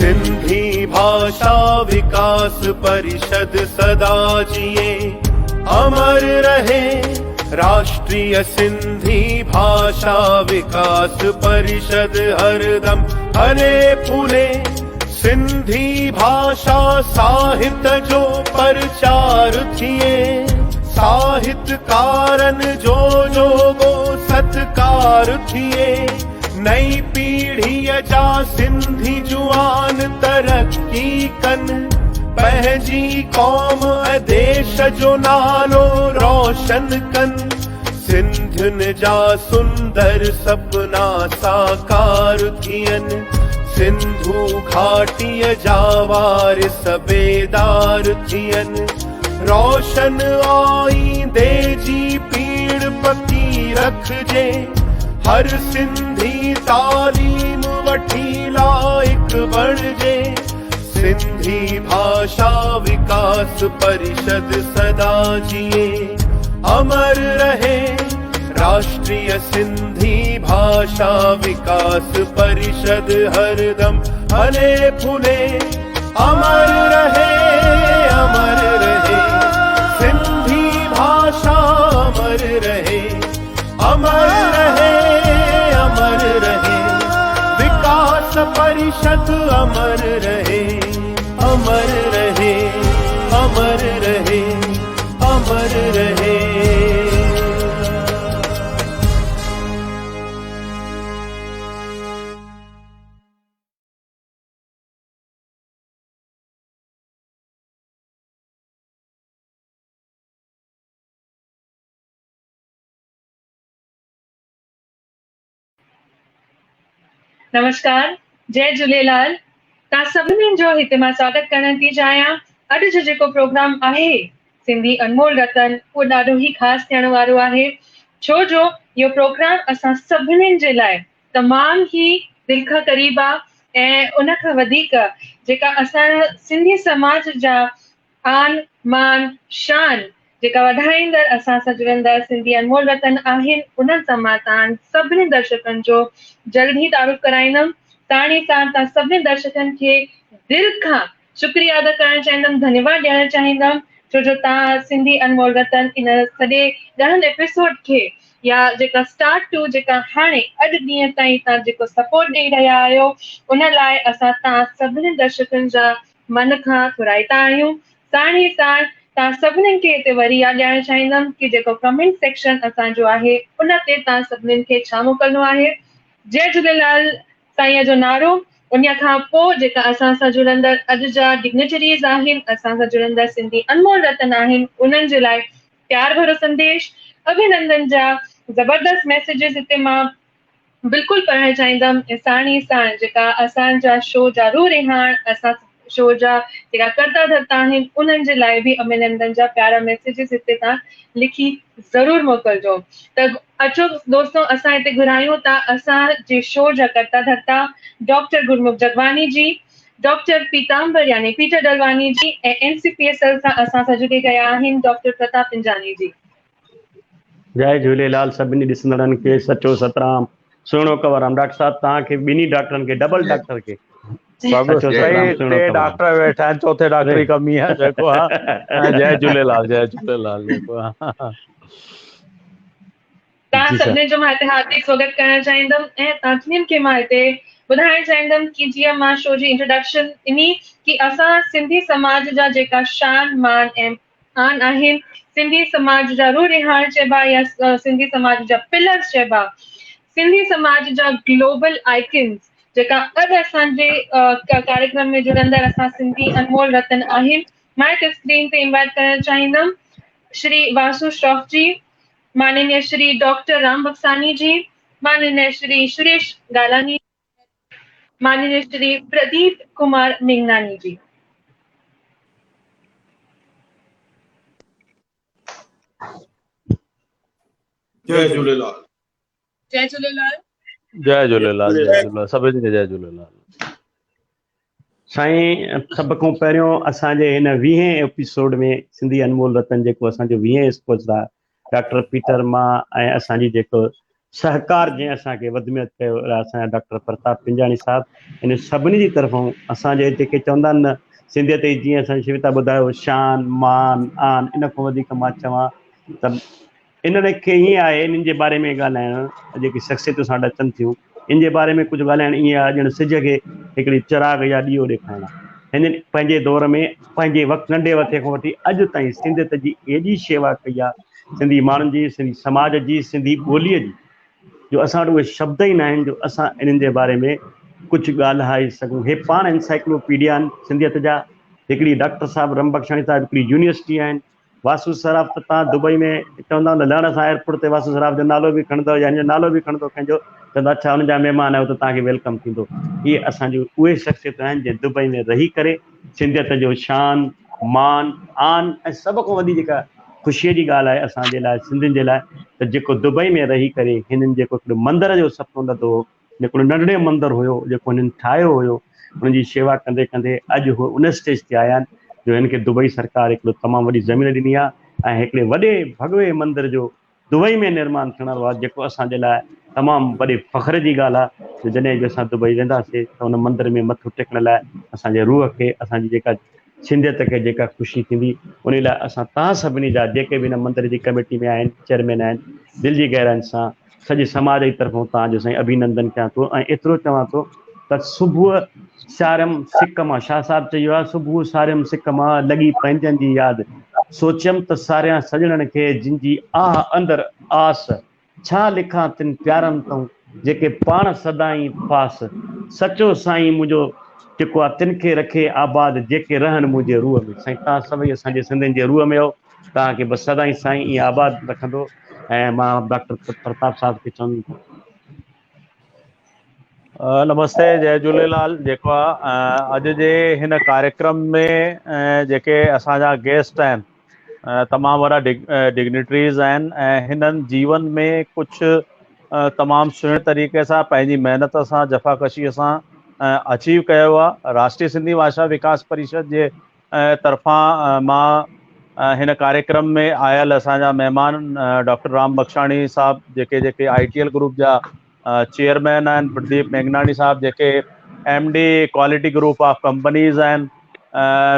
सिंधी भाषा विकास परिषद सदा जिए अमर रहे। राष्ट्रीय सिंधी भाषा विकास परिषद हरदम फले फूले। सिंधी भाषा साहित्य जो प्रचार थिए, साहित्यकारन जो गो सत्कार थिए। नई पीढ़ी जा सिंधी जुआन तरक्की कन, पंहिंजी कौम देश जो नालो रोशन कन। सिंधियुनि जा सुंदर सपना साकार थियन, सिंधु घाटीअ जा वारिस बेदार थियन। रोशन आईंदे जी पीड़ पकी रखजे, हर सिंधी तालीम वठी लायक बणजे। सिंधी भाषा विकास परिषद सदा जिए अमर रहे। राष्ट्रीय सिंधी भाषा विकास परिषद हरदम फले फूले। अमर रहे, अमर रहे, सिंधी भाषा अमर रहे। अमर रहे, अमर रहे, विकास परिषद अमर रहे। अमर रहे, अमर रहे, अमर रहे। नमस्कार, जय झूलेलाल। तव्हां सभिनीनि जो हिते मां स्वागत करण थी चाहियां। अॼु जो जेको प्रोग्राम आहे सिंधी अनमोल रतन, उहो ॾाढो ई ख़ासि थियण वारो आहे, छो जो इहो प्रोग्राम असां सभिनीनि जे लाइ तमामु ई दिलि खां क़रीब आहे। ऐं उन खां वधीक जेका असां सिंधी समाज जा आन मान शान जेका वधाईंदड़ असां सां जुड़ंदड़ सिंधी अनमोल रतन आहिनि, उन्हनि सां मां तव्हां सभिनी दर्शकनि जो जल्द ई तारुफ़ कराईंदमि। साण ई साण तव्हां सभिनी दर्शकनि खे दिलि खां शुक्रिया अदा करणु चाहींदमि, धन्यवाद ॾियणु चाहींदमि, छो जो तव्हां सिंधी अनमोल रतन इन सॼे ॾहनि एपिसोड खे या जेका स्टार्ट टू जेका हाणे अॼु ॾींहं ताईं तव्हां जेको सपोर्ट ॾेई रहिया आहियो, उन लाइ असां तव्हां सभिनी दर्शकनि जा मन खां थोराईता आहियूं। साण ई साण तव्हां सभिनीनि खे हिते वरी यादि ॾियारणु चाहींदमि कि जेको कमेंट सेक्शन असांजो आहे उन ते तव्हां सभिनीनि खे छा मोकिलणो आहे। जय झूलेलाल साईं जो नारो, उन खां पोइ जेका असां सां जुड़ंदड़ अॼु जा डिग्नेटरीज़ आहिनि, असां सां जुड़ंदड़ सिंधी अनमोल रतन आहिनि, उन्हनि जे लाइ प्यार भरो संदेश, अभिनंदन जा ज़बरदस्त मैसेजेस हिते मां बिल्कुलु पढ़णु चाहींदमि। ऐं साण ई साण जेका असांजा शो जा रू रिहाण, असां शो जा जेका कर्ता धर्ता आहिनि उन्हनि जे लाइ बि अभिनंदन जा प्यारा मैसेजेस हिते तव्हां लिखी ज़रूर मोकिलिजो। त अचो दोस्तों, असां हिते घुरायूं था असांजे शो जा कर्ता धर्ता डॉक्टर गुरमुख जगवानी जी, डॉक्टर पीताम्बर यानी पीटर डलवानी जी ऐं NCPSL सां असां सां जुड़ी रहिया आहिनि डॉक्टर प्रताप पिंजानी जी। जय झूलेलाल सभिनी ॾिसंदड़नि खे सचो सतराम सुहिणो कवराम। डॉक्टर साहब तव्हांखे ॿिन्ही डॉक्टरनि खे डबल डॉक्टर खे सभु सचो सतराम टे सुहिणो टे कवराम। डॉक्टर वेठा आहिनि, चौथे डॉक्टर जी कमी आहे जेको आहे। जय झूलेलाल जय झूलेलाल जेको आहे। तव्हां जी सर। सभिनी जो मां हिते हार्दिक स्वागत करणु चाहींदमि ऐं तव्हां सभिनीनि खे मां हिते ॿुधाइणु चाहींदमि कि जीअं मां शो जी इंट्रोडक्शन ॾिनी कि असां सिंधी समाज जा जेका शान मान ऐं आन आहिनि, सिंधी समाज जा रूह रिहाण चइबा या सिंधी समाज जा पिलर्स चइबा, सिंधी समाज जा ग्लोबल आइकन्स जेका अॼु असांजे कार्यक्रम में जुड़ंदड़ असां सिंधी अनमोल रतन आहिनि। मां हिते स्क्रीन ते इनवाइट करणु चाहींदमि श्री वासु श्रॉफ जी, माननीय श्री डॉक्टर राम बक्सानी जी, माननीय श्री सुरेश गालानी, माननीय श्री प्रदीप कुमार मेघनानी जी। जय झूलेलाल। जय झूलेलाल। जय झूलेलाल जय झूलेलाल सभिनी खे जय झूलेलाल। साईं सभ खां पहिरियों असांजे हिन 20हें एपिसोड में सिंधी अनमोल रतन जेको असांजो 20हें स्पोर्ट्स आहे डॉक्टर पीटर मां ऐं असांजी जेको सहकार जंहिं असांखे वधि में वधि कयो असांजा डॉक्टर प्रताप पिंजानी साहिबु, इन सभिनी जी तरफ़ां असांजे जेके चवंदा आहिनि न सिंधियत जी जीअं असांजी शिविता ॿुधायो शान मान आन, इन खां वधीक मां चवां त इन्हनि खे ईअं आहे इन्हनि जे बारे में ॻाल्हाइणु जेकी शख़्सियतूं सां अचनि थियूं इन जे बारे में कुझु ॻाल्हाइणु ईअं आहे ॼण सिज खे हिकिड़ी चिराग या ॾीओ ॾेखारणु आहे। हिन पंहिंजे दौर में पंहिंजे वक़्तु नंढे वक़्त खां वठी अॼु ताईं सिंधियत जी एॾी शेवा कई आहे, सिंधी माण्हुनि जी, सिंधी समाज जी, सिंधी ॿोलीअ जी, जो असां वटि उहे शब्द ई न आहिनि जो असां इन्हनि जे बारे में कुझु ॻाल्हाए सघूं। हे पाण एनसाइक्लोपीडिया आहिनि सिंधियत जा। हिकिड़ी डॉक्टर साहिबु रमबख्शाणी साहिबु हिकिड़ी यूनिवर्सिटी आहिनि। वासु सराफ त तव्हां दुबई में चवंदा न लहण सां एयरपोर्ट ते वासु सराफ जो नालो बि खणंदव या हिन नालो बि खणंदो कंहिंजो त अच्छा हुननि जा महिमान आहियो त तव्हांखे वेलकम थींदो। इहे असांजूं उहे शख़्सियतूं आहिनि जंहिं दुबई में रही करे सिंधियत जो शान मान आन ऐं सभ खां वॾी जेका ख़ुशीअ जी ॻाल्हि आहे असांजे लाइ सिंधियुनि जे लाइ त जेको दुबई में रही करे हिननि जेको हिकिड़ो मंदर जो सपनो ॾिठो हो, जेको नंढड़े मंदरु हुयो जेको हिननि ठाहियो हुयो, हुनजी शेवा कंदे कंदे अॼु उहे उन स्टेज ते आया आहिनि जो हिनखे दुबई सरकार हिकिड़ो तमामु वॾी ज़मीन ॾिनी आहे ऐं हिकिड़े वॾे भॻवे मंदर जो दुबई में निर्माण थियण वारो आहे, जेको असांजे लाइ तमामु वॾे फ़ख्र जी ॻाल्हि आहे। जॾहिं बि असां दुबई वेंदासीं त हुन मंदर में मथो टेकण लाइ असांजे रूह खे, असांजी जेका सिंधियत खे जेका ख़ुशी थींदी उन लाइ असां तव्हां सभिनी जा जेके बि हिन मंदर जी कमेटी में आहिनि, चेयरमैन आहिनि, दिलि जी गहराइनि सां सॼे समाज जी तरफ़ां तव्हांजो साईं अभिनंदन कयां थो ऐं एतिरो चवां थो त सुबुह सारियम सिक मां शाह साहिबु चयो आहे, सुबुह सारियम सिक मां लॻी पंहिंजनि जी यादि, सोचियमि त सारियां सॼणनि खे जिन जी आह अंदरि आस, छा लिखां तिन प्यारनि तऊं जेके पाण सदाई पास, सचो साईं मुंहिंजो जेको आहे तिन खे रखे आबाद जेके रहनि मुंहिंजे रूह में। साईं तव्हां सभई असांजे सिंधियुनि जे रूह में हो, तव्हांखे बसि सदाई साईं ईअं आबाद रखंदो। ऐं मां डॉक्टर प्रताप साहिब खे चवंदुमि नमस्ते जय झूलेलाल। जेको आहे अॼु जे हिन कार्यक्रम में जेके असांजा गेस्ट आहिनि तमामु वॾा डिग्निटरीज़ आहिनि ऐं हिननि जीवन में कुझु तमामु सुहिणे तरीक़े सां पंहिंजी महिनत सां जफ़ाकशीअ सां अचीव कयो आहे। राष्ट्रीय सिंधी भाषा विकास परिषद जे तरफ़ां मां हिन कार्यक्रम में आयल असांजा महिमान डॉक्टर राम बख्शाणी साहिबु जेके ITL ग्रुप जा चेयरमैन आहिनि, प्रदीप मेघनानी साहब जेके MD quality group of companies आहिनि,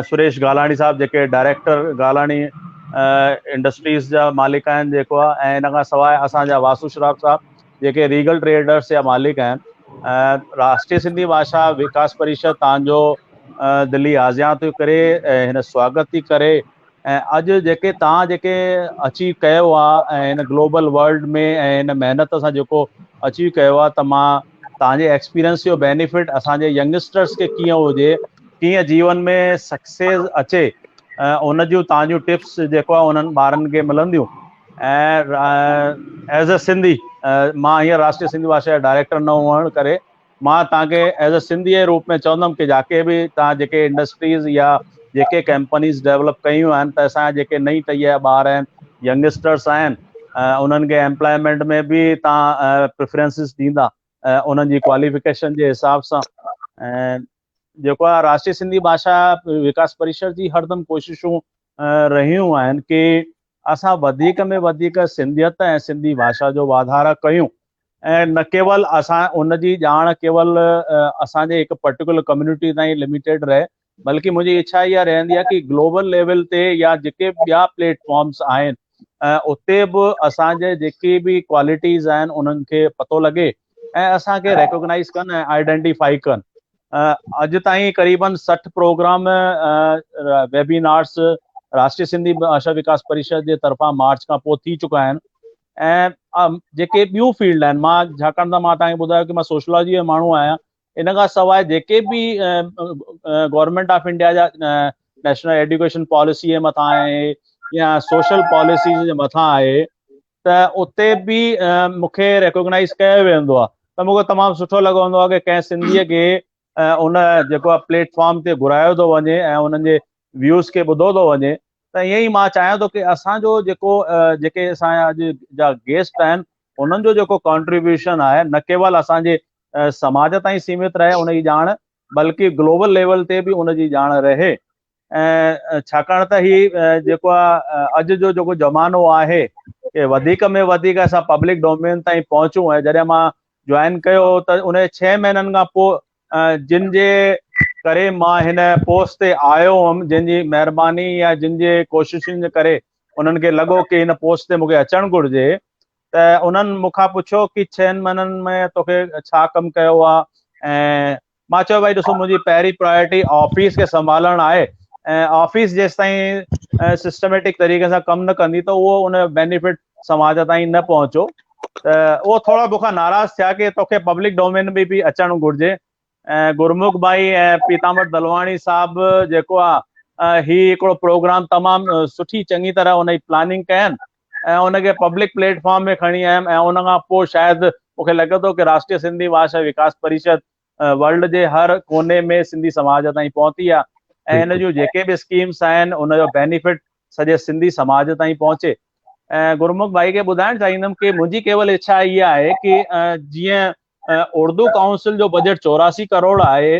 सुरेश गालानी साहब जेके डायरेक्टर गालानी इंडस्ट्रीज़ जा मालिक आहिनि जेको आहे, ऐं इन खां सवाइ असांजा वासु श्राफ साहब जेके रीगल ट्रेडर्स जा मालिक आहिनि। राष्ट्रीय सिंधी भाषा विकास परिषद तव्हांजो दिल्ली आज़ियां थी करे हिन स्वागत थी करे ऐं अॼु जेके तव्हां जेके अचीव कयो आहे ऐं हिन ग्लोबल वर्ल्ड में ऐं हिन महिनत सां जेको अचीव कयो आहे त मां तव्हांजे एक्सपीरियंस जो बेनिफिट असांजे यंगस्टर्स खे कीअं हुजे, कीअं जीवन में सक्सेस अचे, उन जूं तव्हांजूं टिप्स जेको आहे उन्हनि ॿारनि खे मिलंदियूं। ऐं एज़ अ सिंधी मां हींअर राष्ट्रीय सिंधी भाषा जा डायरेक्टर न हुअण करे मां तव्हांखे एज अ सिंधी जे रूप में चवंदुमि कि जाके बि तव्हां जेके इंडस्ट्रीज़ या जेके कंपनीज़ डेवलप कयूं आहिनि त असांजा जेके नई टही ॿार आहिनि यंगस्टर्स आहिनि उन्हनि खे एम्प्लॉयमेंट में बि तव्हां प्रिफरेंसिस ॾींदा उन्हनि जी क्वालिफिकेशन जे हिसाब सां। ऐं जेको आहे राष्ट्रीय सिंधी भाषा विकास परिषद जी हरदम कोशिशूं रहियूं आहिनि कि असां वधीक में वधीक सिंधियत ऐं सिंधी भाषा जो वाधारा कयूं ऐं न केवल असां उनजी ॼाण केवल असांजे हिकु पर्टिकुलर कम्युनिटी ताईं लिमिटेड रहे, बल्कि मुंहिंजी इच्छा इहा रहंदी आहे कि ग्लोबल लेवल ते या जेके ॿिया प्लेटफॉर्म्स आहिनि उते बि असांजे जेके बि क्वालिटीज़ आहिनि उन्हनि खे पतो लॻे ऐं असांखे रिकॉग्नाइज़ कनि ऐं आइडेंटिफाई कनि। अॼु ताईं क़रीबन 60 प्रोग्राम वेबिनार्स राष्ट्रीय सिंधी भाषा विकास परिषद जे तरफ़ां मार्च खां पोइ थी चुका आहिनि। ऐं जेके ॿियूं फील्ड आहिनि, मां छाकाणि त मां तव्हांखे ॿुधायो कि मां सोशलॉजी जो माण्हू आहियां, इन खां सवाइ जेके बि गवर्नमेंट ऑफ इंडिया जा नेशनल एजुकेशन पॉलिसी जे मथां आहे या सोशल पॉलिसीज़ जे मथां आहे त उते बि मूंखे रिकॉग्नाइज़ कयो वेंदो आहे त मूंखे तमामु सुठो लॻंदो आहे कि कंहिं सिंधीअ खे उन जेको आहे प्लेटफॉर्म ते घुरायो थो वञे ऐं उन्हनि जे व्यूज़ खे ॿुधो थो वञे। त ईअं ई मां चाहियां थो कि असांजो जेको जेके असांजा अॼु जा गेस्ट आहिनि उन्हनि जो जेको कॉन्ट्रीब्यूशन आहे न केवल असांजे समाज ताईं सीमित रहे उनजी ॼाण, बल्कि ग्लोबल लेवल ते बि उनजी ॼाण रहे। ऐं छाकाणि त ही जेको आहे अॼु जो जेको ज़मानो आहे कि वधीक में वधीक असां पब्लिक डोमेन ताईं पहुचूं। ऐं जॾहिं मां जॉइन कयो त उन 6 महीननि खां पोइ जिन जे करे मां हिन पोस्ट ते आयो हुअमि, जिन जी महिरबानी या जिन जे कोशिशुनि जे करे उन्हनि खे लॻो कि हिन पोस्ट ते मूंखे अचणु घुरिजे, त उन्हनि मूंखां पुछियो कि 6 महीननि में तोखे छा कमु कयो आहे। ऐं मां चयो भाई ॾिसो, मुंहिंजी पहिरीं प्रायोरिटी ऑफिस खे संभालणु आहे ऐं ऑफिस जेसि ताईं सिस्टमेटिक तरीक़े सां कमु न कंदी त उहो उन जो बेनिफिट समाज ताईं न पहुचो। त उहो थोरा मूंखां नाराज़ थिया कि तोखे पब्लिक डोमेन में बि अचणु घुरिजे। ऐं गुरमुख भाई ऐं पीताम्बर दलवाणी साहिबु जेको आहे ही हिकिड़ो प्रोग्राम तमामु सुठी चङी तरह उन जी प्लानिंग कयनि ऐं उनखे पब्लिक प्लेटफॉर्म में खणी आयमि। ऐं उन खां पोइ शायदि मूंखे लॻे थो कि राष्ट्रीय सिंधी भाषा विकास परिषद वर्ल्ड जे हर कोने में सिंधी समाज ताईं पहुती आहे ऐं हिन जूं जेके बि स्कीम्स आहिनि उनजो बेनिफिट सॼे सिंधी समाज ताईं पहुचे। ऐं गुरमुख भाई खे ॿुधाइणु चाहींदुमि कि मुंहिंजी केवल इच्छा इहा आहे कि जीअं उर्दू काउंसिल जो बजट 84 करोड़ आहे,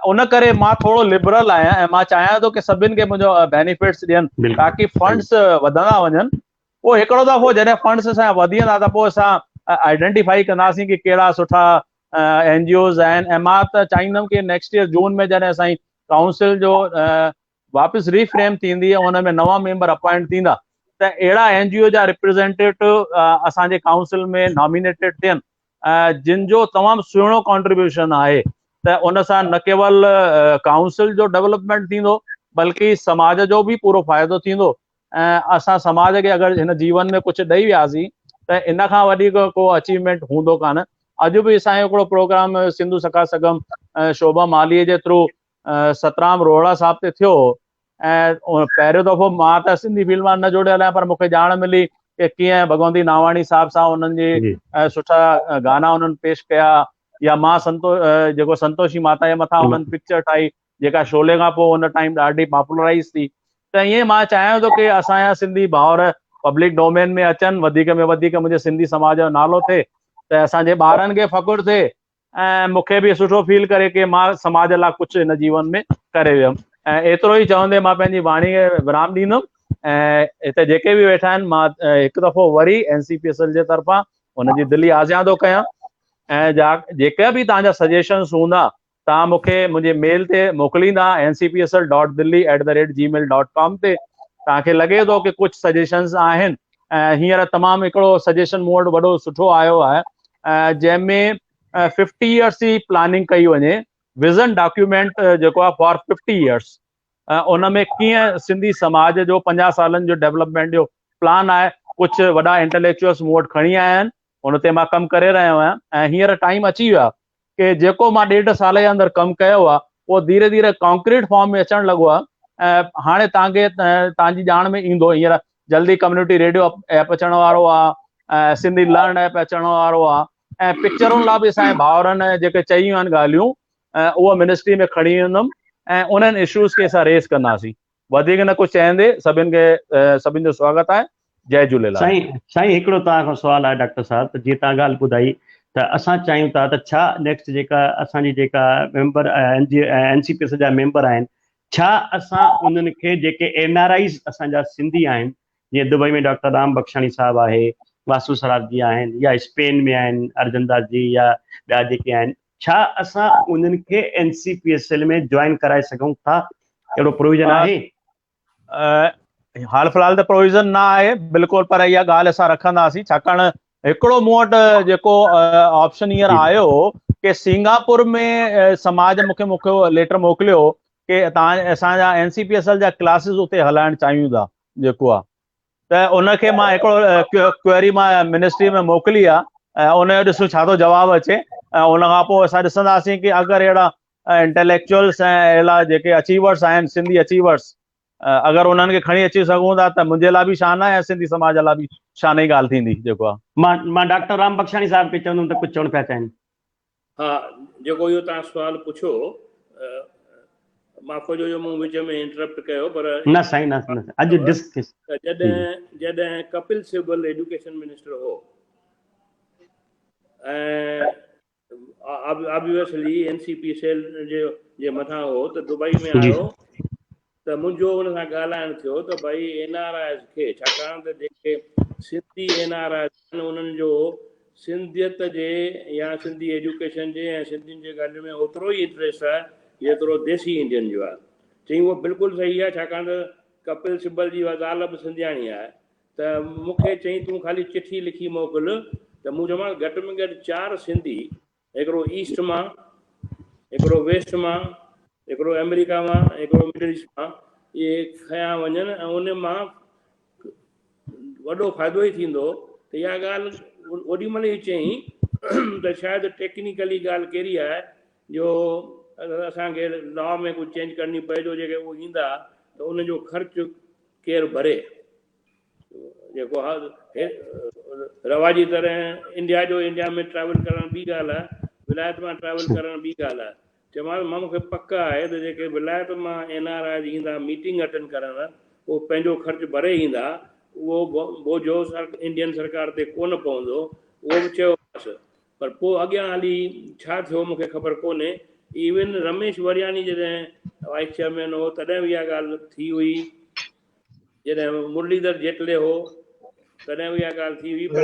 उन करे मां थोरो लिबरल आहियां ऐं मां चाहियां थो कि सभिनि खे मुंहिंजो बेनिफिट्स ॾियनि ताकि फंड्स वधंदा वञनि। पोइ हिकिड़ो दफ़ो जॾहिं फंड्स असां वधी वेंदा त पोइ असां आइडेंटिफाई कंदासीं कि कहिड़ा सुठा NGOs आहिनि। ऐं मां त चाहींदुमि कि नेक्स्ट ईयर जून में जॾहिं असांजी काउंसिल जो वापसि रीफ्रेम थींदी ऐं हुन में नवां मेंबर अपॉइंट थींदा त अहिड़ा NGO जा रिप्रेज़ेंटेटिव असांजे काउंसिल में नॉमिनेटेड थियनि जिन जो तमामु सुहिणो कॉन्ट्रीब्यूशन आहे। त उन सां न केवल काउंसिल जो डेवलपमेंट थींदो बल्कि समाज जो बि पूरो फ़ाइदो थींदो। ऐं असां समाज खे अगरि हिन जीवन में कुझु ॾेई वियासीं त इन खां वधीक को अचीवमेंट हूंदो कान। अॼु बि असांजो हिकिड़ो प्रोग्राम सिंधु सखा सगम शोभा मालीअ जे थ्रू सतराम रोहड़ा साहिब ते थियो ऐं पहिरियों दफ़ो मां त सिंधी फील्ड मां न जुड़ियल आहियां, पर मूंखे ॼाण मिली कि कीअं भगवंती नावाणी साहिब सां उन्हनि जी सुठा गाना उन्हनि पेश कया या मां जेको संतोषी माता जे मथां उन्हनि पिक्चर ठाही जेका शोले खां पोइ उन टाइम ॾाढी पॉपुलराइज़ थी। त ईअं मां चाहियां थो कि असांजा सिंधी भाउर पब्लिक डोमेन में अचनि, वधीक में वधीक मुंहिंजे सिंधी समाज जो नालो थिए त असांजे ॿारनि खे फ़ख़ुरु थिए ऐं मूंखे बि सुठो फील करे कि मां समाज लाइ कुझु हिन जीवन में करे वियुमि। ऐं एतिरो ई चवंदे मां पंहिंजी वाणी खे विराम ॾींदुमि। ऐं हिते जेके बि वेठा आहिनि, मां हिकु दफ़ो वरी NCPSL जे तरफ़ां हुनजी दिली आज़ियां थो कयां ऐं जेके बि तव्हांजा सजेशन्स हूंदा तव्हां मूंखे मुंहिंजे मेल ते मोकिलींदा ncpsl.delhi@gmail.com ते। तव्हांखे लॻे थो कि कुझु सजेशन्स आहिनि ऐं हींअर तमामु हिकिड़ो सजेशन मूं वटि वॾो सुठो आयो आहे जंहिंमें 50 इयर्स जी प्लानिंग कई वञे, विज़न डॉक्यूमेंट जेको आहे फॉर 50 इयर्स। उन में कीअं सिंधी समाज जो 50 सालनि जो डेवलपमेंट जो प्लान आहे। कुझु वॾा इंटेलेक्चुअल्स मूं वटि खणी आया आहिनि, उन ते मां कमु करे रहियो आहियां ऐं हींअर टाइम अची वियो आहे कि जेको मां 1.5 साल जे अंदरि कमु कयो आहे उहो धीरे धीरे कॉन्क्रीट फॉर्म में अचणु लॻो आहे। ऐं हाणे तव्हांखे तव्हांजी ॼाण में ईंदो, हींअर जल्दी कम्युनिटी रेडियो ऐप अचण वारो आहे, सिंधी लर्न ऐप अचण वारो आहे। ऐं पिक्चरुनि लाइ बि असांजे भाउरनि जेके चयूं आहिनि ॻाल्हियूं उहा मिनिस्ट्री में खणी वेंदुमि ऐं उन्हनि इशूज़ खे असां रेस कंदासीं। वधीक न कुझु चवंदे सभिनि जो स्वागत आहे। जय झूलेलाल। साईं हिकिड़ो तव्हां खां सुवालु आहे डॉक्टर साहब, त जीअं तव्हां ॻाल्हि ॿुधाई त असां चाहियूं था त छा नेक्स्ट जेका असांजी जेका मेंबर NCPS जा मेंबर आहिनि, छा असां उन्हनि खे जेके NRIs असांजा सिंधी आहिनि, जीअं दुबई में डॉक्टर राम बख्शाणी साहब आहे, वासु सराफ जी आहिनि, या स्पेन में आहिनि अर्जुन दास जी, या ॿिया जेके आहिनि, छा असां उन्हनि खे NCPSL में ज्वाइन कराए सघूं था? अहिड़ो प्रोविजन आहे? हाल फ़िलहाल त प्रोविज़न न आहे बिल्कुलु, पर इहा ॻाल्हि असां रखंदासीं, छाकाणि हिकिड़ो मूं वटि जेको ऑप्शन हींअर आयो कि सिंगापुर में समाज मूंखे लेटर मोकिलियो कि असांजा NCPSL जा क्लासिस उते हलाइण चाहियूं था जेको आहे, त उनखे मां हिकिड़ो क्वेरी मां मिनिस्ट्री में मोकिली आहे ऐं उनजो ॾिसूं छा थो जवाबु अचे। ऐं उन खां पोइ असां ॾिसंदासीं कि अगरि अहिड़ा इंटेलेक्चुअल्स ऐं अहिड़ा जेके अचीवर्स आहिनि, सिंधी अचीवर्स, अगरि उन्हनि खे खणी अची सघूं था त मुंहिंजे लाइ बि शान आहे ऐं सिंधी समाज लाइ बि शान जी ॻाल्हि थींदी जेको आहे। मां डॉक्टर राम बख्शाणी साहब खे चवंदुमि त कुझु चवणु पिया चाहिनि। हा, जेको इहो तव्हां सुवालु पुछो, माफ़ जो मूं विच में इंटरप्ट कयो, पर न साईं न अॼु डिस्कस जॾहिं कपिल सिब्बल एजुकेशन मिनिस्टर हो ऐं ऑब्वियसली NCPSL जे मथां हो त दुबई में आयो त मुंहिंजो हुन सां ॻाल्हाइण थियो त भई NRIs खे, छाकाणि त जेके सिंधी NRIs आहिनि उन्हनि जो सिंधियत जे या सिंधी एजुकेशन जे ऐं सिंधियुनि जे ॻाल्हियुनि में ओतिरो ई इंट्रस्ट आहे जेतिरो देसी इंडियन जो आहे। चई उहो बिल्कुलु सही आहे, छाकाणि त कपिल सिब्बल जी ज़ाल बि सिंधियाणी आहे, त मूंखे चई तूं ख़ाली चिठी लिखी मोकिल, त मूं चयोमांसि घटि में घटि 4 सिंधी, हिकिड़ो ईस्ट मां, हिकिड़ो वेस्ट मां, हिकिड़ो अमेरिका मां, हिकिड़ो मिडल ईस्ट मां, इहे खयां वञनि ऐं उन मां वॾो फ़ाइदो ई थींदो। त इहा ॻाल्हि ओॾी महिल ई चई त शायदि टेक्निकली ॻाल्हि कहिड़ी आहे जो असांखे लॉ में कुझु चेंज करणी पए, जो जेके उहे ईंदा त उनजो ख़र्चु केरु भरे। जेको आहे रवाजी तरह इंडिया में ट्रैवल करणु ॿी ॻाल्हि आहे, विलायत मां ट्रैवल करणु ॿी ॻाल्हि आहे। चयोमांसि मां मूंखे पक आहे त जेके विलायत मां NRIs ईंदा मीटिंग अटेंड करणु, उहो पंहिंजो ख़र्चु भरे ईंदा, उहो बोझो इंडियन सरकार ते कोन पवंदो, उहो बि चयोमांसि। पर पोइ अॻियां हली छा थियो मूंखे ख़बर कोन्हे। इवन रमेश वरियानी जॾहिं वाइस चेयरमैन हो तॾहिं बि इहा ॻाल्हि थी हुई, जॾहिं मुरलीधर जेटले हो तॾहिं बि इहा ॻाल्हि थी हुई, पर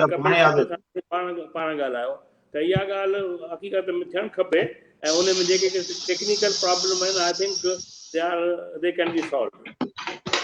पाण ॻाल्हायो त इहा ॻाल्हि हक़ीक़त में थियणु खपे ऐं उन में जेके टेक्निकल प्रॉब्लम आहिनि I think they can be solve.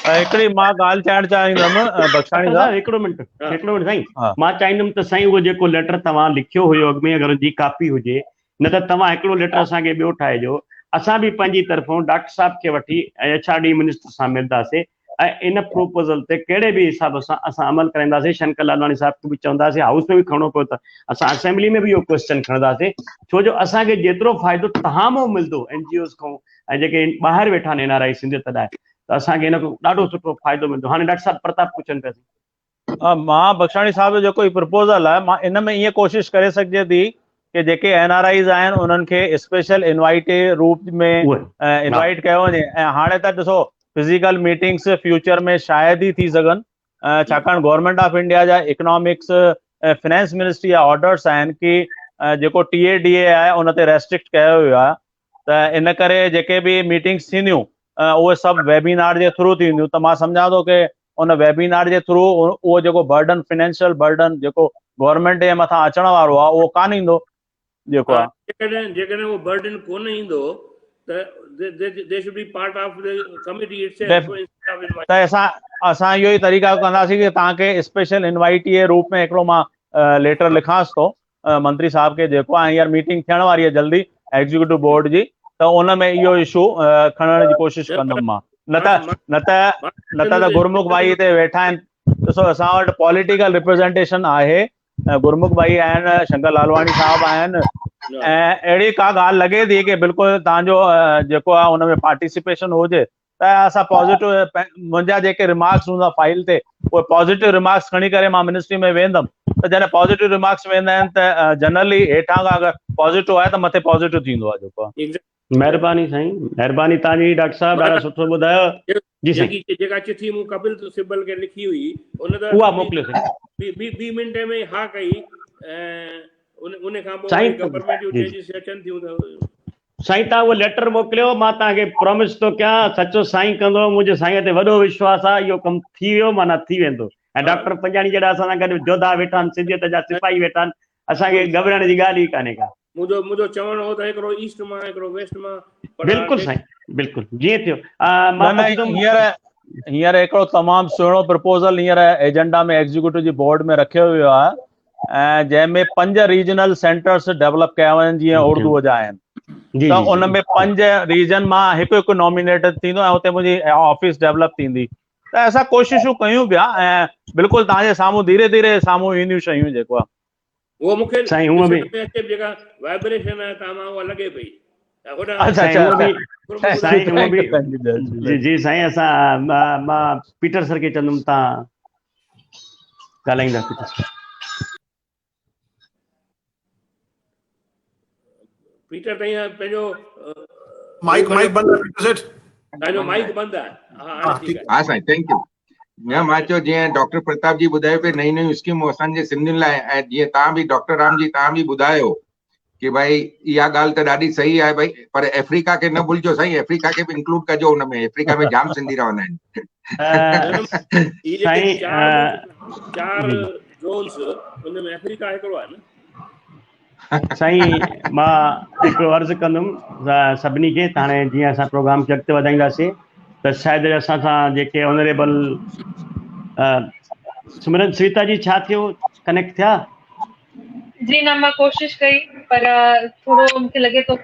हिकिड़ी मां ॻाल्हि चवणु चाहींदुमि बख्शाणी साहब, हिकिड़ो मिंट साईं, मां चाहींदुमि त साईं उहो जेको लेटर तव्हां लिखियो हुयो अॻु में, अगरि जी कापी हुजे, न त तव्हां हिकिड़ो लेटर असांखे ॿियो ठाहिजो। असां बि पंहिंजी तरफ़ां डॉक्टर साहब खे वठी HRD मिनिस्टर सां मिलंदासीं ऐं इन प्रोपोज़ल ते कहिड़े बि हिसाब सां असां अमल कराईंदासीं। शंकर लालवानी साहब खे बि चवंदासीं, हाउस में बि खणो पियो त असां असेंबली में बि इहो क्वेश्चन खणंदासीं, छो जो असांखे जेतिरो फ़ाइदो तव्हां मां मिलंदो NGOs खां ऐं जेके ॿाहिरि वेठा आहिनि NRI सिंधियत लाइ, त असांखे हिन खां ॾाढो सुठो फ़ाइदो मिलंदो। हाणे डॉक्टर साहब प्रताप पुछनि पिया। मां बख्शाणी साहब जो जेको प्रपोज़ल आहे, मां इन में ईअं कोशिशि करे सघिजे थी कि जेके NRIs आहिनि उन्हनि खे स्पेशल इनवाइट रूप में इनवाइट कयो वञे। ऐं हाणे त ॾिसो फिज़िकल मीटिंग्स फ्यूचर में शायदि ई थी सघनि, छाकाणि गवर्नमेंट ऑफ इंडिया जा इकोनॉमिक्स ऐं फाइनेंस मिनिस्ट्री जा ऑर्डर्स आहिनि कि जेको TADA आहे उन ते रेस्ट्रिक्ट कयो वियो आहे, त इन करे जेके बि मीटिंग्स थींदियूं उहे सभु वेबिनार जे थ्रू थींदियूं। त मां सम्झां थो कि उन वेबिनार जे थ्रू उहो जेको बर्डन, फाइनेंशियल बर्डन जेको गवर्नमेंट जे मथां अचण वारो आहे उहो कान ईंदो जेको आहे। जेकॾहिं उहो बर्डन कोन ईंदो त they should be part of the committee itself. त असां इहो ई तरीक़ा कंदासीं कि तव्हांखे स्पेशल इनवाइटीअ रूप में हिकिड़ो मां लेटर लिखांसि थो मंत्री साहब खे, जेको आहे हींअर मीटिंग थियण वारी आहे जल्दी एग्जीक्यूटिव बोर्ड जी, त उन में इहो इशू खणण जी कोशिशि कंदुमि मां। न त गुरमुख भाई हिते वेठा आहिनि। ॾिसो असां वटि पॉलिटिकल रिप्रेज़ेंटेशन आहे, गुरमुख भाई आहिनि, शंकर लालवानी साहब आहिनि, ऐं अहिड़ी का ॻाल्हि लॻे थी कि बिल्कुलु तव्हांजो जेको आहे उन में पार्टिसिपेशन हुजे त असां पॉज़िटिव मुंहिंजा जेके रिमार्क्स हूंदा फाइल ते उहे पॉज़िटिव रिमार्क्स खणी करे मां मिनिस्ट्री में वेंदुमि त जॾहिं पॉज़िटिव रिमार्क्स वेंदा आहिनि त जनरली हेठां खां अगरि पॉज़िटिव आहे त मथे पॉज़िटिव थींदो आहे जेको आहे। महिरबानी साईं, महिरबानी तव्हांजी डॉक्टर साहब, ॾाढो सुठो ॿुधायो। जी साईं, जेका चिठी मूं कपिल सिब्बल खे लिखी हुई उन त उहा मोकिलियो साईं। ॿी मिंटे में हा कई ऐं उन खां पोइ साईं, गवर्नमेंट जूं जी, चेंजिस अचनि थियूं त साईं तव्हां उहो लेटर मोकिलियो, मां तव्हांखे प्रॉमिस थो कयां, सचो साईं कंदो, मुंहिंजे साईं ते वॾो विश्वास आहे, इहो कमु थी वियो माना थी वेंदो। ऐं डॉक्टर पंजाणी जहिड़ा असां सां गॾु जोधा वेठा आहिनि, सिंधियत जा सिपाही वेठा आहिनि, असांखे घबराइण जी ॻाल्हि ई कान्हे का। मुंहिंजो चवणु हो त हिकिड़ो ईस्ट मां हिकिड़ो वेस्ट मां बिल्कुलु साईं, बिल्कुलु जीअं थियो। हींअर हिकिड़ो तमामु सुहिणो प्रपोज़ल हींअर एजेंडा में एग्जीक्यूटिव जी बोर्ड में रखियो वियो आहे ऐं जंहिंमें 5 रीजनल सेंटर्स डेवलप कया वञनि जीअं उर्दूअ जा आहिनि। त उन में 5 रीजन मां हिकु नॉमिनेटेड थींदो ऐं हुते मुंहिंजी ऑफिस डेवलप थींदी। त असां कोशिशूं कयूं पिया ऐं बिल्कुलु तव्हांजे साम्हूं धीरे धीरे साम्हूं ईंदियूं शयूं जेको आहे उहो मूंखे साईं हूअं बि जेका वाइब्रेशन आहे तव्हां मां उहा लॻे पई। साईं हूअं बि जी साईं, असां मां पीटर सर खे चवंदुमि तव्हां ॻाल्हाईंदा पीटर सर। पीटर ताईं पंहिंजो माइक बंदि आहे पीटर सेठ, तव्हांजो माइक बंदि आहे। हा ठीकु आहे। हा साईं, थैंक यू। मां चयो जीअं डॉक्टर प्रताप जी ॿुधायो पे नई नयूं स्कीमूं असांजे सिंधियुनि लाइ, ऐं जीअं तव्हां बि डॉक्टर राम जी तव्हां बि ॿुधायो कि भाई इहा ॻाल्हि त ॾाढी सही आहे भाई, पर अफ्रीका खे न भुलिजो साईं, अफ्रीका खे बि इंक्लूड कजो हुन में। अफ्रीका में जाम सिंधी रहंदा आहिनि। साईं 4 ज़ोन्स उन में अफ्रीका हिकिड़ो आहे न साईं। मां हिकिड़ो अर्ज़ु कंदुमि सभिनी खे, त हाणे जीअं असां प्रोग्राम खे अॻिते वधाईंदासीं त शायदि असां सां जेके ऑनरेबल सिमरन सविता जी छा थियो, कनेक्ट थिया? जी न, मां कोशिश कई पर थोरो मूंखे लॻे थो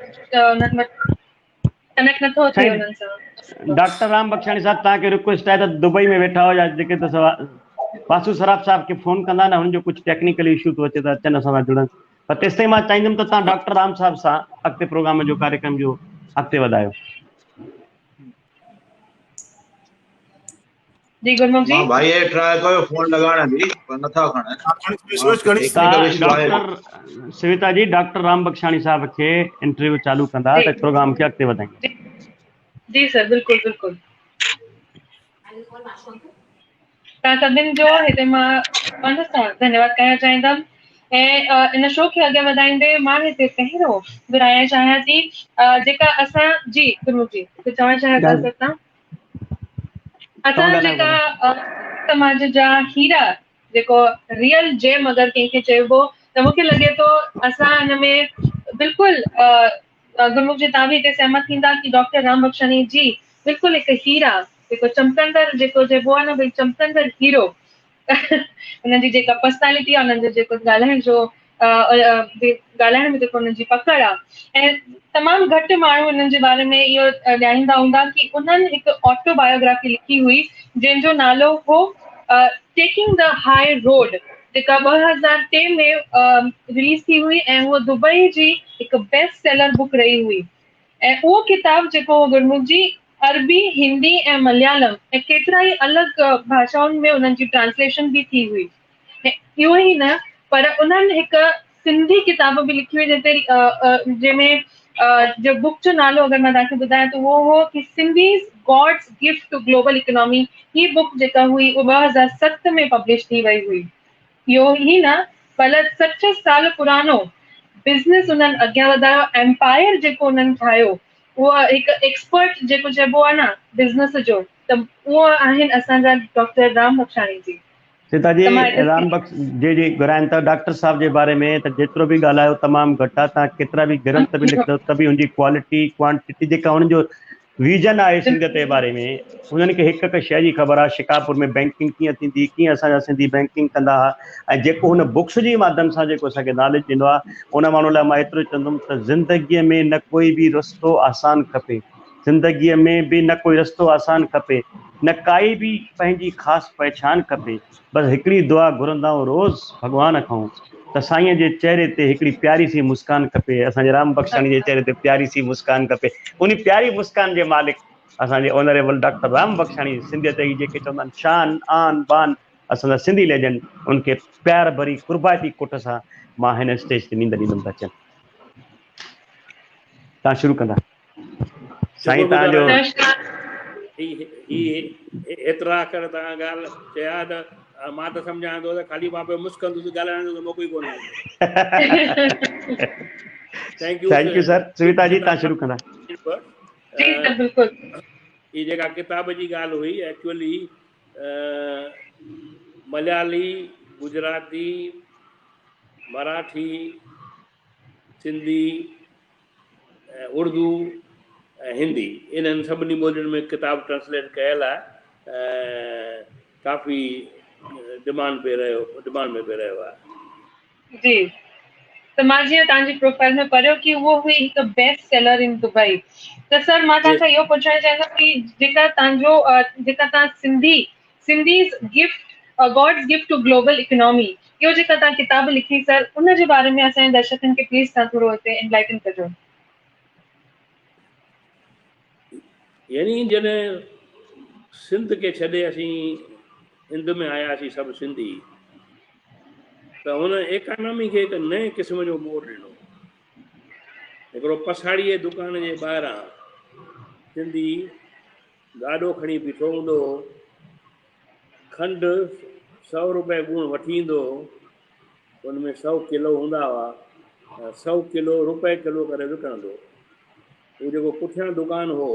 कनेक्ट नथो थिए उन्हनि सां। डॉक्टर राम बख्शाणी साहब, तव्हांखे रिक्वेस्ट आहे त दुबई में वेठा हुया जेके त वासु सराफ साहब खे फ़ोन कंदा न, हुनजो कुझु टेक्निकल इशू थो अचे त अचनि असां सां जुड़नि। पर तेसि ताईं मां चाहींदुमि त तव्हां डॉक्टर राम साहब सां अॻिते प्रोग्राम जो कार्यक्रम जो अॻिते वधायो। जी गुरमुख जी, मां भाई ट्राई कयो फोन लगाइण जी पर नथा खणनि। डॉक्टर सविता जी, डॉक्टर राम बख्शाणी साहब खे इंटरव्यू चालू कंदा त प्रोग्राम खे अॻिते वधाईंदा। जी सर, बिल्कुलु बिल्कुलु। तव्हां सभिनि जो हिते मां पंहिंजो सां धन्यवाद करणु चाहींदमि ऐं इन शो खे अॻियां वधाईंदे मां हिते पहिरियों घुराइणु चाहियां थी जेका असां जी गुरमुख जी चवणु चाहियां था सर तव्हां असां जेका समाज जा हीरा जेको रियल जेम अगरि कंहिंखे चइबो त मूंखे लॻे थो असां हिन में बिल्कुलु गुरमुख जी तव्हां बि हिते सहमत थींदा कि डॉक्टर राम बख्शाणी जी बिल्कुलु हिकु हीरा, जेको चमकंदड़ जेको चइबो आहे न भई चमकंदड़ हीरो हुननि जी जेका पर्सनैलिटी आहे, हुननि जो जेको ॻाल्हाइण में जेको हुननि जी पकड़ आहे ऐं तमामु घटि माण्हू हिननि जे बारे में इहो ॼाणींदा हूंदा कि उन्हनि हिकु ऑटोबायोग्राफी लिखी हुई जंहिंजो नालो हो टेकिंग द हाई रोड, जेका 2003 में रिलीज़ थी हुई ऐं उहा दुबई जी हिकु बेस्ट सेलर बुक रही हुई। ऐं उहो किताबु जेको गुरमुख जी अरबी, हिंदी ऐं मलयालम ऐं केतिरा ई अलॻि भाषाउनि में उन्हनि जी ट्रांसलेशन बि थी हुई। ऐं इहो ई न, पर उन्हनि हिकु सिंधी किताब बि लिखी हुई जंहिंमें जो बुक जो नालो अगरि मां तव्हांखे ॿुधायां त उहो हो कि Sindhis God's gift to global economy. ही बुक जेका हुई उहा 2007 में पब्लिश थी वई हुई। इहो ई न, पर 6 साल पुरानो बिज़नेस उन्हनि अॻियां वधायो, एम्पायर जेको उन्हनि ठाहियो उहा हिकु एक्सपर्ट जेको चइबो आहे न बिज़नेस जो, त उहो आहिनि असांजा डॉक्टर राम बख्शाणी जी। सीता जी, राम बख्श जी घुराइनि था डॉक्टर साहब जे बारे में त जेतिरो बि ॻाल्हायो तमामु घटि आहे। तव्हां केतिरा बि ग्रंथ बि लिखंदव त बि हुनजी क्वालिटी क्वांटिटी जेका हुननि जो विजन आहे सिंधियत जे बारे में, हुननि खे हिकु हिकु शइ जी ख़बर आहे। शिकापुर में बैंकिंग कीअं थींदी, कीअं असांजा सिंधी बैंकिंग कंदा हुआ, ऐं जेको हुन बुक्स जी माध्यम सां जेको असांखे नॉलेज ॾींदो आहे, उन माण्हू लाइ मां एतिरो चवंदुमि त ज़िंदगीअ में न कोई बि रस्तो आसान खपे, ज़िंदगीअ में बि न कोई रस्तो आसान खपे, न काई बि पंहिंजी ख़ासि पहचान खपे। बसि हिकिड़ी दुआ घुरंदा आहियूं रोज़ भॻवान खां त साईं जे चेहरे ते हिकिड़ी प्यारी सी मुस्कान खपे, असांजे राम बख्शाणी जे चेहरे ते प्यारी सी मुस्कान खपे। उन प्यारी मुस्कान जे मालिक असांजे ऑनरेबल डॉक्टर राम बख्शाणी, सिंधियत जी जेके चवंदा आहिनि शान आन बान, असांजा सिंधी लेजेंड उनखे प्यार भरी कुर्बाती कोट सां मां हिन स्टेज ते नींद ॾींदुमि था अचनि। तव्हां शुरू कंदा साईं तव्हांजो। एतिरा अखर तव्हां ॻाल्हि चया त मां त सम्झां थो त खाली मां पियो मुस्कंदुसि ॻाल्हाइण जो मौक़ो ई कोन मिलंदो। Thank you sir. Suvita ji तव्हां शुरू कंदा। जी सर बिल्कुलु। ये जेका किताब जी ॻाल्हि हुई एक्चुअली मलयाली, गुजराती, मराठी, सिंधी, उर्दू ऐं हिंदी इन्हनि सभिनी ॿोलियुनि में किताब ट्रांसलेट कयल आहे। काफ़ी डिमांड में पियो रहियो आहे। जी त मां जीअं तव्हांजी प्रोफाइल में पढ़ियो कि उहो हुई हिकु बेस्ट सेलर इन दुबई। त सर मां तव्हांखां इहो पुछणु चाहिंदमि कि जेका तव्हां Sindhis gift God's gift to global economy इहो जेका तव्हां किताब लिखी सर उन जे बारे में असांजे दर्शकनि खे प्लीज़ तव्हां थोरो हिते एनलाइटन कजो। यानी जॾहिं सिंध खे छॾे असीं हिंद में आयासीं सभु सिंधी त हुन इकानमी खे हिकु नए क़िस्म जो मोड़ ॾिनो। हिकिड़ो पसाड़ीअ दुकान जे ॿाहिरां सिंधी गाॾो खणी बीठो हूंदो, खंडु 100 रुपए गुण वठी ईंदो, उनमें 100 किलो हूंदा हुआ, 100 किलो रुपए किलो करे विकिणंदो। उहो जेको पुठियां दुकान हो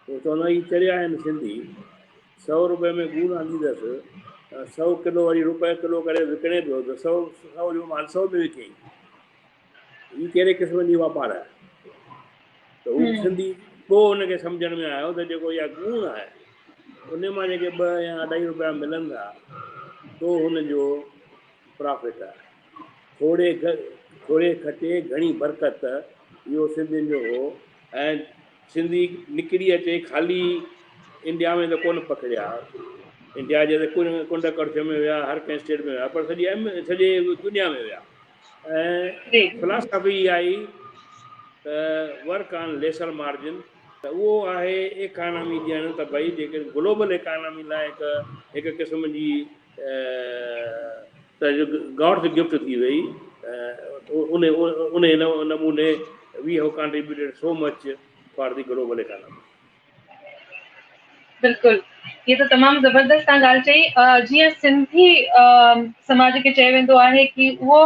उहो चवंदा ही चरिया आहिनि सिंधी, 100 रुपए में गुण आंदीदसि, 100 किलो वरी रुपए किलो करे विकिणे पियो त 100 जो माल 100 में विके। ही कहिड़े क़िस्म जी वापार आहे? त हू सिंधी पोइ हुनखे सम्झण में आयो त जेको इहा गुण आहे उन मां जेके 2 या 2.5 रुपया मिलनि था तो हुनजो प्रॉफिट आहे। थोरे खटे घणी बरकत इहो सिंधियुनि जो हो। ऐं सिंधी निकिरी अचे खाली इंडिया में त कोन पकड़िया, इंडिया जे त कुंड कड़छ में विया, हर कंहिं स्टेट में विया, पर सॼे दुनिया में विया। ऐं फिलासफ़ी आई त वर्क ऑन लेसर मार्जिन, त उहो आहे इकानमी ॾियणु त भई जेके ग्लोबल इकानमी लाइ हिकु क़िस्म जी त गॉड्स गिफ्ट थी वई। उन नमूने we have contributed so much for the global economy. बिल्कुलु, ये तो तमामु ज़बरदस्त तव्हां ॻाल्हि चई। जीअं सिंधी समाज खे चयो वेंदो आहे कि उहो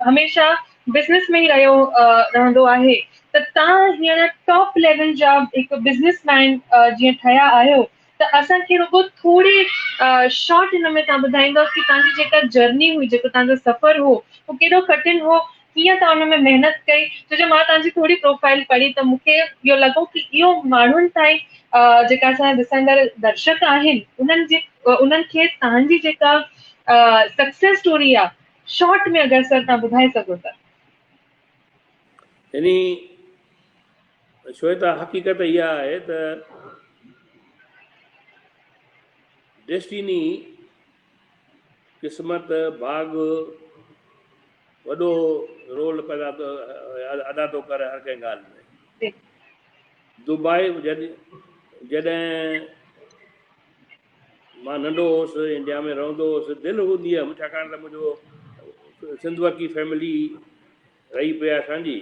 हमेशह बिज़नेस में ई रहंदो आहे, त तव्हां हींअर टॉप लेवल जा हिकु बिज़नेसमैन जीअं ठहिया आहियो, त असांखे रुगो थोरी शॉर्ट हिन में तव्हां ॿुधाईंदव कि तव्हांजी जेका जर्नी हुई, जेको तव्हांजो सफ़र हो उहो केॾो कठिन हो, कीअं तव्हां हुन में महिनत कई? छो जो मां तव्हांजी थोरी प्रोफाइल पढ़ी त मूंखे इहो लॻो कि इहो माण्हुनि ताईं जेका असांजा ॾिसंदड़ दर्शक आहिनि उन्हनि खे तव्हांजी जेका सक्सेस स्टोरी आहे शॉर्ट में अगरि सर तव्हां ॿुधाए सघो त। यानी श्वेता हक़ीक़त इहा आहे त डेस्टिनी क़िस्मत भाग वॾो रोल अदा थो करे हर कंहिं ॻाल्हि में। दुबई जॾहिं मां नंढो हुउसि, इंडिया में रहंदो हुउसि, दिलि हूंदी हुअमि, छाकाणि त मुंहिंजो सिंधवकी फैमिली रही पिया असांजी,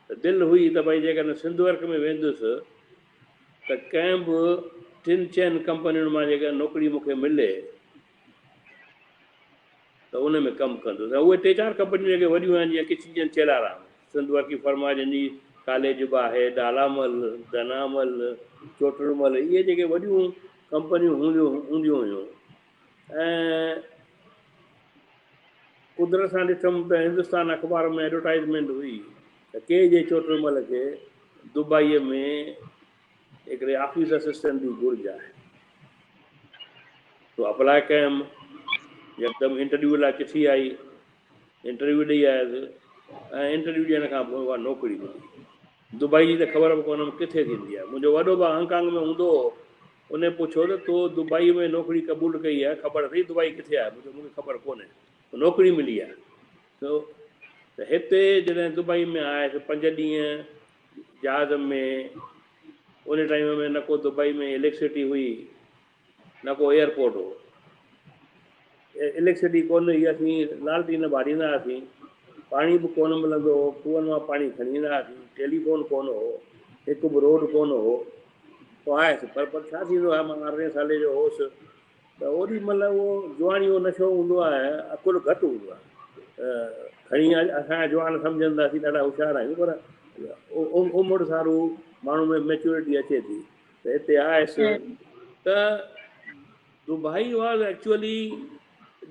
त दिलि हुई त भई जेकॾहिं सिंधवर्क में वेंदुसि त कंहिं बि 3-4 कंपनियुनि मां जेका नौकिरी मूंखे मिले त उन में कमु कंदुसि। उहे 3-4 कंपनियूं जेके वॾियूं आहिनि, जीअं किचिजन चेलाराम, सिंधवर्की फर्मा जिनी, कॉलेज बाहे, डालामल, धनामल, चोटड़मल, इहे जेके वॾियूं कंपनियूं हूंदियूं हुयूं। ऐं कुदरत सां ॾिठुमि त हिंदुस्तान अख़बार में एडवर्टाइज़मेंट हुई त के जे चोटड़मल खे दुबईअ में हिकिड़े ऑफिस असिस्टेंट जी घुर्ज आहे। तो अप्लाई कयमि, यकदमि इंटरव्यू लाइ चिठी आई, इंटरव्यू ॾेई आयुसि ऐं इंटरव्यू ॾियण खां पोइ उहा नौकिरी मिली। दुबई जी त ख़बर बि कोन किथे थींदी आहे। मुंहिंजो वॾो भाउ हांगकांग में हूंदो हो, उन पुछियो त तो दुबई में नौकिरी क़बूल कई आहे, ख़बर अथई दुबई किथे आहे? मूंखे ख़बर कोन्हे, नौकिरी मिली आहे। त हिते जॾहिं दुबई में आयुसि 5 ॾींहं जहाज़ में, उन टाइम में न को दुबई में इलेक्ट्रिसिटी हुई, न को एयरपोर्ट हो। इलेक्ट्रिसिटी कोन हुई, असीं लालटीन ॿारींदा हुआसीं, पाणी बि कोन मिलंदो हो, खूहनि मां पाणी खणी ईंदा हुआसीं, टेलीफोन कोन हो, हिकु बि रोड कोन हो, पोइ आयसि पर छा थींदो आहे, मां 18 साले जो होसि त ओॾी महिल उहो जुवानी जो नशो हूंदो आहे, अकुलु घटि हूंदो आहे, खणी असांजा जवान सम्झंदासीं ॾाढा होशियारु आहियूं, पर उमिरि सारू माण्हू में मेच्योरिटी अचे थी। त हिते आयसि त दुबई वॉज एक्चुअली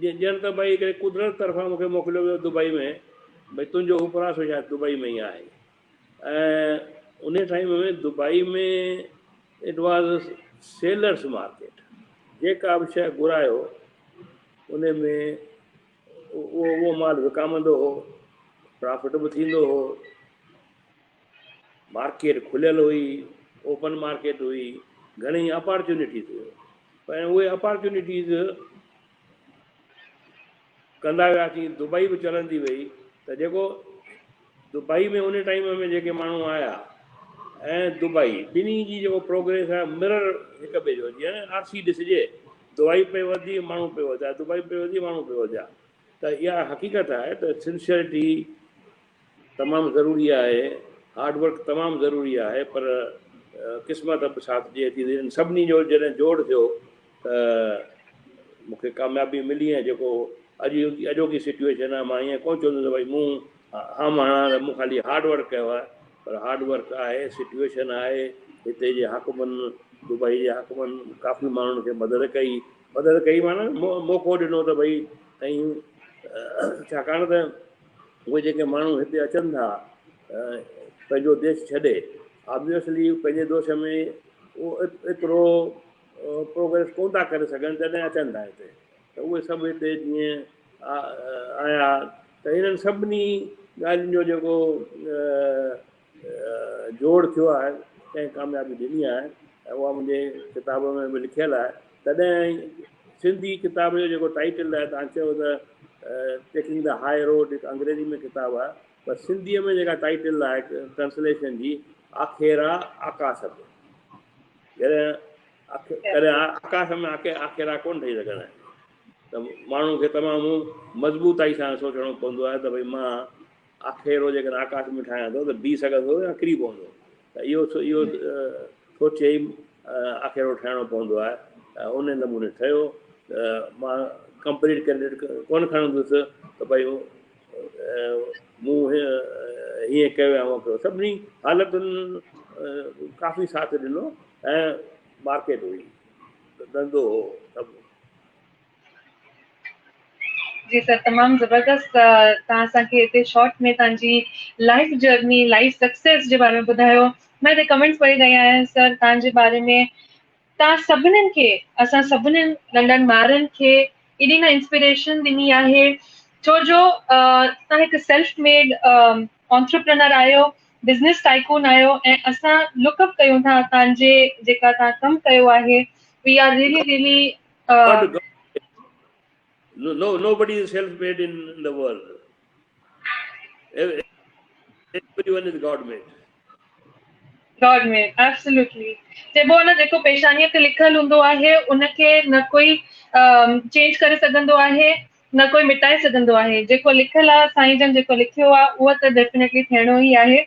ॼण त भई हिकिड़े कुदरत तरफ़ां मूंखे मोकिलियो वियो दुबई में, भई तुंहिंजो उपरासो शायदि दुबई में ई आहे। ऐं उन टाइम में दुबई में इट वॉज सेलर्स मार्केट, जेका बि शइ घुरायो उन में उहो माल विकामंदो हो, प्रॉफिट बि थींदो हो, मार्केट खुलियल हुई, ओपन मार्केट हुई, घणेई अपॉर्चुनिटीज़ हुयूं, पर उहे अपॉर्चुनिटीज़ कंदा वियासीं, दुबई बि चलंदी वई। त जेको दुबई में उन टाइम में जेके माण्हू आया ऐं दुबई ॿिन्ही जी जेको प्रोग्रेस आहे मिरर हिक ॿिए जो, जीअं आरसी ॾिसिजे, दुबई पे वधी माण्हू पे वधिया, दुबई पे वधी माण्हू पे वधिया। त इहा हक़ीक़त आहे त सिंसियरिटी तमामु ज़रूरी आहे, हार्डवर्क तमामु ज़रूरी आहे, पर क़िस्मत बि साथ ॾिए थी। सभिनी जो जॾहिं जोड़ थियो त मूंखे कामयाबी मिली। ऐं जेको अॼोकी सिचुएशन आहे, मां ईअं कोन चवंदुसि भई मूं मूं ख़ाली हार्डवर्क कयो आहे, पर हार्डवर्क आहे, सिचुएशन आहे। हिते जे हाकुमनि, दुबई जे हाकुमनि काफ़ी माण्हुनि खे मदद कई माना मौक़ो ॾिनो त भई ऐं छाकाणि त उहे जेके माण्हू हिते अचनि था पंहिंजो देश छॾे, ऑब्वियसली पंहिंजे देश में एतिरो प्रोग्रेस कोन था करे सघनि, तॾहिं अचनि था हिते। त उहे सभु हिते जीअं आया, त हिननि सभिनी ॻाल्हियुनि जो जेको जोड़ थियो आहे, कंहिं कामयाबी ॾिनी आहे, ऐं उहा मुंहिंजे किताब में बि लिखियलु आहे। तॾहिं सिंधी किताब जो जेको टाइटल आहे, तव्हां चयो त टेकिंग द हाई रोड, हिकु अंग्रेजी में किताबु आहे, पर सिंधीअ में जेका टाइटल आहे ट्रांसलेशन जी, आखेरा आकाश में, कॾहिं आकाश में आखेरा कोन ठही सघंदा आहिनि। त माण्हू खे तमामु मज़बूताई सां सोचणो पवंदो आहे त भई मां आखेरो जेकॾहिं आकाश में ठाहियां थो त बीह सघंदो या किरी पवंदो। त इहो सोचे ई आखेरो ठाहिणो पवंदो आहे, ऐं उन नमूने ठहियो। मां कंप्लीट क्रेडिट कोन खणंदुसि त भई मूं हीअं कयो या उहो कयो, सभिनी हालतुनि काफ़ी साथ ॾिनो, ऐं मार्केट हुई, धंधो हो, सभु। जी सर, तमामु ज़बरदस्त तव्हां असांखे हिते शॉर्ट में तव्हांजी लाइफ जर्नी, लाइफ सक्सेस जे बारे में ॿुधायो। मां हिते कमेंट्स पढ़ी रही आहियां सर तव्हांजे बारे में। तव्हां सभिनीनि खे, असां सभिनीनि नंढनि ॿारनि खे एॾी न इंस्पिरेशन ॾिनी आहे, छो जो तव्हां हिकु सेल्फ मेड ऑन्टरप्रेनर आहियो, बिज़नेस टाइकून आहियो, ऐं असां लुकअप कयूं था तव्हांजे जेका तव्हां कमु कयो आहे। We are really Nobody is self-made in the world. Everyone is God-made. God-made, absolutely. चइबो आहे न, जेको पेशानीअ ते लिखियलु हूंदो आहे उनखे न कोई चेंज करे सघंदो आहे, न कोई मिटाए सघंदो आहे। जेको लिखियलु आहे, साईं जन जेको लिखियो आहे, उहो त डेफिनेटली थियणो ई आहे।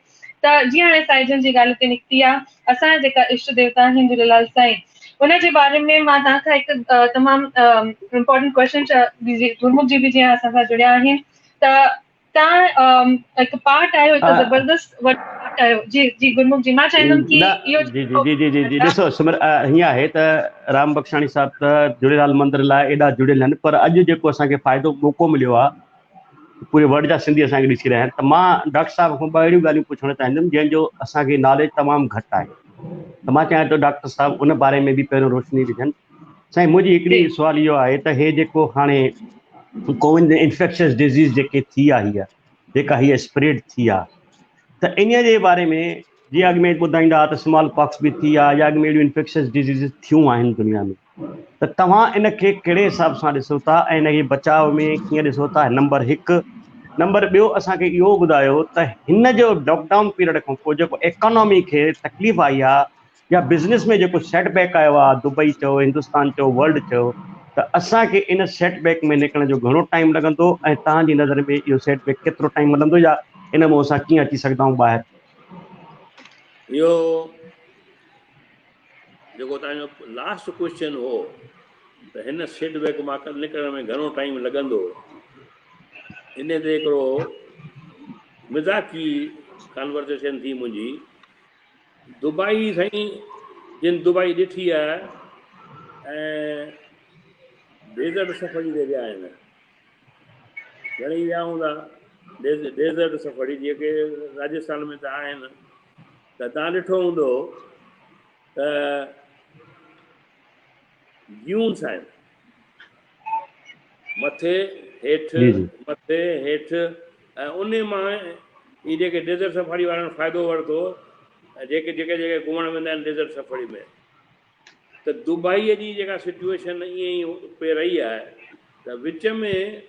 त जीअं हाणे साईं जन जी ॻाल्हि ते निकिती आहे, असांजा जेका इष्ट देवता आहिनि झूलेलाल साईं, उनजे बारे में मां तव्हांखां हिकु तमामु इम्पोर्टेंट क्वेश्चन, गुरमुख जी बि जीअं असां सां जुड़िया आहिनि, त तव्हां हिकु पार्ट आहियो, हिकु ज़बरदस्त वॾो पार्ट आहियो। जी जी गुरमुख जी, मां चाहींदमि कि इहो जी जी जी जी जी ॾिसो सिमर, हीअं आहे त राम बख्शाणी साहब त झूलेलाल मंदिर लाइ एॾा जुड़ियल आहिनि, पर अॼु जेको असांखे फ़ाइदो मौक़ो मिलियो आहे, पूरे वर्ल्ड जा सिंधी असांखे ॾिसी रहिया आहिनि, त मां डॉक्टर साहिब खां ॿ अहिड़ियूं ॻाल्हियूं पुछणु चाहींदुमि जंहिंजो असांखे नॉलेज तमामु घटि आहे। त मां चाहियां थो डॉक्टर साहिब उन बारे में बि पहिरियों रोशनी विझनि। साईं, मुंहिंजी हिकिड़ी सुवाल इहो आहे त हे जेको हाणे कोविड इन्फेक्शियस डिज़ीज़ जेके थी आहे, हीअ जेका हीअ स्प्रेड थी आहे, त इन जे बारे में जीअं अॻु में ॿुधाईंदा त स्मॉल पॉक्स बि थी आहे, या अॻु में अहिड़ियूं इन्फेक्शियस डिज़ीज़ थियूं आहिनि दुनिया में, त तव्हां इन खे कहिड़े हिसाब सां ॾिसो था ऐं इन खे बचाव में कीअं ॾिसो था? नंबर हिकु। नंबर ॿियो, असांखे इहो ॿुधायो त हिन जो लॉकडाउन पीरियड खां पोइ जेको इकोनॉमी खे तकलीफ़ आई आहे, या बिज़नेस में जेको सेटबैक आयो आहे, दुबई चओ, हिंदुस्तान चओ, वर्ल्ड चओ, त असांखे इन सेटबैक में निकिरण जो घणो टाइम लॻंदो ऐं तव्हांजी नज़र में इहो सेटबैक केतिरो टाइम मिलंदो या इन मां असां कीअं अची सघंदा आहियूं ॿाहिरि? इहो जेको तव्हांजो लास्ट क्वेश्चन हो त हिन सेटबैक मां निकिरण में घणो टाइम लॻंदो, इन ते हिकिड़ो मिज़ाकी कन्वर्सेशन थी मुंहिंजी। दुबई साईं, जिन दुबई ॾिठी आहे ऐं डेज़र्ट सफ़ारी ते विया आहिनि, घणेई विया हूंदा डेज़र्ट सफ़ारी जेके राजस्थान में त आहिनि, त तव्हां ॾिठो हूंदो त ड्यून्स आहिनि मथे हेठि ऐं उन मां ही जेके डेज़र्ट सफ़ारी वारनि फ़ाइदो वरितो ऐं जेके घुमण वेंदा आहिनि डेज़र्ट सफ़ारी में, त दुबईअ जी जेका सिचुएशन ईअं ई पे रही आहे त विच में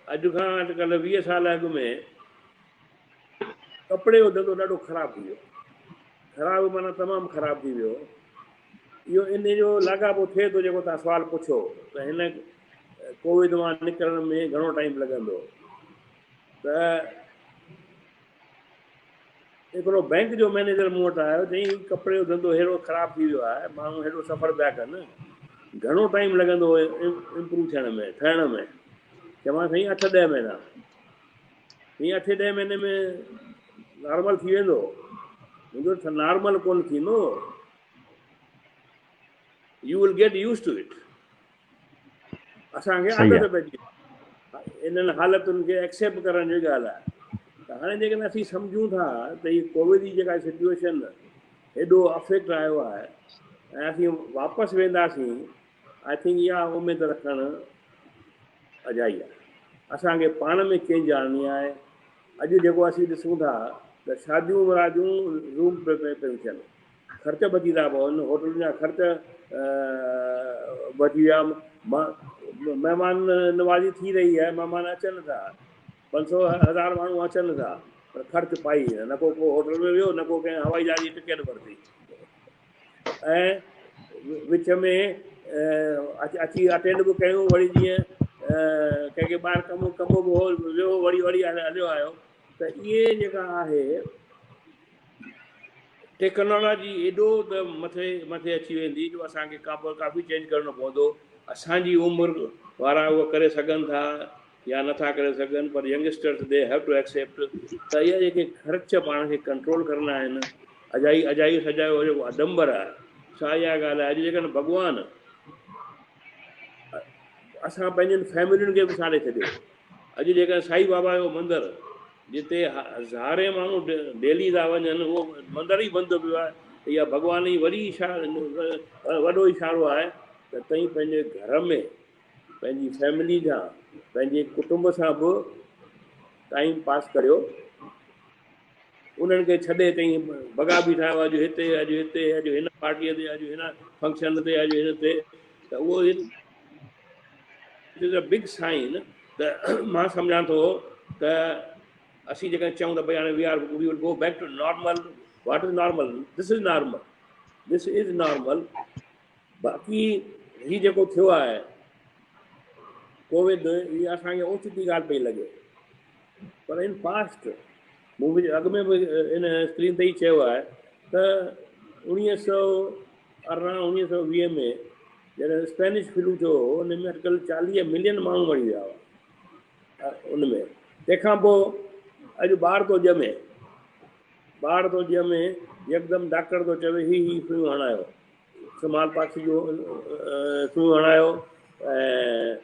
अॼु खां अॼुकल्ह 20 साल अॻु में कपिड़े जो धंधो ॾाढो ख़राबु थी वियो, ख़राबु माना तमामु ख़राबु थी वियो। इहो इन जो लाॻापो थिए थो जेको तव्हां सुवालु पुछो त हिन कोविड मां निकिरण में घणो टाइम लॻंदो। त हिकिड़ो बैंक जो मैनेजर मूं वटि आयो, चई कपिड़े जो धंधो हेॾो ख़राबु थी वियो आहे, माण्हू हेॾो सफ़र पिया कनि, घणो टाइम लॻंदो इम्प्रूव थियण में, ठहण में? चवां साईं 8-10 महीना। हीअं 8-10 महीने में नॉर्मल थी वेंदो? मुंहिंजो नॉर्मल कोन थींदो, you will get use to it. असांखे आदत पइजी इन्हनि हालतुनि खे एक्सेप्ट करण जी ॻाल्हि आहे। त हाणे जेकॾहिं असीं सम्झूं था त हीअ कोविड जी जेका सिचुएशन हेॾो अफेक्ट आयो आहे ऐं असीं वापसि वेंदासीं, आई थिंक इहा उमेद रखणु अजाई आहे। असांखे पाण में चेंज आणणी आहे। अॼु जेको असीं ॾिसूं था त शादियूं मुरादियूं रूम पियूं थियनि, ख़र्च बची था पवनि, होटलुनि जा ख़र्च वधी विया, महिमान नवाज़ी थी रही आहे, महिमान अचनि था, 500-1000 माण्हू अचनि था, पर ख़र्च पाई न को होटल में वियो, न को कंहिं हवाई जहाज जी टिकट वरिती, ऐं विच में अची अटेंड बि कयूं, वरी जीअं कंहिंखे ॿाहिरि कमु बि हो वियो, वरी हलियो आयो। त इहे जेका आहे टेक्नोलॉजी एॾो त मथे अची वेंदी जो असांखे काफ़ी चेंज करिणो पवंदो। असांजी उमिरि वारा उहो करे सघनि था या नथा करे सघनि, पर youngsters they have to accept त इहे जेके ख़र्च पाण खे कंट्रोल करणा आहिनि। अजाई सजायो जेको आडंबर आहे, छा इहा ॻाल्हि आहे? अॼु जेकॾहिं भॻवानु असां पंहिंजनि फैमिलियुनि खे विसारे छॾियो। अॼु जेकॾहिं साईं बाबा जो मंदरु जिते हज़ारे माण्हू डेली था वञनि, उहो मंदरु ई बंदि पियो आहे। इहा भॻवान जी वॾो इशारो आहे त तव्हीं पंहिंजे घर में पंहिंजी फैमिली सां, पंहिंजे कुटुंब सां बि टाइम पास करियो। उन्हनि खे छॾे तई भॻा बीठा आहियो, अॼु हिते, अॼु हिन पार्टीअ ते, अॼु हिन फंक्शन ते, अॼु हिन ते, त उहो इज़ अ बिग साइन। त मां सम्झां थो त असीं जेकॾहिं चऊं त भई हाणे we will go back to normal. What is normal? This is normal. बाक़ी हीउ जेको थियो आहे कोविड, इहा असांखे ओचिती ॻाल्हि पई लॻे, पर इन पास्ट मूं अॻु में बि इन स्क्रीन ते ई चयो आहे त 1919-1920 में जॾहिं स्पेनिश फ्लू थियो, उन में अॼुकल्ह 40 मिलियन माण्हू मरी विया हुआ उन में। तंहिंखां पोइ अॼु ॿार थो ॼमे, यकदमि डॉक्टर थो चवे ही फ्लू हणायो, स्मॉल पॉक्स जो फ्लू हणायो, ऐं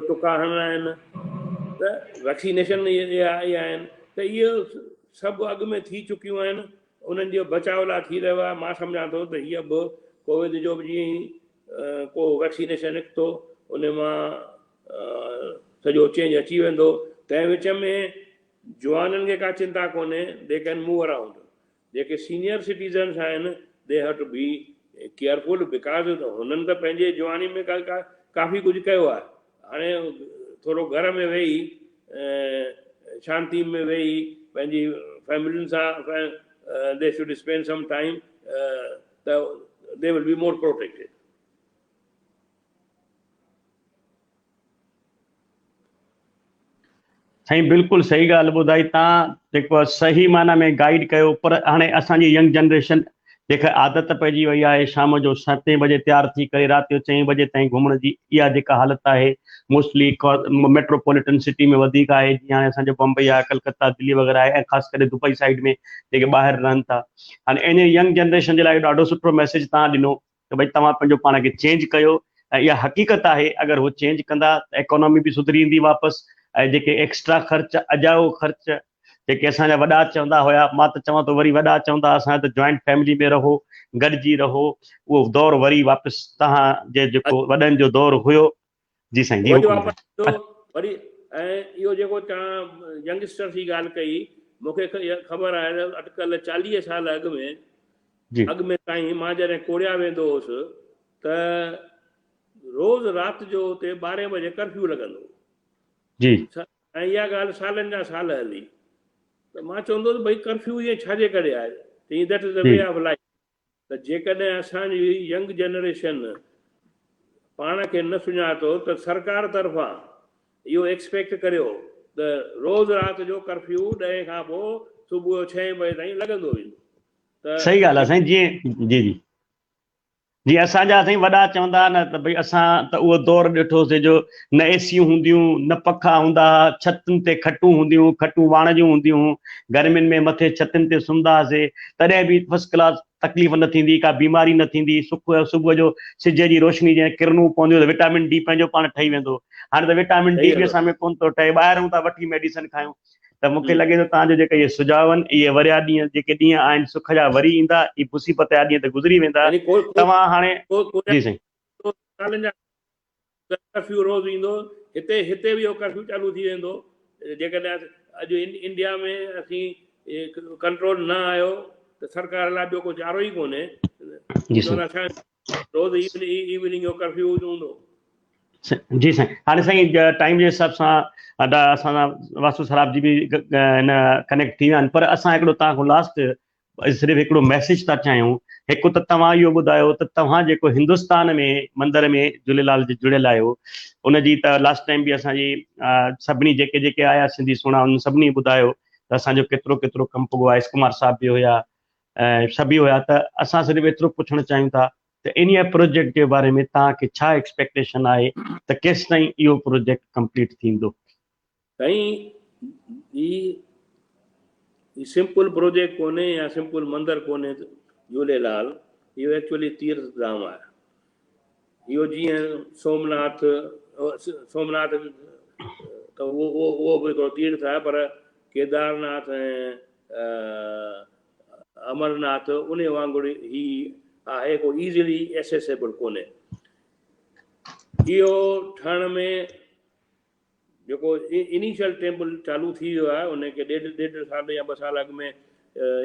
टुका हणणा आहिनि, त वैक्सीनेशन इहे आहिनि। त इहो सभु अॻु में थी चुकियूं आहिनि, उन्हनि जो बचाव लाइ थी रहियो आहे। मां सम्झां थो त हीअ बि कोविड जो बि जीअं ई को वैक्सीनेशन निकितो, उन मां सॼो चेंज अची वेंदो। तंहिं विच में जवाननि खे का चिंता कोन्हे, दे कैन मूव अराउंड। जेके सीनियर सिटीज़न्स आहिनि, they have to be careful, because हुननि त पंहिंजे जवानी में काफ़ी कुझु कयो आहे। हाणे थोरो घर में वेही, शांति में वेही, पंहिंजी फैमिलियुनि सां they should spend some time, त they will be more protected. साईं बिल्कुलु सही ॻाल्हि ॿुधाई तव्हां, जेको आहे सही माना में गाइड कयो। पर हाणे असांजी यंग जनरेशन जेका आदत पइजी वई आहे शाम जो 7 बजे तयारु थी करे राति जो 4 बजे ताईं घुमण जी, इहा जेका हालत आहे मोस्टली मेट्रोपॉलिटन सिटी में वधीक आहे। जीअं हाणे असांजो बम्बई आहे, कलकत्ता, दिल्ली वग़ैरह आहे, ऐं ख़ासि करे दुबई साइड में जेके ॿाहिरि रहनि था। हाणे इन यंग जनरेशन जे लाइ ॾाढो सुठो मैसेज तव्हां ॾिनो त भई तव्हां पंहिंजो पाण खे चेंज कयो। ऐं इहा हक़ीक़त आहे, अगरि उहो चेंज कंदा त इकोनॉमी बि सुधरी ईंदी वापसि। ऐं जेके एक्स्ट्रा ख़र्च, अजायो ख़र्च जेके असांजा वॾा चवंदा हुया, मां त चवां थो वरी वॾा चवंदा असां त जॉइंट फैमिली में रहो, गॾिजी रहो, उहो दौर वरी वापसि तव्हांजे जेको वॾनि जो दौर हुयो। जी साईं, जी वरी हुकुम वापसि साईं। वरी ऐं इहो जेको तव्हां यंगस्टर जी ॻाल्हि कई, मूंखे ख़बर आहे त अटकल 40 साल जी अॻु में ताईं मां जॾहिं कोरिया वेंदो हुउसि त रोज़ राति जो हुते 12 बजे कर्फ्यू लॻंदो जी ऐं इहा ॻाल्हि सालनि जा साल हली। त मां चवंदो हुउसि भई कर्फ्यू ईअं छाजे करे आहे, त that is the way of life. त जेकॾहिं असांजी यंग जनरेशन पाण खे न सुञातो त सरकार तरफ़ां इहो एक्सपेक्ट करियो त रोज़ राति जो कर्फ्यू 10 खां पोइ सुबुह 6 बजे ताईं लॻंदो वेंदो। सही ॻाल्हि आहे साईं। जीअं जी जी जीअं असांजा साईं वॾा चवंदा न त भई असां त उहो दौर ॾिठोसीं जो न एसियूं हूंदियूं, न पखा हूंदा, छतुनि ते खटूं हूंदियूं, खटूं वाण जूं हूंदियूं, गर्मियुनि में मथे छतुनि ते सुम्हंदा हुआसीं, तॾहिं बि फर्स्ट क्लास, तकलीफ़ न थींदी, का बीमारी न थींदी। सुबुह जो सिज जी रोशनी जीअं किरणूं पवंदियूं त विटामिन डी पंहिंजो पाण ठही वेंदो। हाणे त विटामिन डी बि असां में कोन थो ठहे, ॿाहिरूं था वठी मेडिसिन खायूं। त मूंखे लॻे थो तव्हांजो जेके इहे सुझाव आहिनि, इहे वरिया ॾींहं जेके ॾींहं आहिनि सुख जा वरी ईंदा, ई मुसीबत जा ॾींहं त गुज़री वेंदा। तव्हां हाणे जी साईं कर्फ्यू रोज़ ईंदो, हिते बि इहो कर्फ्यू चालू थी वेंदो। जेकॾहिं अॼु इंडिया में असीं कंट्रोल न आयो त सरकार लाइ ॿियो को चारो ई कोन्हे। रोज़ इवनिंग जो कर्फ्यू हूंदो। जी साईं। हाणे साईं टाइम जे हिसाब सां असांजा वासु सराब जी बि हिन कनेक्ट थी विया आहिनि, पर असां हिकिड़ो तव्हां खां लास्ट सिर्फ़ु हिकिड़ो मैसेज था चाहियूं। हिकु त तव्हां इहो ॿुधायो त तव्हां जेको हिंदुस्तान में मंदर में झूलेलाल जे जुड़ियल आहियो, उनजी त लास्ट टाइम बि असांजी सभिनी जेके आया सिंधी सुहिणा, उन सभिनी ॿुधायो त असांजो केतिरो केतिरो कमु पुॻो आहे। कुमार साहिब बि हुया ऐं सभी हुया। त असां सिर्फ़ु एतिरो पुछणु चाहियूं था त इन प्रोजेक्ट जे बारे में तव्हांखे छा एक्सपेक्टेशन आहे त केसि ताईं इहो प्रोजेक्ट कंप्लीट थींदो? साईं ही सिंपल प्रोजेक्ट कोन्हे या सिंपल मंदर कोन्हे झूलेलाल, इहो एक्चुअली तीर्थ धाम आहे। इहो जीअं सोमनाथ त उहो बि हिकिड़ो तीर्थ आहे, पर केदारनाथ ऐं अमरनाथ उन वांगुरु ही आहे, को ईज़िली एसेसेबल कोन्हे। इहो ठहण में जेको इनिशियल टेम्पल चालू थी वियो आहे, उनखे ॾेढ साल या 2 साल अॻु में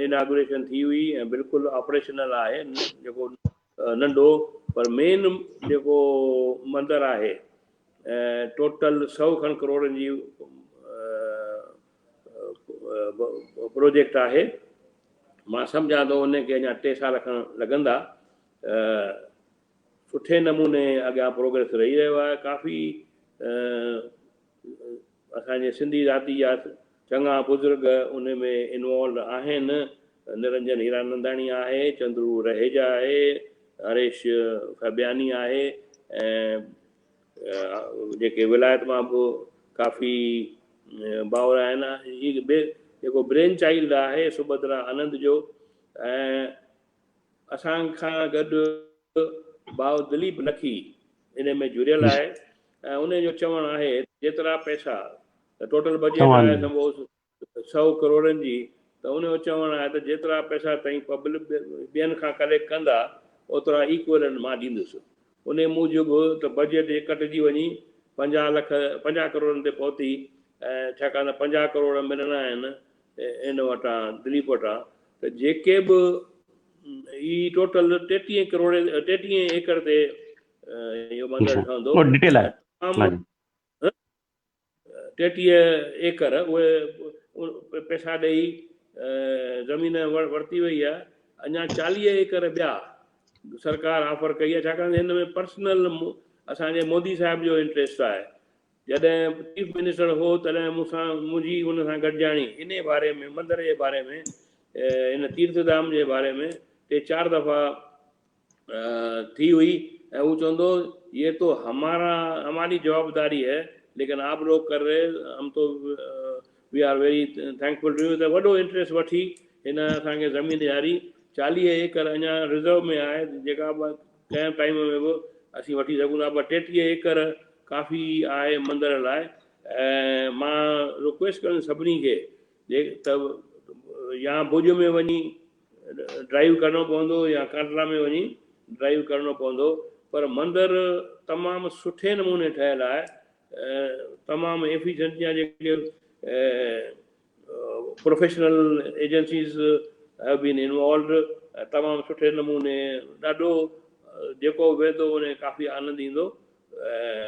इनागुरेशन थी हुई ऐं बिल्कुलु ऑपरेशनल आहे, जेको नंढो। पर मेन जेको मंदरु आहे टोटल 100 खनि करोड़नि जी प्रोजेक्ट आहे। मां सम्झां थो उनखे अञा 3 साल खनि लॻंदा। सुठे नमूने अॻियां प्रोग्रेस रही रहियो आहे। काफ़ी असांजे सिंधी जाति जा चङा बुज़ुर्ग उन में इन्वॉल्व आहिनि। निरंजन हीरानंदाणी आहे, चंद्रू रहेजा आहे, हरेश फबियानी आहे, ऐं जेके विलायत मां बि काफ़ी भाउर आहिनि। जेको ब्रेन चाइल्ड आहे सुभद्रा आनंद जो, ऐं असां खां गॾु भाउ दिलीप लखी इन में जुड़ियल आहे। ऐं उन जो चवणु आहे जेतिरा पैसा टोटल बजट आहे 100 करोड़नि जी, त उन जो चवणु आहे त जेतिरा पैसा ताईं पब्लिक ॿियनि खां कलेक्ट कंदा ओतिरा इक्वल मां ॾींदुसि। उन मूजिबि त बजट कटिजी वञी 50 करोड़नि ते पहुती। ऐं छाकाणि त 50 करोड़ मिलणा आहिनि इन वटां दिलीप वटां, त जेके बि ही टोटल 33 एकड़ ते इहो मंदरु ठहंदो। 33 एकड़ उहे पैसा ॾेई ज़मीन वरिती वई आहे। अञा 40 एकड़ ॿिया सरकार ऑफर कई आहे, छाकाणि हिन में पर्सनल असांजे मोदी साहिब जो इंट्रस्ट आहे। जॾहिं चीफ मिनिस्टर हो तॾहिं मुंहिंजी हुन सां गॾिजाणी इन बारे में, मंदर जे बारे में, इन तीर्थधाम जे बारे में 3-4 दफ़ा थी हुई। ऐं हू चवंदो ये तो हमारी जवाबदारी है, लेकिन आप लोग कर रहे, हम तो we are very thankful to you. त वॾो इंट्रस्ट वठी हिन असांखे ज़मीन ॾियारी। 40 एकड़ अञा रिज़र्व में आहे, जेका कंहिं टाइम में बि असीं वठी सघूं था। 33 एकड़ काफ़ी आहे मंदर लाइ। ऐं मां रिक्वेस्ट कयां सभिनी खे त या भुज में वञी ड्राइव करणो पवंदो या काटला में वञी ड्राइव करणो पवंदो, पर मंदर तमामु सुठे नमूने ठहियलु आहे। तमामु एफिशिएंट या जेके professional agencies have been involved, तमामु सुठे नमूने, ॾाढो जेको वेंदो उन काफ़ी आनंद ईंदो।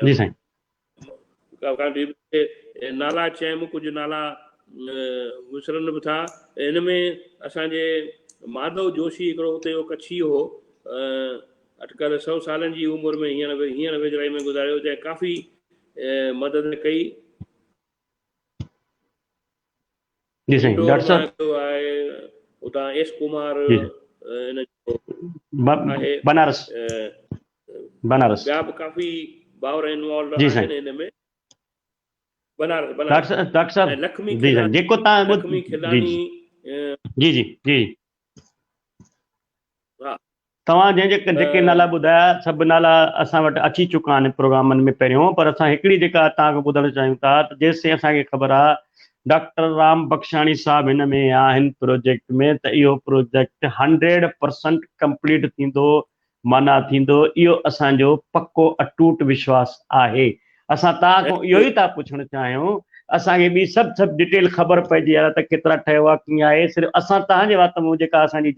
जी साईं। नाला चयमि, कुझु नाला विसरनि बि था। हिन में असांजे माधव जोशी हिकिड़ो हुते जो कच्छी हो, अटकल 100 सालनि जी उमिरि में हींअर वेझराई में गुज़ारियो, जंहिं काफ़ी मदद कई। जी साईं। डॉक्टर साहब आहे उतां एस कुमार, इन जो बनारस ॿिया बि काफ़ी भाउर इन्वॉल्व जी आहिनि हिन में। बनारस डॉक्टर साहब लक्ष्मी जी साईं, जेको तव्हां लक्ष्मी खिलानी। जी जी जी हा, तव्हां जेके नाला ॿुधाया सभु नाला असां वटि अची चुका आहिनि प्रोग्रामनि में पहिरियों, पर असां हिकिड़ी जेका तव्हांखे ॿुधणु चाहियूं था त जेसिताईं असांखे ख़बर आहे डॉक्टर राम बख्शाणी साहब हिन में आहिनि प्रोजेक्ट में, त इहो प्रोजेक्ट 100% कंप्लीट थींदो, माना थींदो, इहो असांजो पको अटूट विश्वास आहे। असां तव्हांखां इहो ई था पुछणु चाहियूं, असांखे ॿी सभु डिटेल ख़बर पइजी आहे त केतिरा ठहियो आहे, कीअं आहे। सिर्फ़ु असां तव्हांजे वात में जेका असांजी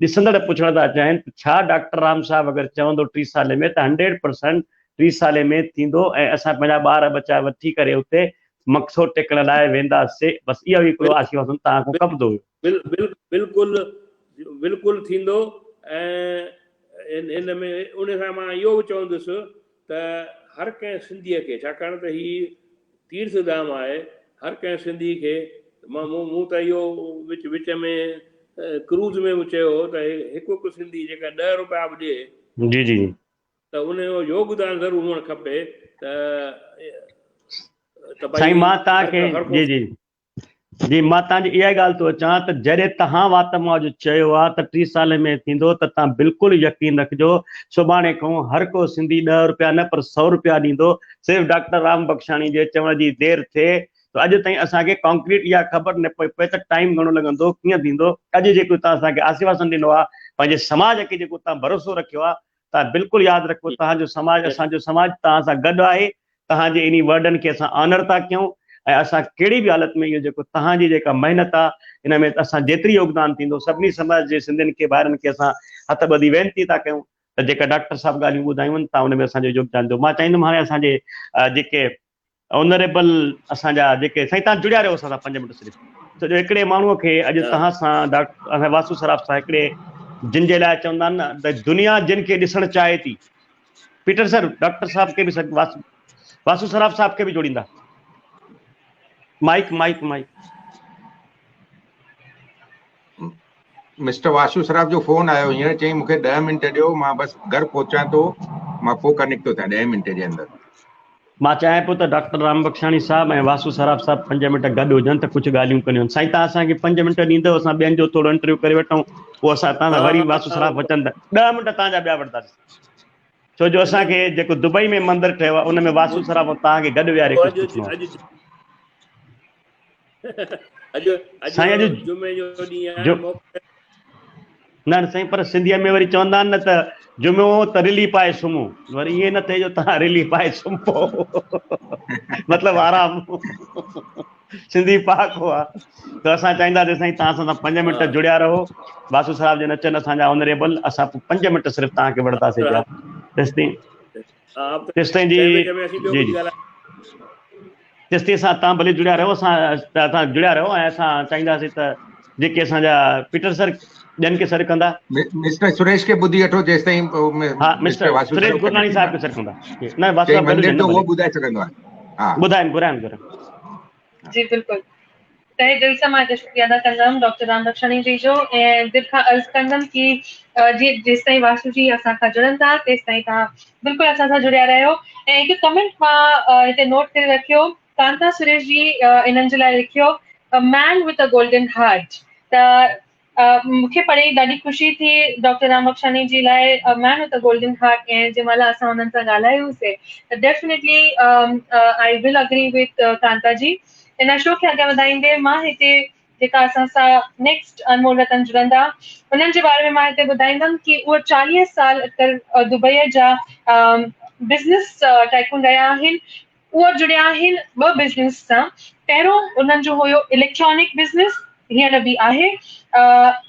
ॾिसंदड़ पुछण था चाहिनि, छा डॉक्टर राम साहब अगरि चवंदो 3 साल में, त 100% 3 साल में थींदो ऐं असां पंहिंजा ॿार बच्चा वठी करे उते मक्सो टेकण लाइ वेंदासीं। बसि इहो हिकिड़ो आशीर्वाद तव्हांखां कबंदो हुयो। बिल्कुलु थींदो। ऐं इन में उन सां मां इहो बि चवंदुसि त हर कंहिं सिंधीअ खे, छाकाणि त ही तीर्थधाम आहे, हर कंहिं सिंधी खे मूं त इहो विच में क्रूज़ में बि चयो त हिकु सिंधी जेका 10 रुपया बि ॾिए जी जी त उनजो योगदान ज़रूरु हुअणु खपे। साईं मां तव्हांखे जी जी जी मां तव्हांजी इहा ॻाल्हि थो अचां त जॾहिं तव्हां वात मां अॼु चयो आहे त 3 साल में थींदो, त तव्हां बिल्कुलु यकीन रखिजो सुभाणे खां हर को सिंधी 10 रुपया न पर 100 रुपया ॾींदो। सिर्फ़ु डॉक्टर राम बख्शाणी जे चवण जी देरि थिए त अॼु ताईं असांखे कॉन्क्रीट इहा ख़बर न पए त टाइम घणो लॻंदो, कीअं थींदो। अॼु जेको तव्हां असांखे आशीर्वादन ॾिनो आहे, पंहिंजे समाज खे जेको तव्हां भरोसो रखियो आहे, तव्हां बिल्कुलु यादि रखो तव्हांजो समाज, असांजो समाज तव्हां सां गॾु आहे। तव्हांजे इन वर्डन खे असां ऑनर था कयूं ऐं असां कहिड़ी बि हालत में इहो जेको तव्हांजी जेका महिनत आहे, इन में असां जेतिरी योगदान थींदो सभिनी समाज जे सिंधियुनि खे ॿारनि खे असां हथ ॿधी वेनिती था कयूं त जेका डॉक्टर साहब ॻाल्हियूं ॿुधायूं आहिनि तव्हां उन में असांजो योगदान ॾियो। मां चाहींदुमि हाणे असांजे जेके ऑनरेबल असांजा जेके साईं, तव्हां जुड़िया रहियो असां सां 5 मिंट सिर्फ़ु। छो जो हिकिड़े माण्हूअ खे अॼु तव्हां सां डॉक्टर वासु सराफ सां हिकिड़े जिन जे लाइ चवंदा आहिनि न त दुनिया जिन खे ॾिसणु चाहे थी, पीटर सर डॉक्टर साहब खे बि वासु सराफ साहब खे बि जोड़ींदा। Mike mike mike mister Vasu Saraf जो फोन आयो हींअर, चई मूंखे 10 मिंट ॾियो, मां बसि घर पहुचां थो, मां पोइ कनेक्ट थो थियां 10 मिंट जे अंदरि। मां चाहियां पियो त डॉक्टर राम बख्शाणी साहब ऐं वासु सराफ साहब 5 मिंट गॾु हुजनि त कुझु ॻाल्हियूं करियूं। साईं तव्हां असांखे 5 मिंट ॾींदव, असां ॿियनि जो थोरो इंटरव्यू करे वठूं, पोइ असां तव्हां वरी वासु सराफ अचनि त 10 मिंट तव्हांजा ॿिया वठंदासीं। छो जो असांखे जेको दुबई में मंदरु ठहियो आहे उन में वासु सराफ तव्हांखे गॾु विहारे कुझु पुछिणो आहे। साईं अॼु न साईं, पर सिंधीअ में वरी चवंदा आहिनि न त जुमो त रिली पाए सुम्हूं, वरी ईअं न थिए जो तव्हां रिली पाए सुम्हो मतिलबु आराम सिंधी पाक हुआ। त असां चाहींदासीं साईं तव्हां सां 5 मिंट जुड़िया रहो। वासु साहब जन अचनि असांजा ऑनरेबल, असां 5 मिंट सिर्फ़ु तव्हांखे वठंदासीं पिया तेसिताईं जी जी जी तेसिताईं तव्हां भले जुड़िया रहो, असां जुड़िया रहो ऐं असां चाहींदासीं त जेके असांजा पीटर सर ॼण खे सर कंदा, मिस्टर सुरेश खे ॿुधी वठो जेसिताईं। हा मिस्टर सुरेश गुरनानी साहब खे सर कंदा। न वासु साहब वो ॿुधाए सघंदो आहे। हा ॿुधाइनि जी बिल्कुलु तहे दिल सां मां शुक्रिया अदा कंदमि डॉक्टर राम रक्षाणी जी जो ऐं दिल खां अर्ज़ु कंदमि कि जेसि ताईं वासु जी असां खां जुड़नि था तेसि ताईं तव्हां बिल्कुलु असां सां जुड़िया रहियो। ऐं हिकु कमेंट मां हिते नोट करे रखियो, कांता सुरेश जी इन्हनि जे लाइ लिखियो a man with a golden heart. त मूंखे पढ़ी ॾाढी ख़ुशी थी डॉक्टर राम रक्षाणी जी लाइ man with a golden heart. ऐं जंहिं महिल असां हुननि सां ॻाल्हायूंसीं त definitely I will agree with Kanta ji. इन शो खे अॻियां वधाईंदे मां हिते जेका असां सां नेक्स्ट अनमोल रतन जुड़ंदा उन्हनि जे बारे में मां हिते ॿुधाईंदमि कि उहे 40 साल दुबईअ जा बिज़नेस टाइकून रहिया आहिनि। उहे जुड़िया आहिनि 2 बिज़नेस सां। पहिरियों उन्हनि जो हुयो इलेक्ट्रॉनिक बिज़नेस, हींअर बि आहे।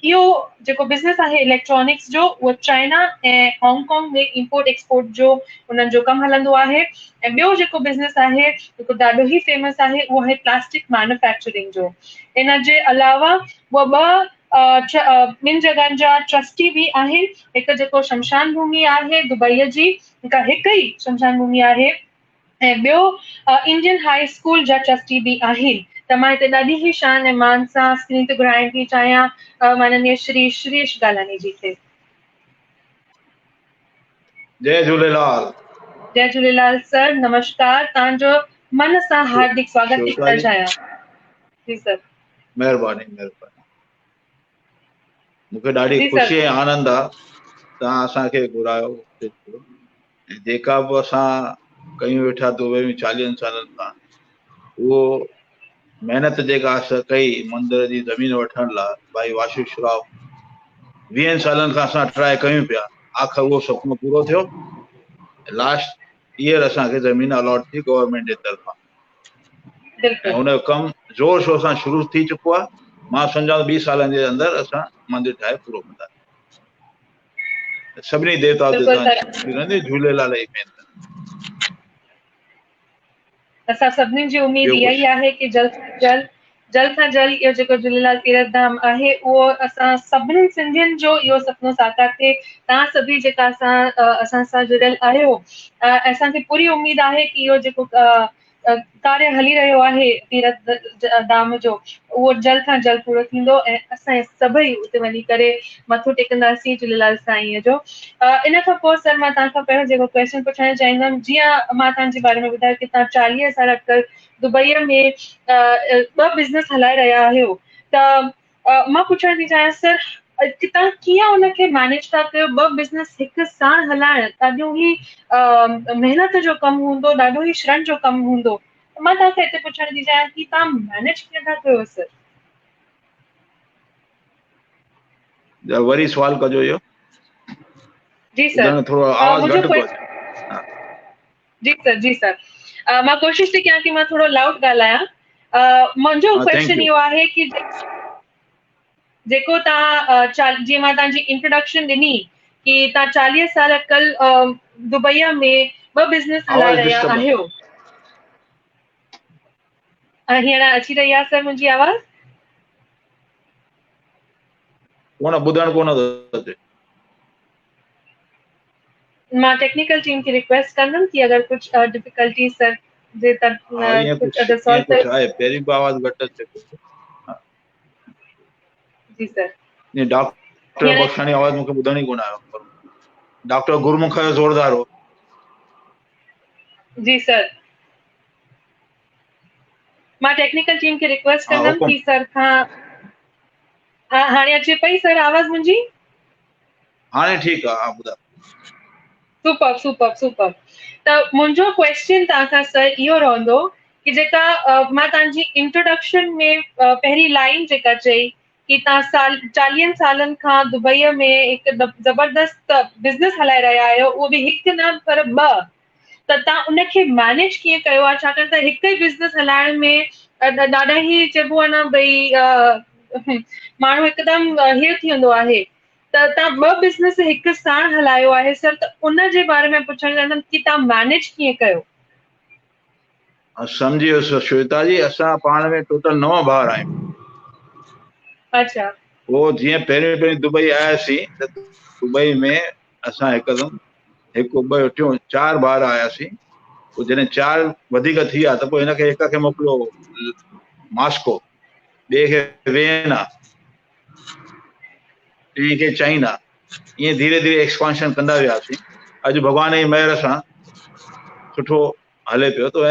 इहो जेको बिज़नेस आहे इलेक्ट्रॉनिक्स जो उहो चाइना ऐं हांगकांग में इंपोर्ट एक्सपोर्ट जो उन्हनि जो कमु हलंदो आहे। ऐं ॿियो जेको बिज़नेस आहे जेको ॾाढो ई फेमस आहे उहो आहे प्लास्टिक मैन्युफैक्चरिंग जो। इन जे अलावा उहे 2 जॻहनि जा ट्रस्टी बि आहिनि। हिकु जेको शमशान भूमि आहे दुबईअ जी, हिकु ई शमशान भूमि आहे, ऐं ॿियो इंडियन हाई स्कूल जा ट्रस्टी बि आहिनि। त मां हिते ॾाढी ई शान ऐं मान सां स्क्रीन ते घुराइण थी चाहियां माननीय श्री श्रीश गालानी जी खे। जय झूलेलाल। जय झूलेलाल सर, नमस्कार। तव्हांजो मन सां हार्दिक स्वागत थी श्वेता करणु जी चाहियां। जी सर। महिरबानी मूंखे ॾाढी जी ख़ुशी सर। ऐं आनंद आहे तव्हां असांखे घुरायो। ऐं जेका बि असां कयूं वेठा दुबई में 40 सालनि खां, उहो महिनत जेका असां कई मंदर जी ज़मीन वठण लाइ, भाई वाशु श्राव 20 सालनि खां असां ट्राई कयूं पिया। आख़िर उहो सुपिनो पूरो थियो। लास्ट ईयर असांखे ज़मीन अलॉट थी गवर्नमेंट जे तरफ़ां ऐं हुनजो कमु ज़ोर शोर सां शुरू थी चुको आहे। मां सम्झां 20 सालनि जे अंदरि असां मंदिर ठाहे पूरो कंदा। सभिनी देवता देवताउनि झूलेलाल जी महिर। असां सभिनी जी उमेद ॿियो इहा ई कुझु आहे कि जल्द खां जल्द इहो जेको झूलेलाल तीरथ धाम आहे उहो असां सभिनी सिंधियुनि जो इहो सुपिनो साकार थिए। तव्हां सभी जेका असां सां जुड़ियल आहियो, असांखे पूरी उमेद आहे कि इहो जेको कार्य हली रहियो आहे तीरथ धाम जो उहो जल्द खां जल्द पूरो थींदो ऐं असां सभई उते वञी करे मथो टेकंदासीं झूलेलाल साईंअ जो। इन खां पोइ सर मां तव्हां खां पहिरियों जेको क्वेश्चन पुछणु चाहींदमि, जीअं मां तव्हांजे बारे में ॿुधायो कि तव्हां 40 साल अटकल दुबईअ में 2 बिज़नेस हलाए रहिया आहियो, त मां पुछणु थी चाहियां सर कि तव्हां कीअं उनखे मैनेज था कयो? 2 बिज़नेस हिकु साण हलाइण ॾाढो ई महिनत जो कमु हूंदो, ॾाढो ई श्रम जो कमु हूंदो। मां तव्हांखे हिते पुछणु थी चाहियां कि तव्हां मैनेज कीअं था कयो सर? वरी सुवाल कजो इहो। जी सर। थोरो आवाज़ मुंहिंजो घटि थो अचे। जी सर मां कोशिशि थी कयां कि मां थोरो लाउड ॻाल्हायां। मुंहिंजो थैंक क्वेश्चन यू। इहो आहे कि जेको तव्हां जीअं मां तव्हांजी इंट्रोडक्शन ॾिनी कि तव्हां 40 साल अटकल दुबईअ में 2 बिज़नेस हलाए आवाज़ रहिया डिस्टर्ब आहे। आहियो। हींअर अची रही आहे सर मुंहिंजी आवाज़? कोन ॿुधण कोन थो अचे। मां टेक्निकल टीम खे रिक्वेस्ट कंदमि कि अगरि कुझु डिफिकल्टी सर जे ईअं कुझु अगरि ईअं सॉल्व करे। कुझु आहे, पहिरीं बि आवाज़ घटि अचे। जी सर। डॉक्टर बख्शाणी आवाज़ मूंखे ॿुधण ई कोन आयो। डॉक्टर गुरमुख जो ज़ोरदार हो। जी सर मां टेक्निकल टीम खे रिक्वेस्ट हा कंदमि हुकुम। कि सर खां हाणे अचे पई सर आवाज़ मुंहिंजी? हाणे ठीकु आहे। हा ॿुधायो। सुपर। त मुंहिंजो क्वेश्चन तव्हां खां सर इहो रहंदो कि जेका मां तव्हांजी इंट्रोडक्शन में पहिरीं लाइन जेका चई कि तव्हां 40 सालनि खां दुबईअ में हिकु ज़बरदस्त बिज़नेस हलाए रहिया आहियो, उहो बि हिकु न पर 2, त तव्हां उनखे मैनेज कीअं कयो आहे? छाकाणि त हिकु ई बिज़नेस हलाइण में ॾाढा ई चइबो आहे न भई माण्हू हिकदमि हीअं थी वेंदो आहे। त तव्हां 2 बिज़नेस हिकु साण हलायो आहे सर, त उन जे बारे में पुछणु चाहींदमि कि तव्हां मैनेज कीअं कयो? सम्झी वियुसि श्वेता जी। असां पाण में टोटल 9 भाउर आहियूं। अच्छा। पोइ जीअं पहिरीं दुबई आयासीं त दुबई में असां हिकदमि 1 2 टियों 4 भाउर आयासीं पोइ जॾहिं 4 वधीक थी विया त पोइ हिनखे हिक खे मोकिलियो मास्को, ॿिए खे वियना, ॿिए खे चाइना। ईअं धीरे धीरे एक्सपांशन कंदा वियासीं। अॼु भॻवान जी महिर सां सुठो हले पियो। तो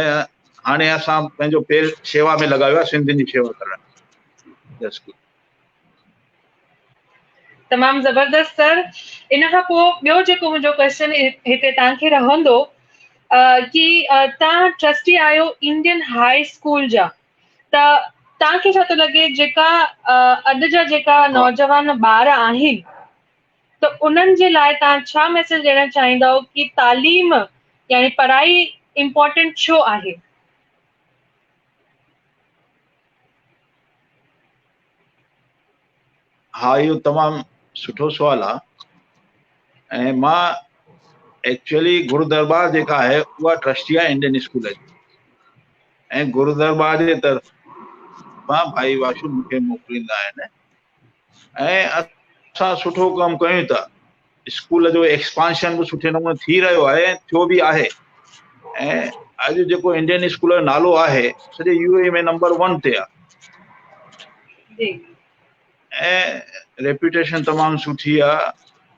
हाणे असां पंहिंजो पेर शेवा में लॻायो आहे, सिंधियुनि जी शेवा करण। तमामु ज़बरदस्त सर। इन खां पोइ ॿियो जेको मुंहिंजो क्वेश्चन हिते तव्हांखे रहंदो कि तव्हां ट्रस्टी आहियो इंडियन हाई स्कूल जा, त तव्हांखे छा थो लॻे जेका अॼु जा जेका नौजवान ॿार आहिनि त उन्हनि जे लाइ तव्हां छा मैसेज ॾियणु चाहींदव कि तालीम यानी पढ़ाई इम्पोर्टेंट छो आहे? हा, इहो तमामु सुठो सुवाल आहे। ऐं मां एक्चुअली गुरु दरबार जेका आहे उहा ट्रस्टी आहे इंडियन स्कूल जी, ऐं गुरु दरबार जे तरफ़ां भाई वाशू मूंखे मोकिलींदा आहिनि ऐं असां सुठो कमु कयूं था। स्कूल जो एक्सपांशन बि सुठे नमूने थी रहियो आहे ऐं थियो बि आहे। ऐं अॼु जेको इंडियन स्कूल जो नालो आहे सॼे यूए में नंबर 1 ते आहे ऐं रेप्यूटेशन तमामु सुठी आहे।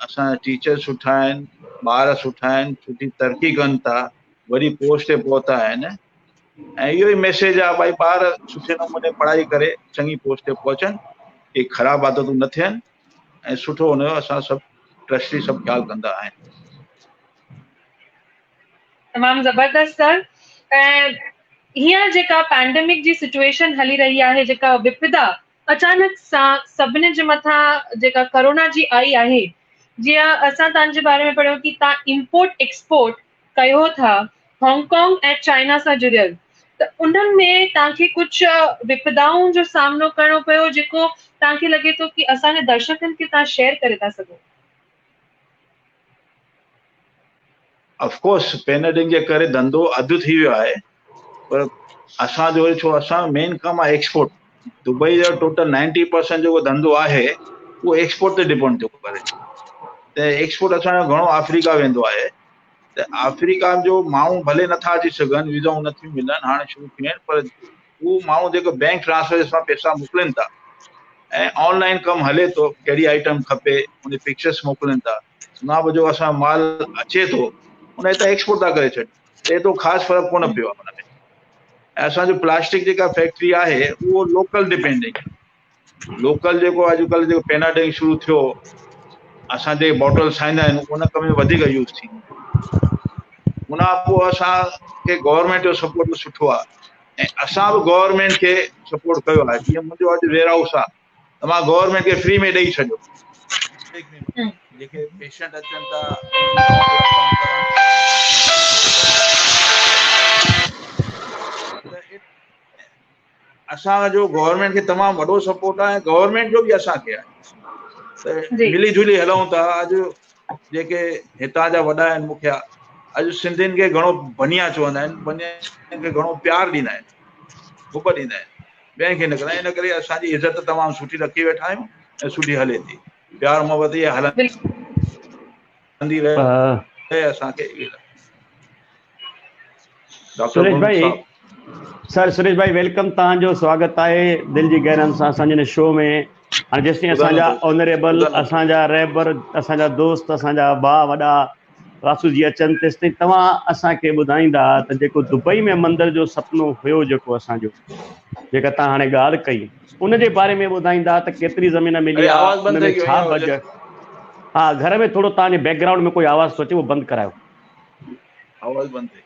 असांजा टीचर सुठा आहिनि, ॿार सुठा आहिनि, सुठी तरक़ी कनि था, वॾी पोस्ट ते पहुता आहिनि। ऐं इहो ई मैसेज आहे भाई ॿार सुठे नमूने पढ़ाई करे चङी पोस्ट ते पहुचनि, के ख़राब आदतूं न थियनि ऐं सुठो हुनजो असां सभु ट्रस्टी सभु ख़्यालु कंदा आहिनि। तमामु ज़बरदस्त सर। ऐं हींअर जेका पैंडेमिक जी सिचुएशन हली रही आहे, जेका विपदा अचानक सां सभिनी जे मथां जेका कोरोना जी आई आहे, जीअं असां तव्हांजे बारे में पढ़ियो कि तव्हां इम्पोर्ट एक्सपोर्ट कयो था हांगकांग ऐं चाइना सां जुड़ियल, त उन्हनि में तव्हांखे कुझु विपदाउनि जो सामनो करणो पियो जेको तव्हांखे लॻे थो कि असांजे दर्शकनि खे तव्हां शेयर करे था सघो? ऑफकोर्स पैंडेमिक जे करे धंधो अधु थी वियो आहे, पर असांजो छो असां मेन कमु आहे एक्सपोर्ट। दुबई जो टोटल 90% जेको धंधो आहे उहो एक्सपोर्ट ते डिपेंड थो करे। त एक्सपोर्ट असांजो घणो अफ्रीका वेंदो आहे। त अफ्रीका जो माण्हू भले नथा अची सघनि, वीज़ाऊं नथियूं मिलनि, हाणे शुरू थियूं आहिनि, पर उहो माण्हू जेको बैंक ट्रांसफर सां पैसा मोकिलीनि था ऐं ऑनलाइन कमु हले थो, कहिड़ी आइटम खपे उन पिक्चर्स मोकिलीनि था, उन जो असां माल अचे थो उन हितां एक्सपोर्ट था करे छॾियूं। त एतिरो ख़ासि फ़र्क़ु कोन पियो आहे हुन में। ऐं असांजो प्लास्टिक जेका फैक्ट्री आहे उहो लोकल डिपेंडिंग, लोकल जेको अॼुकल्ह जेको पैनाडेमिक शुरू थियो, असांजे बॉटल्स ठाहींदा आहिनि उन कम में वधीक यूज़ थींदी। उन खां पोइ असांखे गवर्नमेंट जो सपोर्ट बि सुठो आहे ऐं असां बि गवर्नमेंट खे सपोर्ट कयो आहे। जीअं मुंहिंजो अॼु वेयरहाउस आहे त मां गवर्नमेंट खे फ्री में ॾेई छॾियो। जेके पेशेंट अचनि था असांजो गवर्नमेंट खे तमामु वॾो सपोर्ट आहे, गवर्नमेंट जो बि असांखे आहे। त मिली जुली हलूं था। अॼु जेके हितां जा वॾा आहिनि मुखिया, अॼु सिंधियुनि खे घणो बनिया चवंदा आहिनि, बनिया खे घणो प्यार ॾींदा आहिनि, हुब ॾींदा आहिनि, ॿियनि खे न कंदा। इन करे असांजी इज़त तमामु सुठी रखी वेठा आहियूं ऐं सुठी हले थी। प्यार मोहबत इहा हलंदी रहे असांखे। सुरेश भाई, सर सुरेश भाई वेलकम, तव्हांजो स्वागत आहे दिलि जी गहराइनि सां असांजे शो में। हाणे जेसिताईं असांजा ऑनरेबल, असांजा रहबर, असांजा दोस्त, असांजा भाउ वॾा वासू जी अचनि, तेसिताईं तव्हां असांखे ॿुधाईंदा त जेको दुबई में मंदर जो सुपिनो हुयो जेको असांजो, जेका तव्हां हाणे ॻाल्हि कई, उन जे बारे में ॿुधाईंदा त केतिरी ज़मीन मिली आहे, उन में छा बजट। हा, घर में थोरो तव्हांजे बैकग्राउंड में कोई आवाज़ थो अचे, उहो बंदि करायो। आवाज़ बंदि थिए,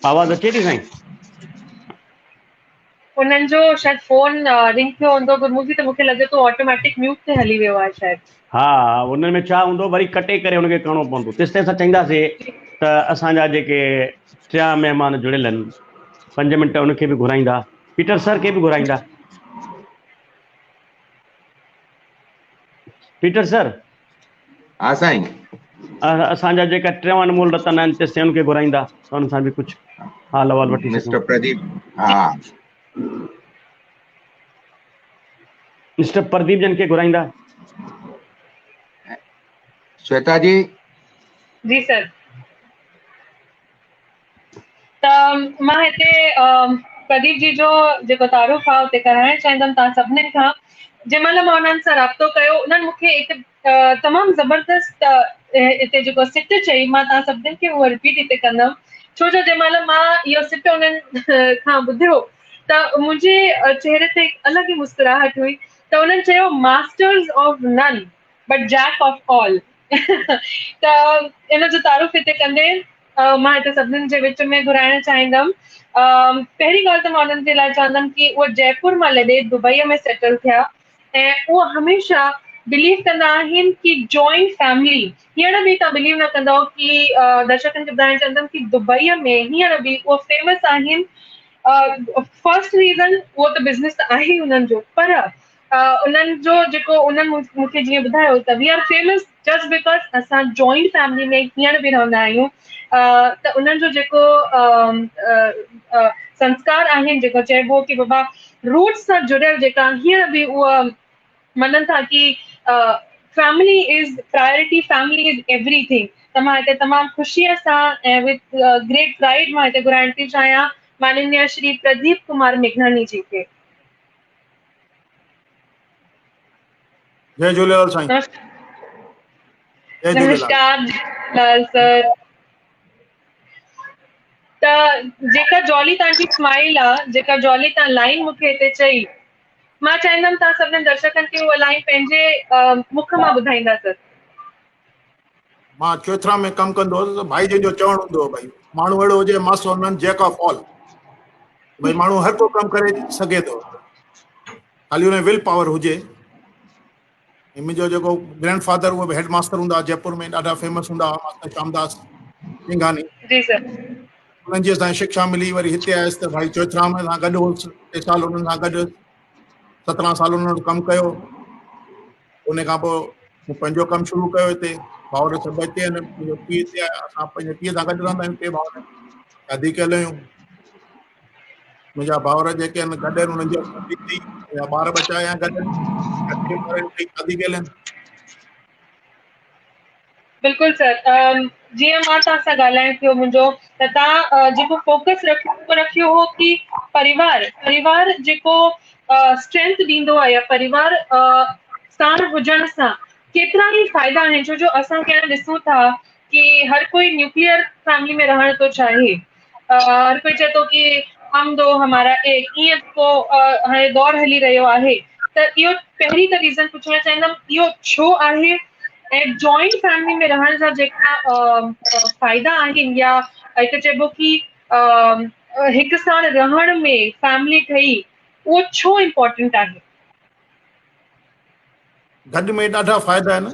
आवाज़ अचे थी साईं? उन्हनि जो शायदि फोन रिंग थियो हूंदो गुरमुखी, त मूंखे लॻे थो ऑटोमेटिक म्यूट ते हली वियो आहे शायदि। हा, उन में छा हूंदो, वरी कटे करे हुनखे करिणो पवंदो। तेसिताईं असां चईंदासीं त असांजा जेके 3 महिमान जुड़ियल आहिनि, 5 मिंट उनखे बि घुराईंदा, पीटर सर खे बि घुराईंदा। Peter sir. हा साईं। असांजा जेका 3 अनमोल रतन आहिनि, तेसिताईं उनखे घुराईंदा, त हुन सां बि कुझु हाल अहवाल वठी सघूं। मिस्टर प्रदीप। हा, मिस्टर प्रदीप जन खे घुराईंदा। श्वेता जी। जी सर। त मां हिते प्रदीप जी जो जेको तारुफ़ आहे उते कराइणु चाहींदमि तव्हां सभिनीनि खां। जंहिं महिल मां उन्हनि सां राब्तो कयो, उन्हनि मूंखे हिकु तमामु ज़बरदस्त हिते जेको सिट चई, मां तव्हां सभिनीनि खे उहा रिपीट हिते कंदमि, छो जो जंहिं महिल मां इहो सिट उन्हनि खां ॿुधियो त मुंहिंजे चहिरे ते हिकु अलॻि ई मुस्कुराहट हुई। त उन्हनि चयो, मास्टर्स ऑफ नन बट जैक ऑफ ऑल। त इन जो तारुफ़ हिते कंदे मां हिते सभिनीनि जे विच में घुराइणु चाहींदमि। पहिरीं ॻाल्हि त मां उन्हनि जे लाइ चवंदमि कि उहे जयपुर मां लॾे दुबईअ में सेटल थिया ऐं उहो हमेशह बिलीव कंदा आहिनि कि जॉइंट फैमिली, हींअर बि तव्हां बिलीव न कंदव कि दर्शकनि खे ॿुधाइणु चाहींदमि कि दुबईअ में हींअर बि उहे फेमस आहिनि। फर्स्ट रीज़न उहो त बिज़नेस त आहे ई उन्हनि जो, पर उन्हनि जो जेको उन्हनि मूंखे जीअं ॿुधायो त we are famous just because असां जॉइंट फैमिली में हींअर बि रहंदा आहियूं। त उन्हनि जो जेको संस्कार आहिनि, जेको चइबो कि बाबा रूट्स सां जुड़ियल जेका हींअर बि उहा मञनि था कि family is priority, family is everything. त मां हिते तमामु ख़ुशीअ सां ऐं विथ ग्रेट प्राइड मां हिते घुराइण थी चाहियां माननीय श्री प्रदीप कुमार मेघनानी जी खे। जय झूलेलाल साईं। जय झूलेलाल। नमस्कार लाल सर। त जेका जॉली तव्हांजी स्माइल आहे, जेका जॉली तव्हां लाइन मूंखे हिते चई, मां चाहींदमि तव्हां सभिनी दर्शकनि खे उहा लाइन पंहिंजे मुख मां ॿुधाईंदा सर। मां चोथरा में कमु कंदो हुउसि, भाई जंहिंजो चवणु हूंदो हो, भाई माण्हू अहिड़ो हुजे मास्टर ऑफ नन जैक ऑफ ऑल, भाई माण्हू हर को कमु करे सघे थो, ख़ाली हुन विल पावर हुजे। मुंहिंजो जेको ग्रैंड फादर उहे बि हेड मास्टर हूंदा, जयपुर में ॾाढा फेमस हूंदा हुआ, मास्टर श्यामदास सिंघानी। जी सर। उन्हनि जी असांखे शिक्षा मिली, वरी हिते आयुसि त भाई चोथरा में सां गॾु हुउसि, 3 साल उन्हनि सां गॾु, 17 साल उन्हनि कमु कयो। उन खां पोइ मूं पंहिंजो कमु शुरू कयो हिते। भाउर सभु हिते आहिनि, मुंहिंजो पीउ हिते आहे, असां पंहिंजे पीउ सां गॾु रहंदा आहियूं, 2 भाउर, शादी कयल आहियूं। मुंहिंजा भाउर जेके आहिनि गॾु आहिनि, उन्हनि जी शादी थी, मुंहिंजा ॿार बचा आहिया गॾु आहिनि, 2 ॿारनि जी शादी कयल आहिनि। बिल्कुलु सर। जीअं मां तव्हां सां ॻाल्हाइण थियो मुंहिंजो, त तव्हां जेको फोकस रखियो हो कि परिवार जेको स्ट्रेंथ ॾींदो आहे, या परिवार साण हुजण सां केतिरा ई फ़ाइदा आहिनि, छो जो असां हींअर ॾिसूं था कि हर कोई न्यूक्लियर फैमिली में रहण थो चाहे। हर कोई चए थो कि हम दो हमारा एक, ईअं को हाणे दौर हली रहियो आहे। त इहो पहिरीं त रीज़न पुछणु चाहींदमि, इहो छो आहे? ऐं जॉइंट फैमिली में रहण जा जेका फ़ाइदा आहिनि, या हिकु चइबो कि हिकु साण रहण में फैमिली ठही, उहो छो इम्पोर्टेंट आहे? गॾु में ॾाढा फ़ाइदा आहिनि।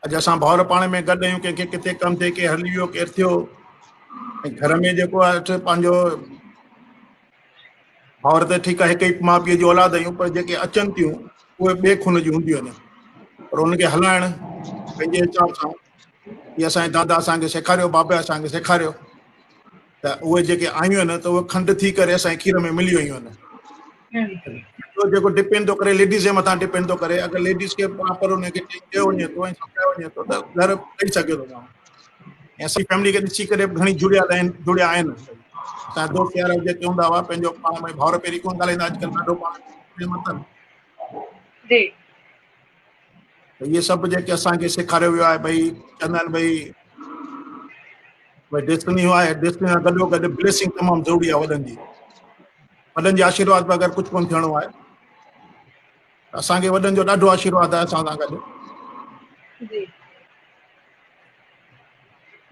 अॼु असां भाउर पाण में गॾु आहियूं, कंहिंखे किथे कमु थिए, के हली वियो, केरु थियो, ऐं घर में जेको आहे पंहिंजो भाउर त ठीकु आहे, हिकु ई माउ पीउ जी औलाद आहियूं, पर जेके अचनि थियूं उहे ॿिए खून जी हूंदियूं आहिनि, पर उनखे हलाइणु पंहिंजे हिसाब सां, इहे असांजे दादा असांखे सेखारियो, बाबा असांखे सेखारियो। त उहे जेके आयूं आहिनि, त उहे खंडु थी करे असांजे खीर में मिली वयूं आहिनि। जेको डिपेंड थो करे लेडीज़ जे मथां डिपेंड थो करे, अगरि लेडीज़ खे प्रॉपर हुनखे चयो वञे थो ऐं सम्झायो वञे थो त घर ॾेई सघे थो माण्हू। ऐं असीं फैमिली खे ॾिसी करे घणी जुड़िया आहिनि। असांजा दोस्त यार जेके हूंदा हुआ, पंहिंजो पाण में भाउर पहिरीं कोन ॻाल्हाईंदा, अॼुकल्ह ॾाढो पाण जी। त इहे सभु जेके असांखे सेखारियो वियो आहे, भई चवंदा आहिनि भई डेस्टिनी आहे, डेस्टिनी सां गॾो गॾु ब्लेसिंग तमामु ज़रूरी आहे वॾनि जी आशीर्वाद में अगरि कुझु कोन थियणो आहे, असांखे वॾनि जो ॾाढो आशीर्वाद आहे असां सां गॾु। जी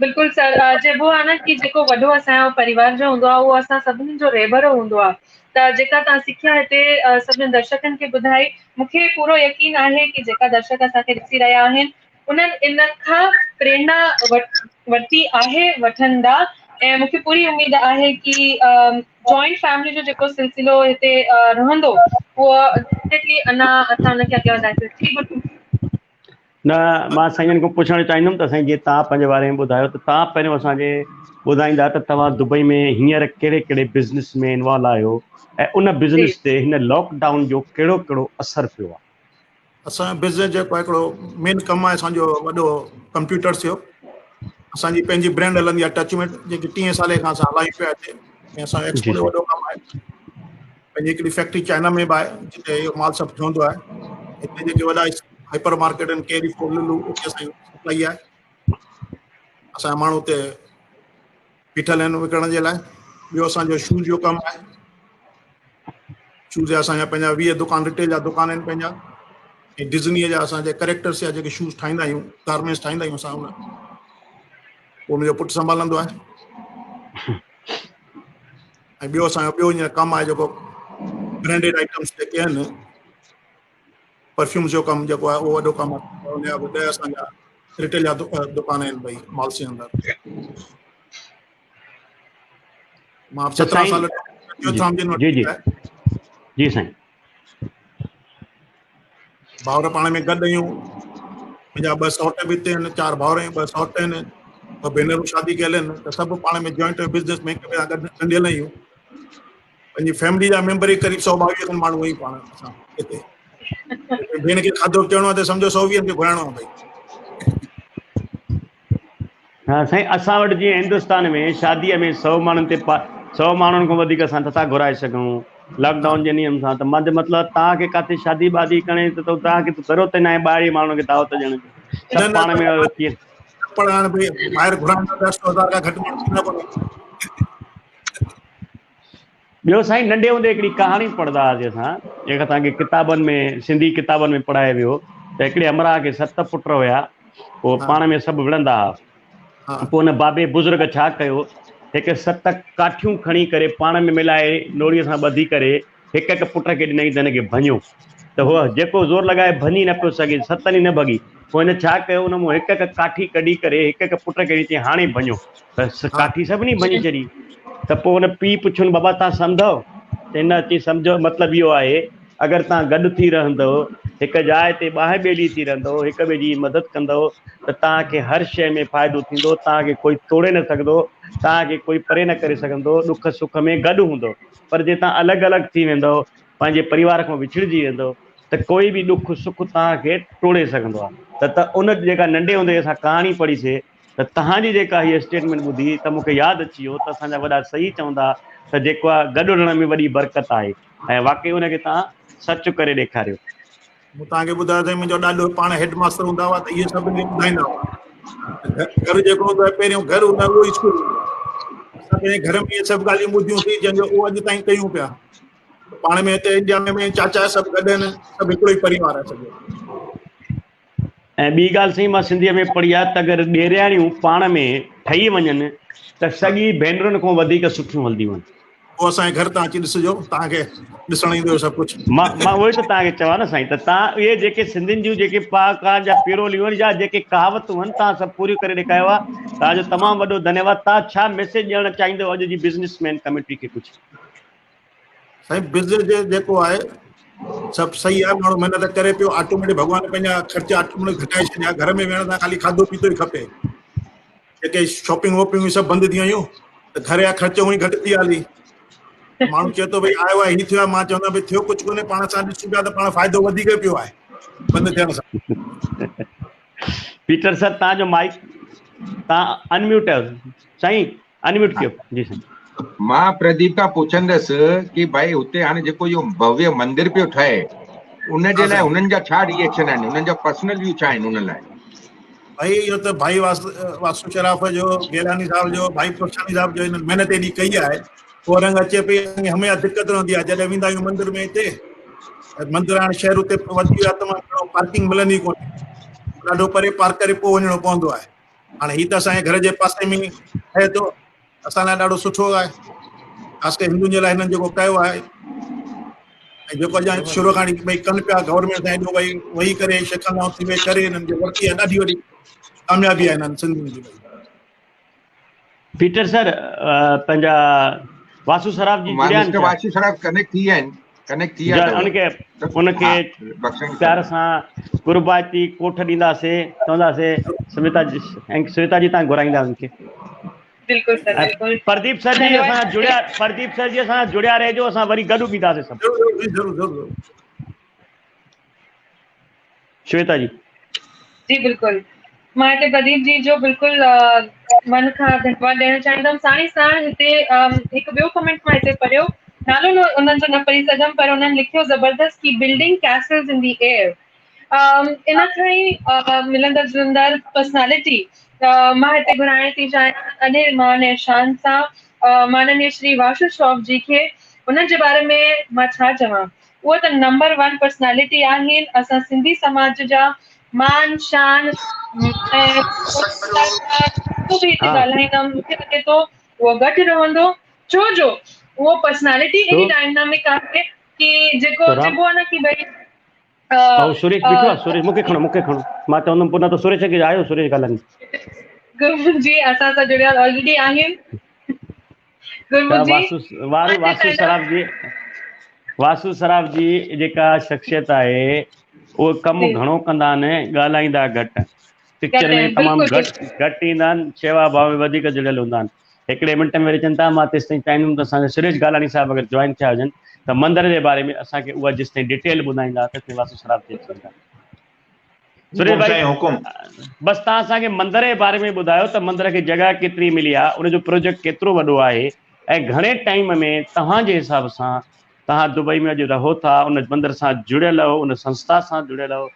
बिल्कुलु सर। चइबो आहे न कि जेको वॾो असांजो परिवार जो हूंदो आहे, उहो असां सभिनी जो रहबरो हूंदो आहे। त जेका तव्हां सिखिया हिते सभिनी दर्शकनि खे ॿुधाई, मूंखे पूरो यकीन आहे कि जेका दर्शक असांखे ॾिसी रहिया आहिनि, उन्हनि इन खां प्रेरणा वरिती आहे, वठंदा। ऐं मूंखे पूरी उमेद आहे कि जॉइंट फैमिली जो जेको सिलसिलो हिते रहंदो, उहो डेफिनेटली अञा असां हुनखे अॻियां वधाए। न, मां साईं खां पुछणु चाहींदुमि त साईं, जीअं तव्हां पंहिंजे बारे में ॿुधायो, त तव्हां पहिरियों असांखे ॿुधाईंदा त तव्हां दुबई में हींअर कहिड़े कहिड़े बिज़नेस में इन्वॉल्व आहियो, ऐं उन बिज़नेस ते हिन लॉकडाउन जो कहिड़ो कहिड़ो असरु पियो आहे? असांजो बिज़नेस जेको आहे, हिकिड़ो मेन कमु आहे असांजो वॾो कंप्यूटर्स जो। असांजी पंहिंजी ब्रांड हलंदी आहे टचमेट, जेकी 30 साले खां असां हलायूं पिया हिते, ऐं असांजो एक्सपोर्ट वॾो कमु आहे। पंहिंजी हिकिड़ी फैक्ट्री चाइना में बि आहे जिते इहो माल सभु ठहंदो आहे। हिते जेके वॾा हाइपर मार्केट आहिनि कैरी फोर लुलू, उते असांजी सप्लाई आहे। असांजा माण्हू उते बीठल आहिनि विकिणण जे लाइ। ॿियो असांजो शूज़ जो कमु आहे। शूज़ जा असांजा पंहिंजा 20 दुकान रिटेल जा दुकान आहिनि पंहिंजा। ऐं डिज़नीअ जा असांजे करेक्टर्स जा जेके शूज़ ठाहींदा आहियूं, गारमेंट्स ठाहींदा आहियूं असां, उन उहो मुंहिंजो पुटु संभालंदो आहे। ऐं ॿियो असांजो ॿियो हींअर कमु आहे जेको ब्रांडेड आइटम्स जेके आहिनि, परफ्यूम्स जो कमु जेको आहे उहो वॾो कमु आहे। उनजा बि 10 असांजा रिटेल जा दुकान आहिनि भई माल्स जे अंदरि। मां 17 साल जी जी जी साईं। भाउर पाण में गॾु आहियूं। मुंहिंजा 2 सौट बि हिते आहिनि, 4 भाउर आहियूं, 2 सौट आहिनि, 2 भेनरूं शादी कयल आहिनि। त सभु पाण में जॉइंट बिज़नेस में हिक ॿिए सां गॾु ॻंढियल आहियूं। पंहिंजी फैमिली जा मेंबर ई करीब 122 खनि माण्हू आहियूं पाण असां हिते। भेण खे खाधो पीअणो आहे त सम्झो 120 खे घुराइणो आहे भई। हाँ साईं, असां वटि जीअं हिंदुस्तान में शादीअ में 100 माण्हुनि ते 100 माण्हुनि खां वधीक असां नथा घुराए सघूं लॉकडाउन जे नियम सां। त मुंहिंजो मतिलबु तव्हांखे काथे शादी वादी करणी त तव्हांखे ज़रूरत न आहे ॿाहिरि माण्हुनि खे दावत ॾियण जी। सभु पाण में कीअं पर हाणे भई ॿाहिरि घुराइण त 10,000 खां घटि माण्हू थींदा कोन। ॿियो साईं, नंढे हूंदे हिकिड़ी कहाणी पढ़ंदा हुआसीं असां, जेका असांखे किताबनि में, सिंधी किताबनि में पढ़ाए वियो। त हिकिड़े अमरा खे 7 पुट हुया, पोइ पाण में सभु विढ़ंदा हुआ। पोइ हुन बाबे बुज़ुर्ग छा कयो, हिकु 7 काठियूं खणी करे पाण में मिलाए नोड़ीअ सां ॿधी करे हिकु हिकु पुट खे ॾिनई त हिनखे भञो। त उहो जेको ज़ोर लॻाए भञी न पियो सघे, 7 ॾींहं न भॻी। पोइ हिन छा कयो, हुन मूं हिकु हिकु काठी कढी करे हिकु हिकु पुट खे ॾिनी, हाणे भञो। त काठी सभिनी भञी छॾी। त पोइ हुन पीउ पुछियुनि, बाबा तव्हां सम्झो? त हिन अची सम्झो मतिलबु इहो आहे, अगरि तव्हां गॾु थी रहंदव, हिकु जाइ ते ॿाहि ॿेड़ी थी रहंदव, हिक ॿिए जी मदद कंदव, त तव्हांखे हर शइ में फ़ाइदो थींदो। तव्हांखे कोई तोड़े न सघंदो, तव्हांखे कोई परे न करे सघंदो, ॾुख सुख में गॾु हूंदो। पर जे तव्हां अलॻि अलॻि थी वेंदव, पंहिंजे परिवार खां विछड़जी वेंदव, त कोई बि ॾुख सुख तव्हांखे तोड़े सघंदो आहे। त उन जेका नंढे हूंदे असां कहाणी पढ़ीसीं, त तव्हांजी जेका हीअ स्टेटमेंट ॿुधी त मूंखे यादि अची वियो त असांजा वॾा सही चवंदा त जेको आहे गॾु रहण में वॾी बरकत आहे। ऐं वाक़ई हुनखे तव्हां सच करे ॾेखारियो। मूं तव्हांखे ॿुधायो त मुंहिंजो ॾाॾो पाण हेड मास्टर हूंदा हुआ, त इहे सभिनी खे ॿुधाईंदा हुआ। घर जेको हूंदो आहे, पहिरियों घर हूंदो आहे उहो स्कूल हूंदो आहे। असां पंहिंजे घर में इहे सभु ॻाल्हियूं ॿुधियूंसीं, जंहिंजो उहो अॼु ताईं कयूं पिया। पाण में हिते इंडिया में चाचा सभु गॾु आहिनि, सभु हिकिड़ो ई परिवार आहे सॼो। ऐं ॿी ॻाल्हि साईं, मां सिंधीअ में पढ़ी आहे त अगरि ॾेराणियूं पाण में ठही वञनि त सॻी भेनरुनि खां वधीक सुठियूं हलंदियूं आहिनि। पोइ असांजे घर तव्हां अची ॾिसिजो, तव्हांखे ॾिसण ईंदो सभु कुझु। मां उहो ई त तव्हांखे चवां न साईं, त तव्हां इहे जेके सिंधियुनि जूं जेके पाकार जा पिरोलियूं आहिनि या जेके कहावतूं आहिनि, तव्हां सभु पूरियूं करे ॾेखारियो आहे। तव्हांजो तमामु वॾो धन्यवाद। तव्हां छा मैसेज ॾियणु चाहींदव अॼु जी बिज़नेसमैन कम्यूनिटी खे? कुझु साईं, बिज़नेस जेको आहे सभु सही आहे, माण्हू महिनत करे पियो, ऑटोमेटिक भॻवान पंहिंजा ख़र्चा ऑटोमेटिक घटाए छॾिया। घर में वेहण सां ख़ाली खाधो पीतो ई खपे। जेके शॉपिंग वॉपिंग सभु बंदि थी वियूं, त घर जा ख़र्च हूअं ई घटि थी हली। माण्हू चए थो भई आयो आहे, हीअ थियो आहे। मां चवंदो भई थियो कुझु कोन्हे, पाण सां ॾिसूं पिया त पाण फ़ाइदो वधीक पियो आहे बंदि थियण सां। पीटर सर, तव्हांजो माइक तव्हां अनम्यूट आहियो साईं, अनम्यूट कयो। जी साईं। मां प्रदीप खां पुछंदसि कि भाई हुते हाणे जेको इहो भव्य मंदिर पियो ठहे, उन जे लाइ हुननि जा छा रिएक्शन आहिनि, हुननि जा पर्सनल व्यू छा आहिनि उन लाइ? भाई इहो त भाई वास्तु शराफ जो, गेलानी साहब जो, भाई पुरशानी साहब जो हिन महिनत एॾी कई आहे। पोइ रंग अचे पई, हमेशह दिक़त रहंदी आहे जॾहिं वेंदा आहियूं मंदिर में। हिते मंदिर हाणे शहर उते वधी वियो आहे, तमामु पार्किंग मिलंदी कोन्हे, ॾाढो परे पार्क करे पोइ वञिणो पवंदो आहे। हाणे हीअ त असांजे घर जे पासे में ठहे थो, असां लाइ ॾाढो सुठो आहे। ख़ासि करे हिंदुनि जे लाइ हिननि जेको कयो आहे, ऐं जेको अञा शुरू खां भई कनि पिया गवर्नमेंट सां हेॾो भई वेही करे शिखंदाऊं थी वेही करे हिननि खे वरिती आहे, ॾाढी वॾी कामयाबी आहे हिननि सिंधियुनि जी। पीटर सर, पंहिंजा वासु सराफ जी जुड़िया आहिनि, वासु सराफ कनेक्ट थी आहिनि, कनेक्ट थी आहे। उनखे प्यार सां कुर्बाती कोठ ॾींदासीं, चवंदासीं स्मिता जी, ऐं स्मिता जी तव्हां घुराईंदा उनखे। बिल्कुलु सर, बिल्कुलु। प्रदीप सर जी असां जुड़िया, प्रदीप सर जी असां जुड़िया रहिजो, असां वरी गॾु बीठासीं सभु। ज़रूरु। श्वेता जी। जी बिल्कुलु। मां हिते प्रदीप जी जो बिल्कुलु मन खां धन्यवाद ॾियणु चाहींदमि। साण ई साण हिते हिकु ॿियो कमेंट मां हिते पढ़ियो, नालो उन्हनि जो न पढ़ी सघियमि, पर उन्हनि लिखियो ज़बरदस्त की बिल्डिंग कैसल्स इन दी एयर। इन खां ई मिलंदड़ जुलंदड़ पर्सनैलिटी मां हिते घुराइण थी चाहियां अनिल मान ऐं शान सां माननीय श्री वाशु श्रॉफ जी खे। उन्हनि जे बारे में मां छा चवां, उहो त नंबर 1 पर्सनैलिटी आहिनि असां सिंधी समाज जा। मान शान ऐं ॻाल्हाईंदमि, मूंखे लॻे थो उहो घटि रहंदो, छो जो उहो पर्सनैलिटी एॾी डायनामिक आहे कि जेको चइबो आहे न कि भई सुरेश ॾिठो आहे, सुरेश मूंखे खणो मां चवंदुमि पोइ न त सुरेश खे आयो सुरेश ॻाल्हाइनि गुरमुख जी असां सां जुड़ियल ऑलरेडी आहिनि। गुरमुख जी वासु सराफ जी जेका शख्सियत आहे उहो कमु घणो कंदा आहिनि, ॻाल्हाईंदा घटि, पिक्चर में तमामु घटि ईंदा आहिनि, शेवा भाव में वधीक जुड़ियल हूंदा आहिनि। हिकिड़े मिंट में वरी चवनि था मां तेसि ताईं चाहींदुमि त असांखे सुरेश गालानी साहिबु अगरि जॉइन थिया हुजनि त मंदर जे बारे में असांखे उहा जेसि ताईं डिटेल ॿुधाईंदा तेसि ताईं वासु सराफ जी अचनि था। सुरेश भाई बसि तव्हां असांखे मंदर जे बारे में ॿुधायो त मंदर खे जॻह केतिरी मिली आहे, उनजो प्रोजेक्ट केतिरो वॾो आहे ऐं घणे टाइम में तव्हांजे हिसाब सां तव्हां दुबई में अॼु रहो था, उन मंदर सां जुड़ियल आहियो, उन संस्था सां जुड़ियल आहियो,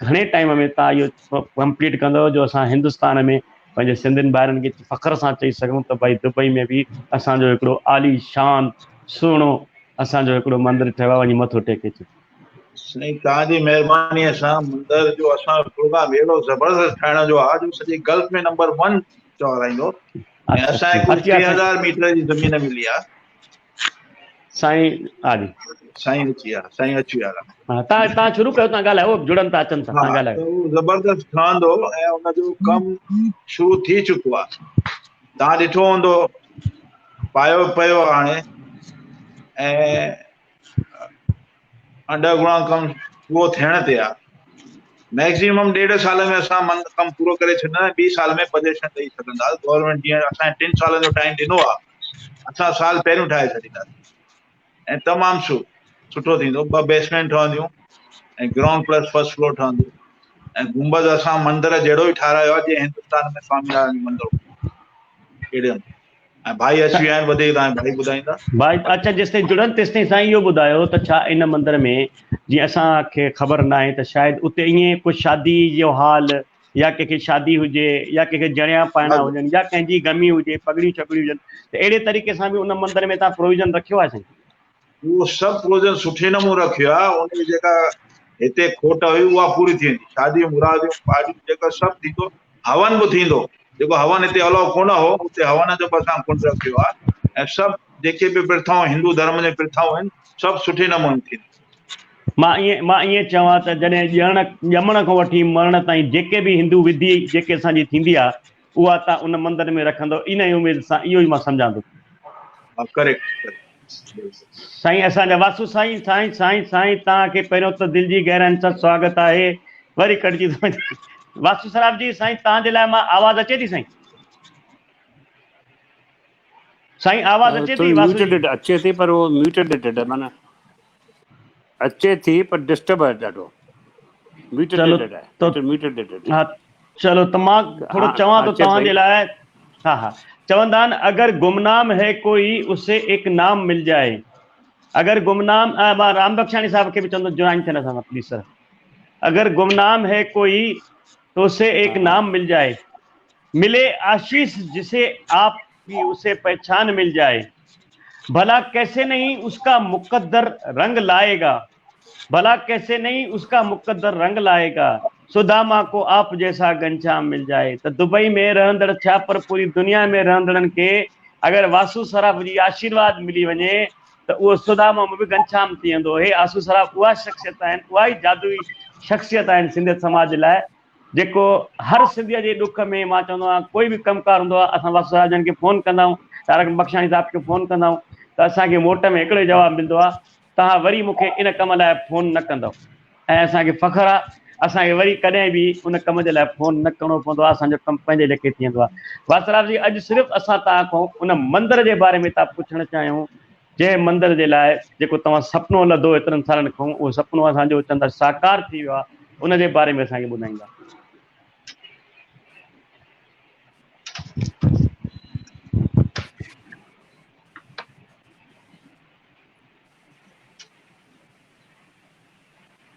घणे टाइम में तव्हां इहो कंप्लीट कंदव जो असां हिंदुस्तान में पंहिंजे सिंधियुनि ॿारनि खे फ़ख्र सां चई सघूं त भई दुबई में बि असांजो हिकिड़ो आली शान सुहिणो असांजो हिकिड़ो मंदरु ठहियो आहे, वञी मथो टेके अचो। साईं तव्हांजी महिरबानीअ सां मंदर जो असांजो प्रोग्राम अहिड़ो ज़बरदस्त ठाहिण जो आहे जो सॼे गल्फ में नंबर 1 चवराईंदो ऐं असांखे कुल 3000 मीटर जी ज़मीन मिली आहे। साईं साईं अची विया तव्हां शुरू कयो, तव्हां ॻाल्हायो, जुड़नि था अचनि था, तव्हां ॻाल्हायो। ज़बरदस्त ठहंदो ऐं उनजो कमु शुरू थी चुको आहे। तव्हां ॾिठो हूंदो पायो पियो हाणे ऐं अंडरग्राउंड कमु उहो थियण ते आहे। मैक्सिमम 1.5 साल में असां कमु पूरो करे छॾींदा, 2 साल में पोजीशन ॾेई सघंदा। गवर्नमेंट जीअं असांखे 3 सालनि जो टाइम ॾिनो आहे, असां साल पहिरियों ठाहे छॾींदासीं ऐं तमामु सुठो थींदो। 2 बेसमेंट ठहंदियूं ऐं ग्राउंड प्लस फर्स्ट फ्लोर ठहंदो ऐं गुंबद असां मंदर जहिड़ो ई ठारायो आहे जीअं हिंदुस्तान में स्वामीनारायण जो मंदरु। ऐं भाई अची विया आहिनि, वधीक तव्हां भाई ॿुधाईंदा। भाई अच्छा जेसि ताईं जुड़नि तेसि ताईं साईं इहो ॿुधायो त छा इन मंदर में जीअं असांखे ख़बर न आहे त शायदि उते ईअं कुझु शादी जो हाल या कंहिंखे शादी हुजे या कंहिंखे जणिया पाइणा हुजनि या कंहिंजी गमी हुजे, पगड़ियूं छगड़ियूं हुजनि, त अहिड़े तरीक़े सां बि उन मंदर में तव्हां प्रोविज़न रखियो आहे साईं? उहो सभु प्रोविज़न सुठे नमूने रखियो आहे। उनजी जेका हिते खोट हुई उहा पूरी थी वेंदी। शादियूं मुरादियूं पार्टियूं जेका सभु थींदो, हवन बि थींदो। जेको हवन हिते अलाउ कोन हो उते हवन जो बि असां कुंड रखियो आहे ऐं सभु जेके बि प्रथाऊं हिंदू धर्म जी प्रथाऊं आहिनि सभु सुठे नमूने थींदियूं। मां ईअं चवां त जॾहिं ॼमण खां वठी मरण ताईं जेके बि हिंदू विधि जेके असांजी थींदी आहे उहा तव्हां उन मंदर में रखंदव, इन ई उमेद सां इहो ई मां सम्झां थो। करेक्ट साईं असांजा वासु साईं तव्हांखे पहिरियों त दिलि जी गहराइनि सां स्वागत आहे। वरी कटिजी वासु सराफ जी साईं तव्हांजे लाइ मां आवाज़ अचे थी साईं? साईं आवाज़ अचे थी? अचे थी पर वो म्यूटेड माना अचे थी पर डिस्टर्ब आहे ॾाढो। हा चलो त मां थोरो चवां थो तव्हांजे लाइ। हा चवंदा आहिनि अगर गुमनाम है कोई उसे एक नाम मिल जाए। अगर गुमनाम मां राम बख्शाणी साहब के भी चंदो ज्वाइन थियण सां प्लीज सर। अगर गुमनाम है कोई तो उसे एक नाम मिल जाए, मिले आशीष जिसे आपकी उसे पहचान मिल जाए। भला कैसे नहीं उसका मुकद्दर रंग लाएगा, भला कैसे नहीं उसका मुकद्दर रंग लाएगा। सुदामा को आप जैसा घनश्याम मिल जाए। तो दुबई में रहंदड़ छा पर पूरी दुनिया में रहंदड़नि खे अगर वासु सराफ जी आशीर्वाद मिली वञे त उहो सुदामा में बि घनश्याम थी वेंदो। हे आसू सराफ उहा शख्सियत आहिनि, उहा ई जादुई शख्सियत आहिनि सिंधियत समाज लाइ, जेको हर सिंधीअ जे ॾुख में मां चवंदो आहियां कोई बि कमकार हूंदो आहे असां वासु सराफ जन खे फ़ोन कंदा आहियूं, तारक बख्शाणी साहब खे फ़ोन कंदा आहियूं त असांखे मोट में हिकिड़ो जवाबु मिलंदो आहे, तव्हां वरी मूंखे इन कम लाइ फ़ोन न कंदव। ऐं असांखे फ़ख्रु आहे, असांखे वरी कॾहिं बि उन कम जे लाइ फ़ोन न करिणो पवंदो आहे, असांजो कमु पंहिंजे लेखे थी वेंदो आहे। वासराव जी अॼु सिर्फ़ु असां तव्हां खां उन मंदर जे बारे में था पुछणु चाहियूं जंहिं मंदर जे लाइ जेको तव्हां सुपिनो लधो एतिरनि सालनि खां, उहो सुपिनो असांजो चंदर साकार थी वियो आहे, उन जे बारे में असांखे ॿुधाईंदा।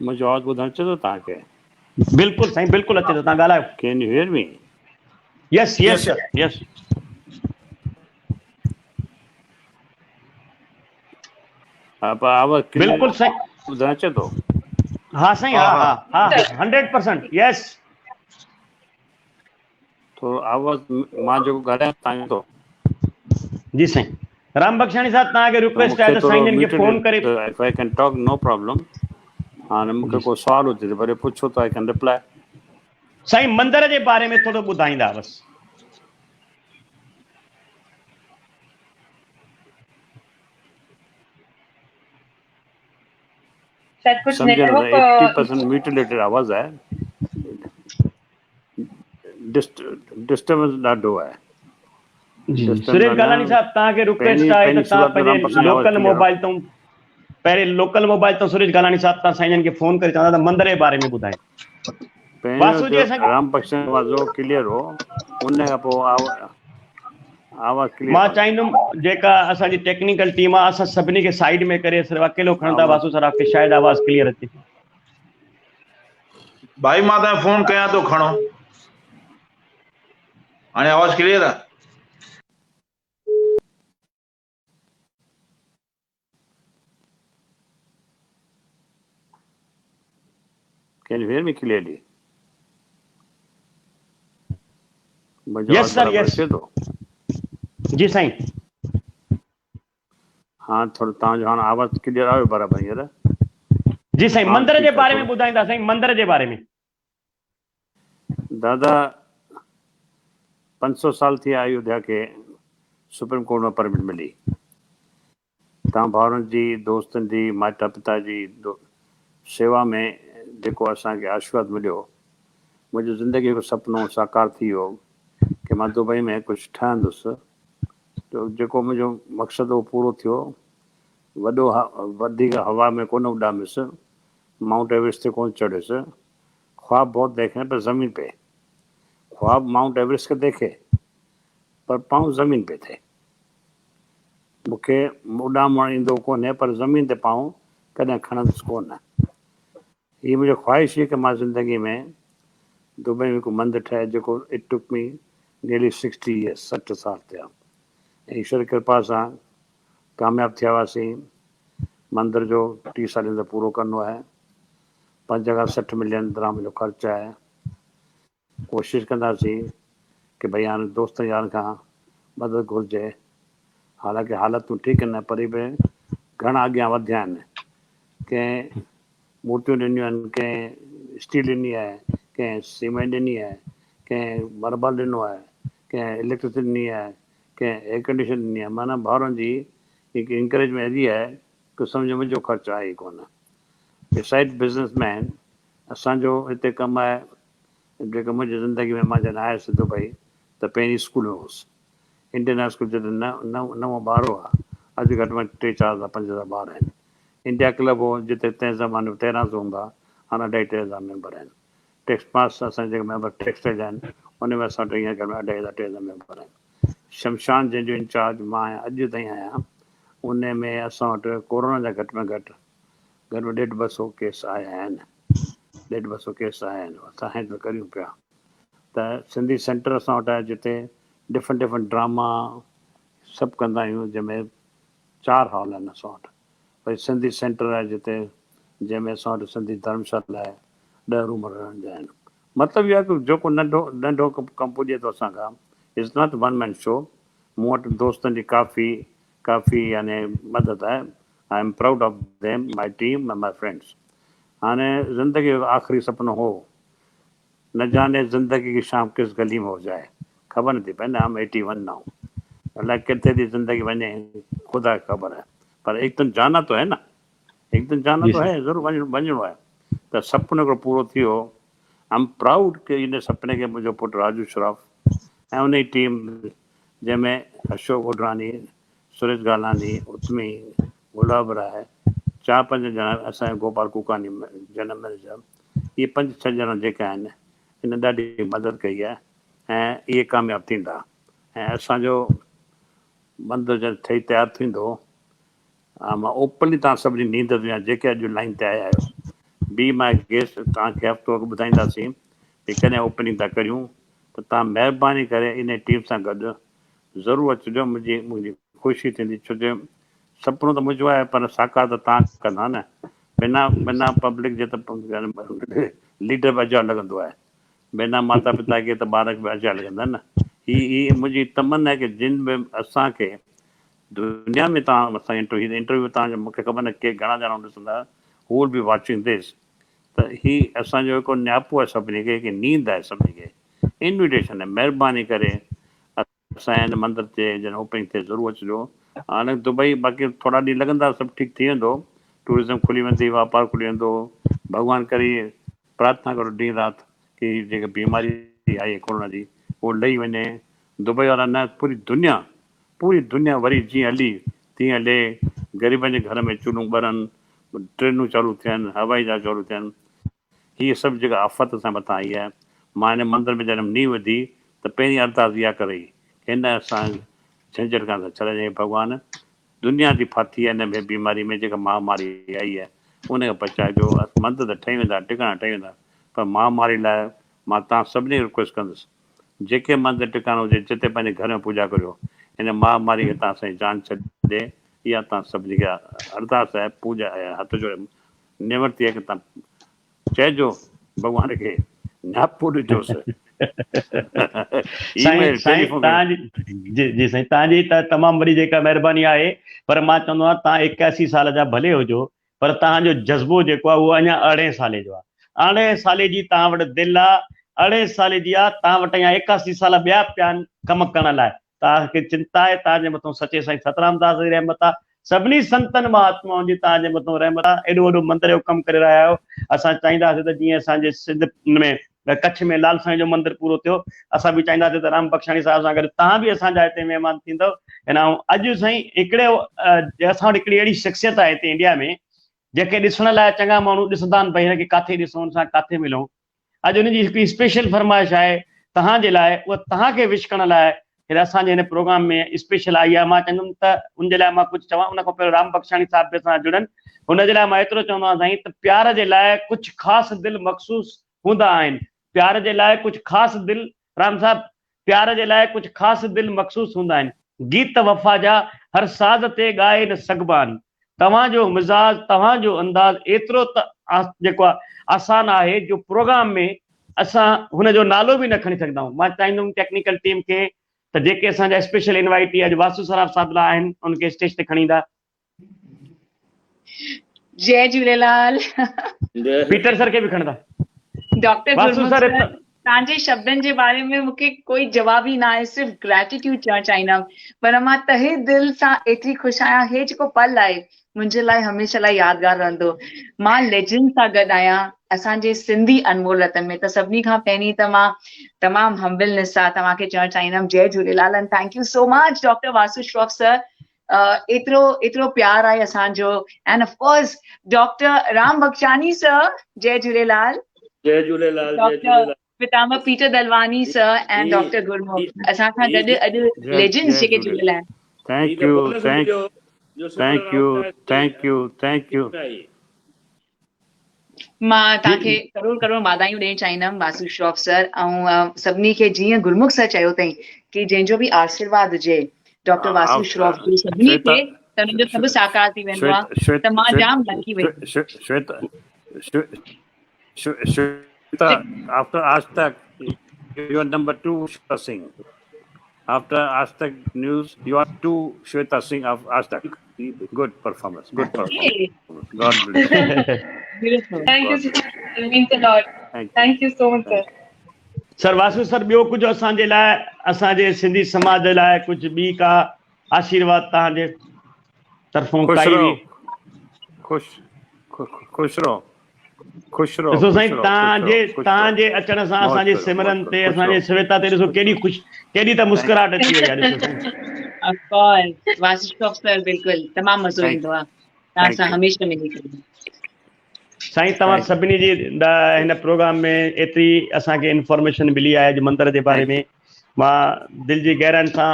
मुंहिंजो आवाज़ ॿुधण अचे थो तव्हांखे? बिल्कुलु साईं, बिल्कुलु अचे थो, तव्हां ॻाल्हायो। Can you hear me? Yes yes sir, yes. हा, पर आवाज़ बिल्कुलु साईं, ॿुधण अचे थो? हा साईं, हा हा हा 100%, यस। थोरो आवाज़ मां जेको ॻाल्हायां तव्हांखे थो? जी साईं। राम बख्शाणी साहब, तव्हांखे त रिक्वेस्ट मूंखे आहे त थोरो साईं जन खे फोन करे। If I can talk no problem. हाणे मूंखे को सुवाल हुजे त भले पुछो त आई कैन रिप्लाई। साईं मंदर जे बारे में थोरो ॿुधाईंदा बस। शायद कुछ सम्झ नथो, नेटवर्क 80% म्यूटिलेटेड आवाज़ आहे, डिस्टर्बेंस ॾाढो आहे। सुरेश गालानी साहब, तव्हांखे रिक्वेस्ट आहे त तव्हां पंहिंजे लोकल मोबाइल तां पहिरें लोकल मोबाइल तां सुरेश गालानी साहब तव्हां साईं जन खे फोन करे चवंदा त मंदर जे बारे में ॿुधाए। पहिरियों जो राम बख्शाणी आवाज़ हो क्लियर हो, उन खां पोइ आवाज़ क्लियर मां चाहींदुमि जेका असांजी टेक्निकल टीम आहे असां सभिनी खे साइड में करे सिर्फ़ु अकेलो खणंदा वासु सराफ खे शायदि आवाज़ क्लियर अचे। भाई मां तव्हां फोन कयां थो, खणो। हाणे आवाज़ क्लियर आहे? Can you hear me clearly? Yes sir, yes जी साईं। हाँ, थोरो तव्हांजो हाणे आवाज़ क्लियर आयो बराबरि हींअर? जी साईं, मंदर जे बारे में ॿुधाईंदा साईं, मंदर जे बारे में। दादा 500 साल थी विया अयोध्या खे सुप्रीम कोर्ट में परमिट मिली। तव्हां भाउरनि जी, दोस्तनि जी, माता पिता जी सेवा में जेको असांखे आशीर्वाद मिलियो, मुंहिंजी ज़िंदगी जो सुपिनो साकार थी वियो कि मां दुबई में कुझु ठहंदुसि। तो जेको मुंहिंजो मक़सदु उहो पूरो थियो। वधीक हवा में कोन उॾामियुसि, माउंट एवरेस्ट ते कोन चढ़ियुसि। ख्वाब बहुत देखे पर ज़मीन पे, ख्वाब माउंट एवरेस्ट के देखे पर पाँव ज़मीन पे थे। मूंखे उॾामण ईंदो कोन्हे पर ज़मीन ते पाँव कॾहिं खणंदुसि कोन। हीअ मुंहिंजो ख़्वाहिश हुई कि मां ज़िंदगी में दुबई में को मंदरु ठहे जेको it took mid nearly 60 years, 60 साल थिया। ऐं ईश्वर कृपा सां कामयाबु थिया हुआसीं। मंदर जो 30 सालनि जो पूरो करिणो आहे। 5 खां 60 मिलियन दिरहम जो ख़र्चु आहे। कोशिशि कंदासीं कि भई हाणे दोस्त यार खां मदद घुरिजे। हालांकि हालतूं ठीकु न, पर बि घणा अॻियां वधिया आहिनि। कंहिं मूर्तियूं ॾिनियूं आहिनि, कंहिं स्टील ॾिनी आहे, कंहिं सीमेंट ॾिनी आहे, कंहिं मार्बल ॾिनो आहे, कंहिं इलेक्ट्रिसिटी ॾिनी आहे, कंहिं एयर कंडीशन ॾिनी आहे। माना भाउरनि जी हिकु इंकरेजमेंट अहिड़ी आहे कि सम्झो मुंहिंजो ख़र्चु आहे ई कोन। बिसाइड बिज़नेसमैन असांजो हिते कमु आहे। जेको मुंहिंजी ज़िंदगी में मां जॾहिं आयुसि दुबई त पहिरीं स्कूल में हुउसि। इंडियन स्कूल जॾहिं नवों ॿार आहे, अॼु घटि में 3-4 5,000 ॿार आहिनि। इंडिया क्लब हो जिते तंहिं ज़माने में 1300 हूंदा, हाणे 2,500 मेंबर आहिनि। टैक्स पास असांजे जेके मेंबर टैक्स जा आहिनि, उन में असां 2,500 मेंबर आहिनि। शमशान जंहिंजो इंचार्ज मां आहियां, अॼु ताईं आहियां, उन में असां वटि कोरोना जा घटि में घटि 150-200 केस आया आहिनि। 150-200 केस आया आहिनि। असां हैंडल करियूं पिया। त सिंधी सेंटर असां वटि आहे जिते डिफरेंट ड्रामा सभु कंदा आहियूं, जंहिंमें 4 हॉल आहिनि असां वटि। भई सिंधी सेंटर आहे जिते जंहिंमें असां वटि सिंधी धर्मशाला आहे, 10 रूम रहण जा आहिनि। मतिलबु इहो आहे कि जेको नंढो कमु पुॼे थो असांखां, it's not one man show. मूं वटि दोस्तनि जी काफ़ी यानी मदद आहे। I am proud of them, my team and my friends. हाणे ज़िंदगी जो आख़िरी सुपिनो हो, न जाने ज़िंदगी की शाम किस गली में हो जाए, ख़बर नथी पए न। हम 81 नाउ, अलाए किथे थी ज़िंदगी वञे, ख़ुदा खे ख़बर है। पर एक दिन जाना तो है ना, एक दिन जाना तो है, ज़रूरु वञिणो आहे। त सुपिनो हिकिड़ो पूरो थी वियो। आई एम प्राउड कि इन सुपिने खे मुंहिंजो पुटु राजू श्रॉफ ऐं उन जी टीम, जंहिंमें अशोक ओडरानी, सुरेश गालानी, उत्मी, गुलाब राय, 4-5 ॼणा, असांजो गोपाल कुकानी जनरल मैनेजर, इहे 5-6 ॼणा जेके आहिनि, इन ॾाढी मदद कई आहे ऐं इहे कामयाबु थींदा। ऐं असांजो मंदरु जॾहिं ठही तयारु थींदो मां ओपनली तव्हां सभिनी नींद ते जेके अॼु लाइन ते आया आहियो बी माई गेस्ट तव्हांखे हफ़्तो अॻु ॿुधाईंदासीं भई कॾहिं ओपनिंग था करियूं त तव्हां महिरबानी करे इन टीम सां गॾु ज़रूरु अचिजो। मुंहिंजी ख़ुशी थींदी छो जो सुपिनो त मुंहिंजो आहे पर साकार त तव्हां कंदा न। बिना पब्लिक जे त लीडर बि अजा लॻंदो आहे, बिना माता पिता खे त ॿार बि अजा लॻंदा न। ही मुंहिंजी तमन्ना आहे की जिन बि असांखे दुनिया में तव्हां असां इंटरव्यू तव्हांजो मूंखे ख़बर न के घणा ॼणा ॾिसंदा who will be watching this त ही असांजो हिकिड़ो न्यापो आहे सभिनी खे, की नींद आहे सभिनी खे, इन्विटेशन आहे। महिरबानी करे असांजे हिन मंदर ते जॾहिं ओपनिंग थिए ज़रूरु अचिजो। हाणे दुबई बाक़ी थोरा ॾींहं लॻंदा, सभु ठीकु थी वेंदो, टूरिज़म खुली वेंदी, वापारु खुली वेंदो। भॻवानु करे प्रार्थना करो ॾींहुं राति की जेका बीमारी आई कोरोना जी उहो लही वञे। दुबई वारा न पूरी दुनिया वरी जीअं हली तीअं हले। ग़रीबनि जे घर में चूल्हूं ॿरनि, ट्रेनूं चालू थियनि, हवाई जहाज चालू थियनि। हीअ सभु जेका आफ़त असां मथां आई आहे, मां हिन मंदर में जॾहिं नींहुं विधी त पहिरीं अरदास इहा करे हिन असां झंझट खां त छॾे भॻवानु दुनिया जी फाथी आहे हिन में बीमारी में जेका महामारी आई आहे उनखे बचाइजो। मंदर त ठही वेंदा, टिकाणा ठही वेंदा, पर महामारी लाइ मां तव्हां सभिनी खे रिक्वेस्ट कंदुसि जेके मंदर टिकाणो हुजे जिते पंहिंजे घर में पूॼा करियो, हिन महामारी खे तव्हां साईं जान छॾे। इहा तव्हां सभिनी खे अरदास आहे, पूॼा आहे, हथ जोड़े निवृत्ति आहे की तव्हां चइजो भॻवान खे न्यापो ॾिजोसि। जी साईं, तव्हांजी त तमामु वॾी जेका महिरबानी आहे, पर मां चवंदो आहियां तव्हां 81 साल जा भले हुजो पर तव्हांजो जज़्बो जेको आहे उहो अञा 18 साले जो आहे। 18 साले जी तव्हां वटि दिलि आहे, 18 साले जी आहे, तव्हां वटि अञा 81 साल ॿिया पिया आहिनि कमु करण लाइ। तव्हांखे चिंता आहे, तव्हांजे मथां सचे साईं सतराम दास जी रहमत आहे, सभिनी संतनि महात्माउनि जी तव्हांजे मथां रहमत आहे। एॾो वॾो मंदर जो कमु करे रहिया आहियो। असां चाहींदासीं त जीअं असांजे सिंध में कच्छ में लाल साईं जो मंदरु पूरो थियो, असां बि चाहींदासीं त राम बख्शाणी साहिब सां गॾु तव्हां बि असांजा हिते महिमान थींदव। अॼु साईं हिकिड़े असां वटि हिकिड़ी अहिड़ी शख़्सियत आहे हिते इंडिया में जेके ॾिसण लाइ चङा माण्हू ॾिसंदा आहिनि भई हिनखे किथे ॾिसूं, असां किथे मिलूं। अॼु हुनजी हिकिड़ी स्पेशल फरमाइश आहे तव्हांजे लाइ, उहा तव्हांखे विश करण लाइ असांजे हिन प्रोग्राम में स्पेशल आई आहे। मां चवंदुमि त उनजे लाइ मां कुझु चवां, उन खां पहिरियों राम बख्शाणी साहिब बि असां जुड़नि। हुनजे लाइ मां एतिरो चवंदो आहियां साईं त प्यार जे लाइ कुझु ख़ासि दिलि मख़सूस हूंदा आहिनि। प्यार जे लाइ कुझु ख़ासि दिलि, राम साहब, प्यार जे लाइ कुझु ख़ासि दिलि मख़सूस हूंदा आहिनि। गीत वफ़ा जा हर साज़ ते ॻाए न सघबानी। तव्हांजो मिज़ाज, तव्हांजो अंदाज़ एतिरो त जेको आहे आसान आहे जो प्रोग्राम में असां हुनजो नालो बि न खणी सघंदा आहियूं। मां चाहींदुमि टेक्निकल टीम खे त जेके असांजा स्पेशल इनवाइटी अॼु वासु सराफ साहिब लाइ आहिनि उनखे स्टेज ते खणी ईंदा। जय झूलेलाल। पीटर सर खे बि खणंदा। डॉक्टर वासु गुरमुख सर सर, तव्हांजे शब्दनि जे बारे में मूंखे कोई जवाब ई न आहे, सिर्फ़ु ग्रेटिट्यूड चवणु चाहींदमि। पर मां तहे दिलि सां एतिरी ख़ुशि आहियां, हे जेको पल आहे मुंहिंजे लाइ हमेशह लाइ यादगार रहंदो। मां लेजेंड सां गॾु आहियां असांजे सिंधी अनमोल रतन में। त सभिनी खां पहिरीं त मां तमामु हम्बलनेस सां तव्हांखे चवणु चाहींदमि जय Jhulelal and thank you so much doctor Vasu Shroff sir. एतिरो प्यार आहे असांजो। And of course doctor Ram Bakhshani sir, जय झूलेलाल। जय झूलेलाल। डॉक्टर पितामह Peter Dalwani sir and doctor Gurmukh असां सां गॾु अॼु लेजेंड्स जेके जुड़ियल आहिनि। Thank you. मां तव्हांखे करोड़ करोड़ वाधायूं ॾियणु चाहींदमि वासु श्रॉफ सर। ऐं सभिनी खे जीअं गुरमुख सर चयो अथई की जंहिंजो बि आशीर्वाद हुजे डॉक्टर वासु श्रॉफ जो सभिनी खे त हुनजो सभु साकार थी वेंदो आहे। त मां जाम लकी वई। After Aaj Tak, you are number 2 Shweta Singh. After Aaj Tak News, you are 2 Shweta Singh of Aaj Tak. Good performance. God bless. Beautiful. Thank you so much. It means a lot. Thank you so much, sir. Sir Vasu sir, ॿियो कुझु असांजे लाइ, असांजे सिंधी समाज लाइ कुझु ॿी का आशीर्वाद तव्हांजे तरफ़ों काई हुई? ख़ुशि रहो। ॾिसो साईं, तव्हांजे अचण सां असांजे सिमरन ते, असांजे श्वेता ते ॾिसो केॾी त मुस्कुराहट अची वई आहे। ॾिसो of course Vasu Shroff sir, बिल्कुलु तमामु मज़ो ईंदो आहे तव्हां सां हमेशह मिली करे। साईं, तव्हां सभिनी जी हिन प्रोग्राम में एतिरी असांखे इंफॉर्मेशन मिली आहे अॼु मंदर जे बारे में। मां दिलि जी गहराइनि सां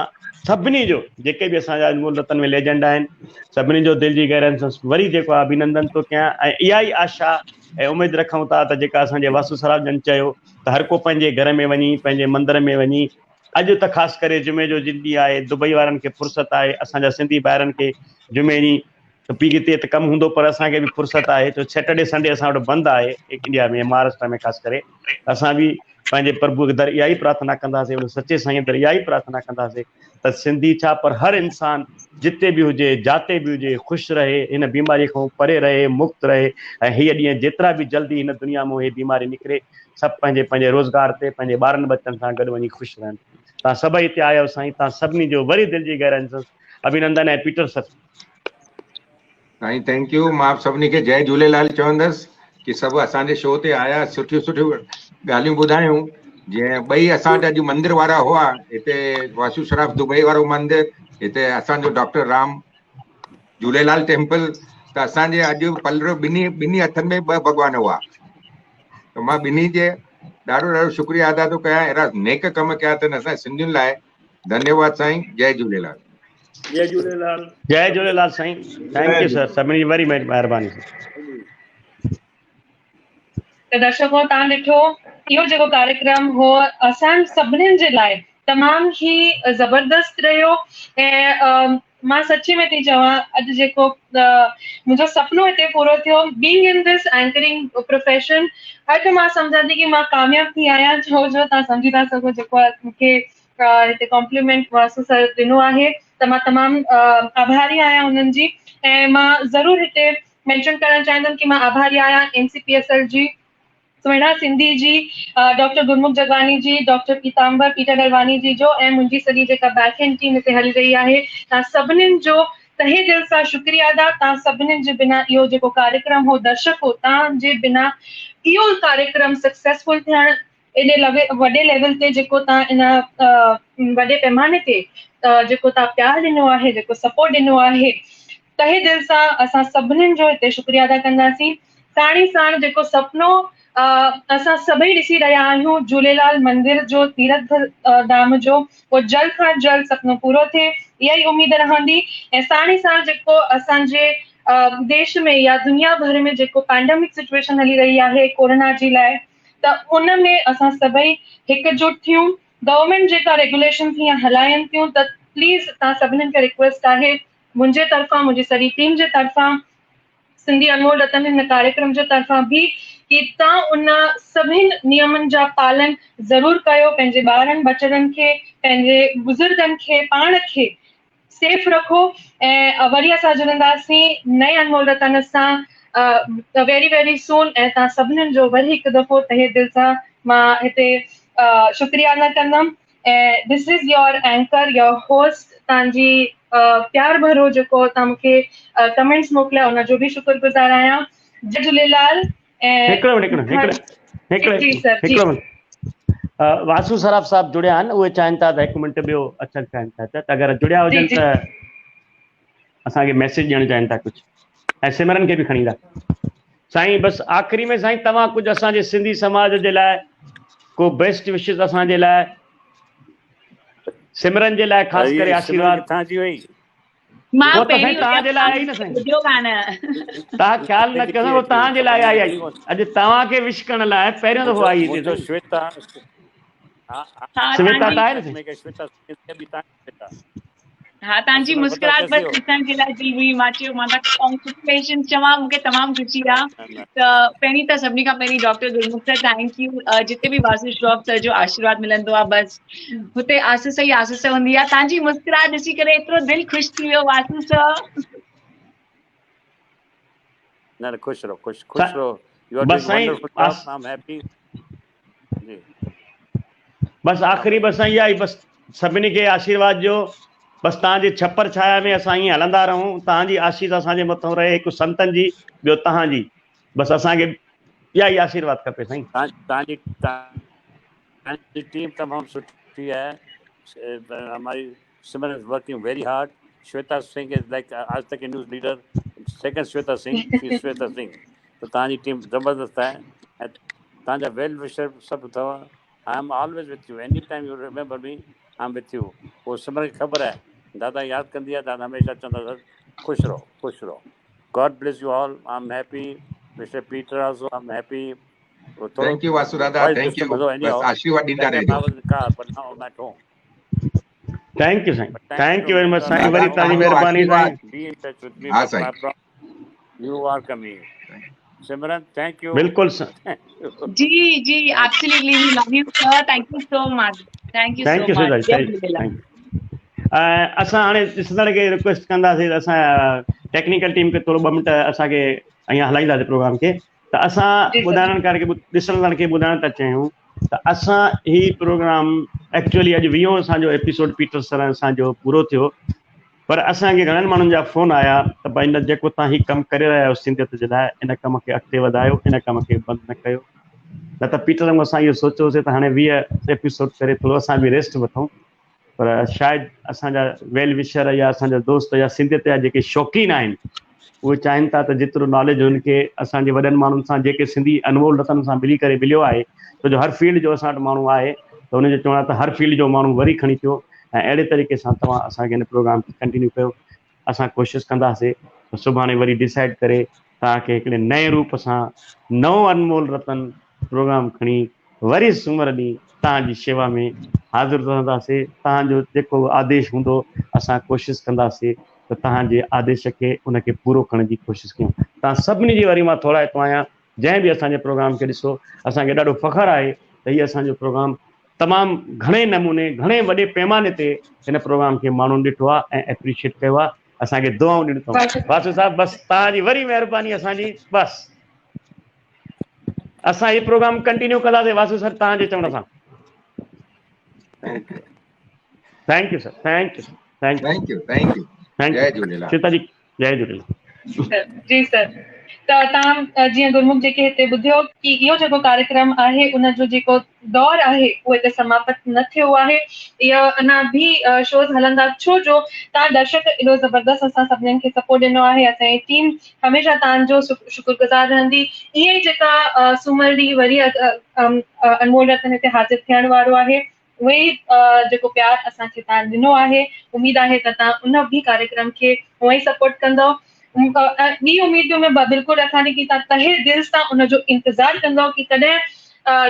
सभिनी जो जेके बि असांजा अनमोल रतन में लेजेंड आहिनि सभिनी जो दिलि जी गहराइनि सां वरी जेको आहे अभिनंदन थो कयां ऐं इहा ई आशा ऐं उमेदु रखूं था त जेका असांजे वासु सराफ जन चयो त हर को पंहिंजे घर में वञी पंहिंजे मंदर में वञी अॼु त ख़ासि करे जुमे जो ॾींहुं आहे दुबई वारनि खे फुर्सत आहे असांजा सिंधी ॿाहिरनि खे जुमे ॾींहुं पीउ ते त कमु हूंदो पर असांखे बि फुर्सत आहे छो सैटरडे संडे असां वटि बंदि आहे इंडिया में महाराष्ट्र में ख़ासि करे असां बि पंहिंजे प्रभु दर इहा ई प्रार्थना कंदासीं उन सचे साईं दर इहा ई प्रार्थना कंदासीं त सिंधी छा पर हर इंसान जिते बि हुजे जाते बि हुजे ख़ुशि रहे हिन बीमारीअ खां परे रहे मुक्त रहे ऐं हीअ ॾींहं जेतिरा बि जल्दी हिन दुनिया मां हीअ बीमारी निकिरे सभु पंहिंजे पंहिंजे रोज़गार ते पंहिंजे ॿारनि बच्चनि सां गॾु वञी ख़ुशि रहनि तव्हां सभई हिते आयो साईं तव्हां सभिनी जो वरी दिलि जी गहराइनि सां अभिनंदन ऐं पीटर सर साईं थैंक यू मां सभिनी खे जय झूलेलाल चवंदुसि की सभु असांजे शो ते आया सुठियूं सुठियूं ॻाल्हियूं ॿुधायूं जीअं ॿई असां वटि अॼु मंदिर वारा हुआ हिते वासु सराफ दुबई वारो मंदिर हिते असांजो डॉक्टर राम झूलेलाल टेम्पल त असांजे अॼु पलरो ॿिन्ही हथनि में ॿ भॻवान हुआ त मां ॿिन्ही जे ॾाढो ॾाढो शुक्रिया अदा थो कयां अहिड़ा नेक कम कया अथनि असांजे सिंधियुनि लाइ धन्यवाद साईं जय झूलेलाल जय झूलेलाल जय झूलेलाल साईं थैंक यू सर सभिनी जी वरी महिरबानी त दर्शकों तव्हां ॾिठो इहो जेको कार्यक्रम हो असां सभिनीनि जे लाइ तमामु ई ज़बरदस्त रहियो ऐं मां सची में थी चवां अॼु जेको मुंहिंजो सुपिनो हिते पूरो थियो being in this anchoring profession अॼु मां सम्झां थी कि मां कामयाबु थी आहियां छो जो तव्हां सम्झी था सघो जेको आहे मूंखे हिते कॉम्प्लीमेंट वासु सर ॾिनो आहे त मां तमामु आभारी आहियां हुननि जी ऐं मां ज़रूरु हिते मेंशन करणु चाहींदमि कि मां आभारी आहियां NCPSL जी सुहिणा सिंधी जी डॉक्टर गुरमुख जगवानी जी डॉक्टर पीताम्बर पीटर डलवानी जी जो ऐं मुंहिंजी सॼी जेका बैक एंड टीम हिते हली रही आहे तव्हां सभिनीनि जो तहे दिलि सां शुक्रिया अदा तव्हां सभिनीनि जे बिना इहो जेको कार्यक्रम हो दर्शक हो तव्हांजे बिना इहो कार्यक्रम सक्सेसफुल थियण एॾे वॾे लेवल ते जेको तव्हां इन वॾे पैमाने ते जेको तव्हां प्यार ॾिनो आहे जेको सपोर्ट ॾिनो आहे तहे दिलि सां असां सभिनीनि जो हिते शुक्रिया अदा कंदासीं साण ई साण जेको सुपिनो असां सभई ॾिसी रहिया आहियूं झूलेलाल मंदिर जो तीर्थ धाम जो उहो जल्द खां जल्द सुपिनो पूरो थिए इहा ई उमेद रहंदी ऐं साण ई साण जेको असांजे देश में या दुनिया भर में जेको पैंडेमिक सिचुएशन हली रही आहे कोरोना जी लाइ त उन में असां सभई हिकजुट थियूं गवर्नमेंट जेका रेगुलेशन हीअं हलाइनि थियूं त प्लीज़ तव्हां सभिनीनि खे रिक्वेस्ट आहे मुंहिंजे तरफ़ां मुंहिंजी सॼी टीम जे तरफ़ां सिंधी अनमोल रतन हिन कार्यक्रम जे तरफ़ां बि कि तव्हां उन सभिनि नियमनि जा पालन ज़रूरु कयो पंहिंजे ॿारनि बचड़नि खे पंहिंजे बुज़ुर्गनि खे पाण खे सेफ रखो ऐं वरी असां जुड़ंदासीं नए अनमोल रतन सां वेरी वेरी सून ऐं तव्हां सभिनीनि जो वरी हिकु दफ़ो तहे दिलि सां मां हिते शुक्रिया अदा कंदमि ऐं this is your anchor your host तव्हांजी प्यार भरो जेको तव्हां मूंखे कमेंट्स मोकिलिया हुनजो बि शुक्रगुज़ार आहियां जय झूलेलाल वासु सराफ साहब जुड़िया आहिनि उहे चाहिनि था त हिकु मिंट ॿियो अचणु चाहिनि था त अगरि जुड़िया हुजनि त असांखे मैसेज ॾियणु चाहिनि था कुझु ऐं सिमरन खे बि खणी ईंदा साईं बसि आख़िरी में साईं तव्हां कुझु असांजे सिंधी समाज जे लाइ को बेस्ट विशेस असांजे लाइ सिमरन जे लाइ ख़ासि करे आशीर्वाद तव्हांजे लाइ आई न साईं तव्हां ख़्यालु न कयो उहो तव्हांजे लाइ आई अॼु तव्हांखे विश करण लाइ पहिरियों दफ़ो आई हिते श्वेता त आहे न हाँ तव्हांजी मुस्कुराहट बस ॾिसण जे लाइ दिलि हुई मां चयो मां कॉन्ग्रेचुलेशन चवां मूंखे तमामु ख़ुशी आहे त पहिरीं त सभिनी खां पहिरीं डॉक्टर गुरमुख सर थैंक यू जिते बि वासु श्रॉफ सर जो आशीर्वाद मिलंदो आहे बसि हुते आसीस ई आसीस हूंदी आहे तव्हांजी मुस्कुराहट ॾिसी करे एतिरो दिलि ख़ुशि थी वियो वासु सर न खुश रहो you are doing wonderful job I am happy जी बस आखिरी बस इहा ई बस सभिनी खे आशीर्वाद जो बस तव्हांजी छपर छाया में असां ईअं हलंदा रहूं तव्हांजी आशीष असांजे मथां रहे हिकु संतनि जी ॿियो तव्हांजी बस असांखे इहा ई आशीर्वाद खपे साईं तव्हांजी टीम तमामु सुठी है हमारी Simran is working very hard Shweta Singh is like Aaj Tak news leader second Shweta Singh तो तव्हांजी टीम ज़बरदस्त आहे ऐं तव्हांजा वेल विशर सभु अथव I am always with U, any time U remember mid, I am with U. वो सिमरन खे ख़बर है, दादा यादि कंदी आहे, दादा हमेशह चवंदा सर ख़ुशि रहो, ख़ुशि रहो। God bless you all, I am happy, mister Peter also I am happy. Thank you Vasu दादा, थैंक यू, बस आशीर्वाद ॾींदा रहिजो। थैंक यू साईं, थैंक यू वेरी मच साईं, वरी तव्हांजी महिरबानी साईं। हा साईं, you are coming Simran, thank you. बिल्कुलु सर, जी जी, absolutely, we love you sir, thank you so much, thank you so thank you much. Sir, thank you. असां हाणे ॾिसंदड़ खे रिक्वेस्ट कंदासीं, असां टेक्निकल टीम खे थोरो 2 मिंट असांखे अॻियां हलाईंदासीं प्रोग्राम खे। त असां जी सर। ॿुधाइण खे, ॾिसंदड़ खे ॿुधाइण था चाहियूं त असां ही प्रोग्राम एक्चुअली अॼु 20 असांजो एपिसोड पीटर सर असांजो पूरो थियो, पर असांखे घणनि माण्हुनि जा फ़ोन आया त भई न जेको तव्हां हीउ कमु करे रहिया आहियो सिंधियत जे लाइ, इन कम खे अॻिते वधायो, इन कम खे बंदि न कयो। न त पीटर वांगुरु असां इहो सोचियोसीं त हाणे 20 एपिसोड करे थोरो असां बि रेस्ट वठूं, पर शायदि असांजा वेल विशर या असांजा दोस्त या सिंधियत जा जेके शौक़ीन आहिनि उहे चाहिनि था त जेतिरो नॉलेज हुनखे असांजे वॾनि माण्हुनि सां जेके सिंधी अनमोल रतन सां मिलियो आहे, छो जो हर फील्ड जो असां वटि माण्हू आहे, त हुनजो चवणु आहे त हर फील्ड जो माण्हू वरी खणी अचो ऐं अहिड़े तरीक़े सां तव्हां असांखे हिन प्रोग्राम खे कंटिन्यू कयो। असां कोशिशि कंदासीं त सुभाणे वरी डिसाइड करे तव्हांखे हिकिड़े नए रूप सां नओं अनमोल रतन प्रोग्राम खणी वरी सूमर ॾींहुं तव्हांजी शेवा में हाज़िर रहंदासीं। तव्हांजो जेको आदेश हूंदो असां कोशिशि कंदासीं त तव्हांजे आदेश खे उनखे पूरो करण जी कोशिशि कयूं। तव्हां सभिनी जी वरी मां थोराइतो आहियां, जंहिं बि असांजे प्रोग्राम खे ॾिसो, असांखे ॾाढो फ़ख़्रु आहे त हीअ असांजो प्रोग्राम तमामु घणे नमूने, घणे वॾे पैमाने ते हिन प्रोग्राम खे माण्हुनि ॾिठो आहे ऐं एप्रिशिएट कयो आहे। असांखे दुआऊं ॾिनो अथऊं। वासु साहिबु, बसि तव्हांजी वरी महिरबानी असांजी, बसि असां हीउ प्रोग्राम कंटिन्यू कंदासीं वासु सर तव्हांजे चवण सां। Thank you sir, thank you sir, thank you, thank you, thank जय यू झूलेलाल। सीता जी, जय झूलेलाल। जी सर, त तव्हां जीअं गुरमुख जेके हिते ॿुधियो कि इहो जेको कार्यक्रम आहे उनजो जेको दौर आहे उहो हिते समाप्त न थियो आहे, इहो अञा बि शोज़ हलंदा, छो जो तव्हां दर्शक एॾो ज़बरदस्त असां सभिनीनि खे सपोर्ट ॾिनो आहे। असांजी टीम हमेशह तव्हांजो शुक्रगुज़ार रहंदी। ईअं ई जेका सूमर ॾींहुं वरी अनमोल रतन हिते हाज़िर थियण वारो आहे, उहे ई जेको प्यार असांखे तव्हां ॾिनो आहे, उमेद आहे त तव्हां उन बि कार्यक्रम खे उहो ई सपोर्ट कंदव। ॿी उमेद में बिल्कुलु रखां थी कि तव्हां तहे दिलि सां उनजो इंतज़ारु कंदव कि कॾहिं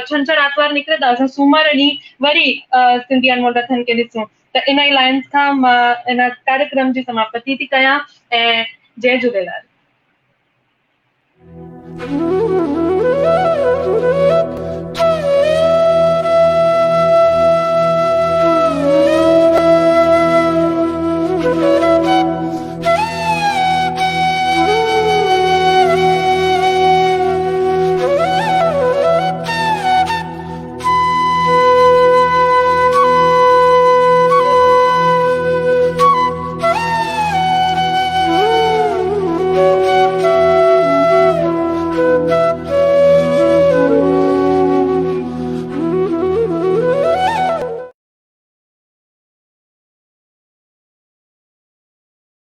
छंछरु आर्तवार निकिरे त असां सूमर ॾींहुं वरी सिंधी अनमोल रतन खे ॾिसूं। त इन ई लाइन खां मां इन कार्यक्रम जी समाप्ति थी कयां ऐं जय झूलेलाल।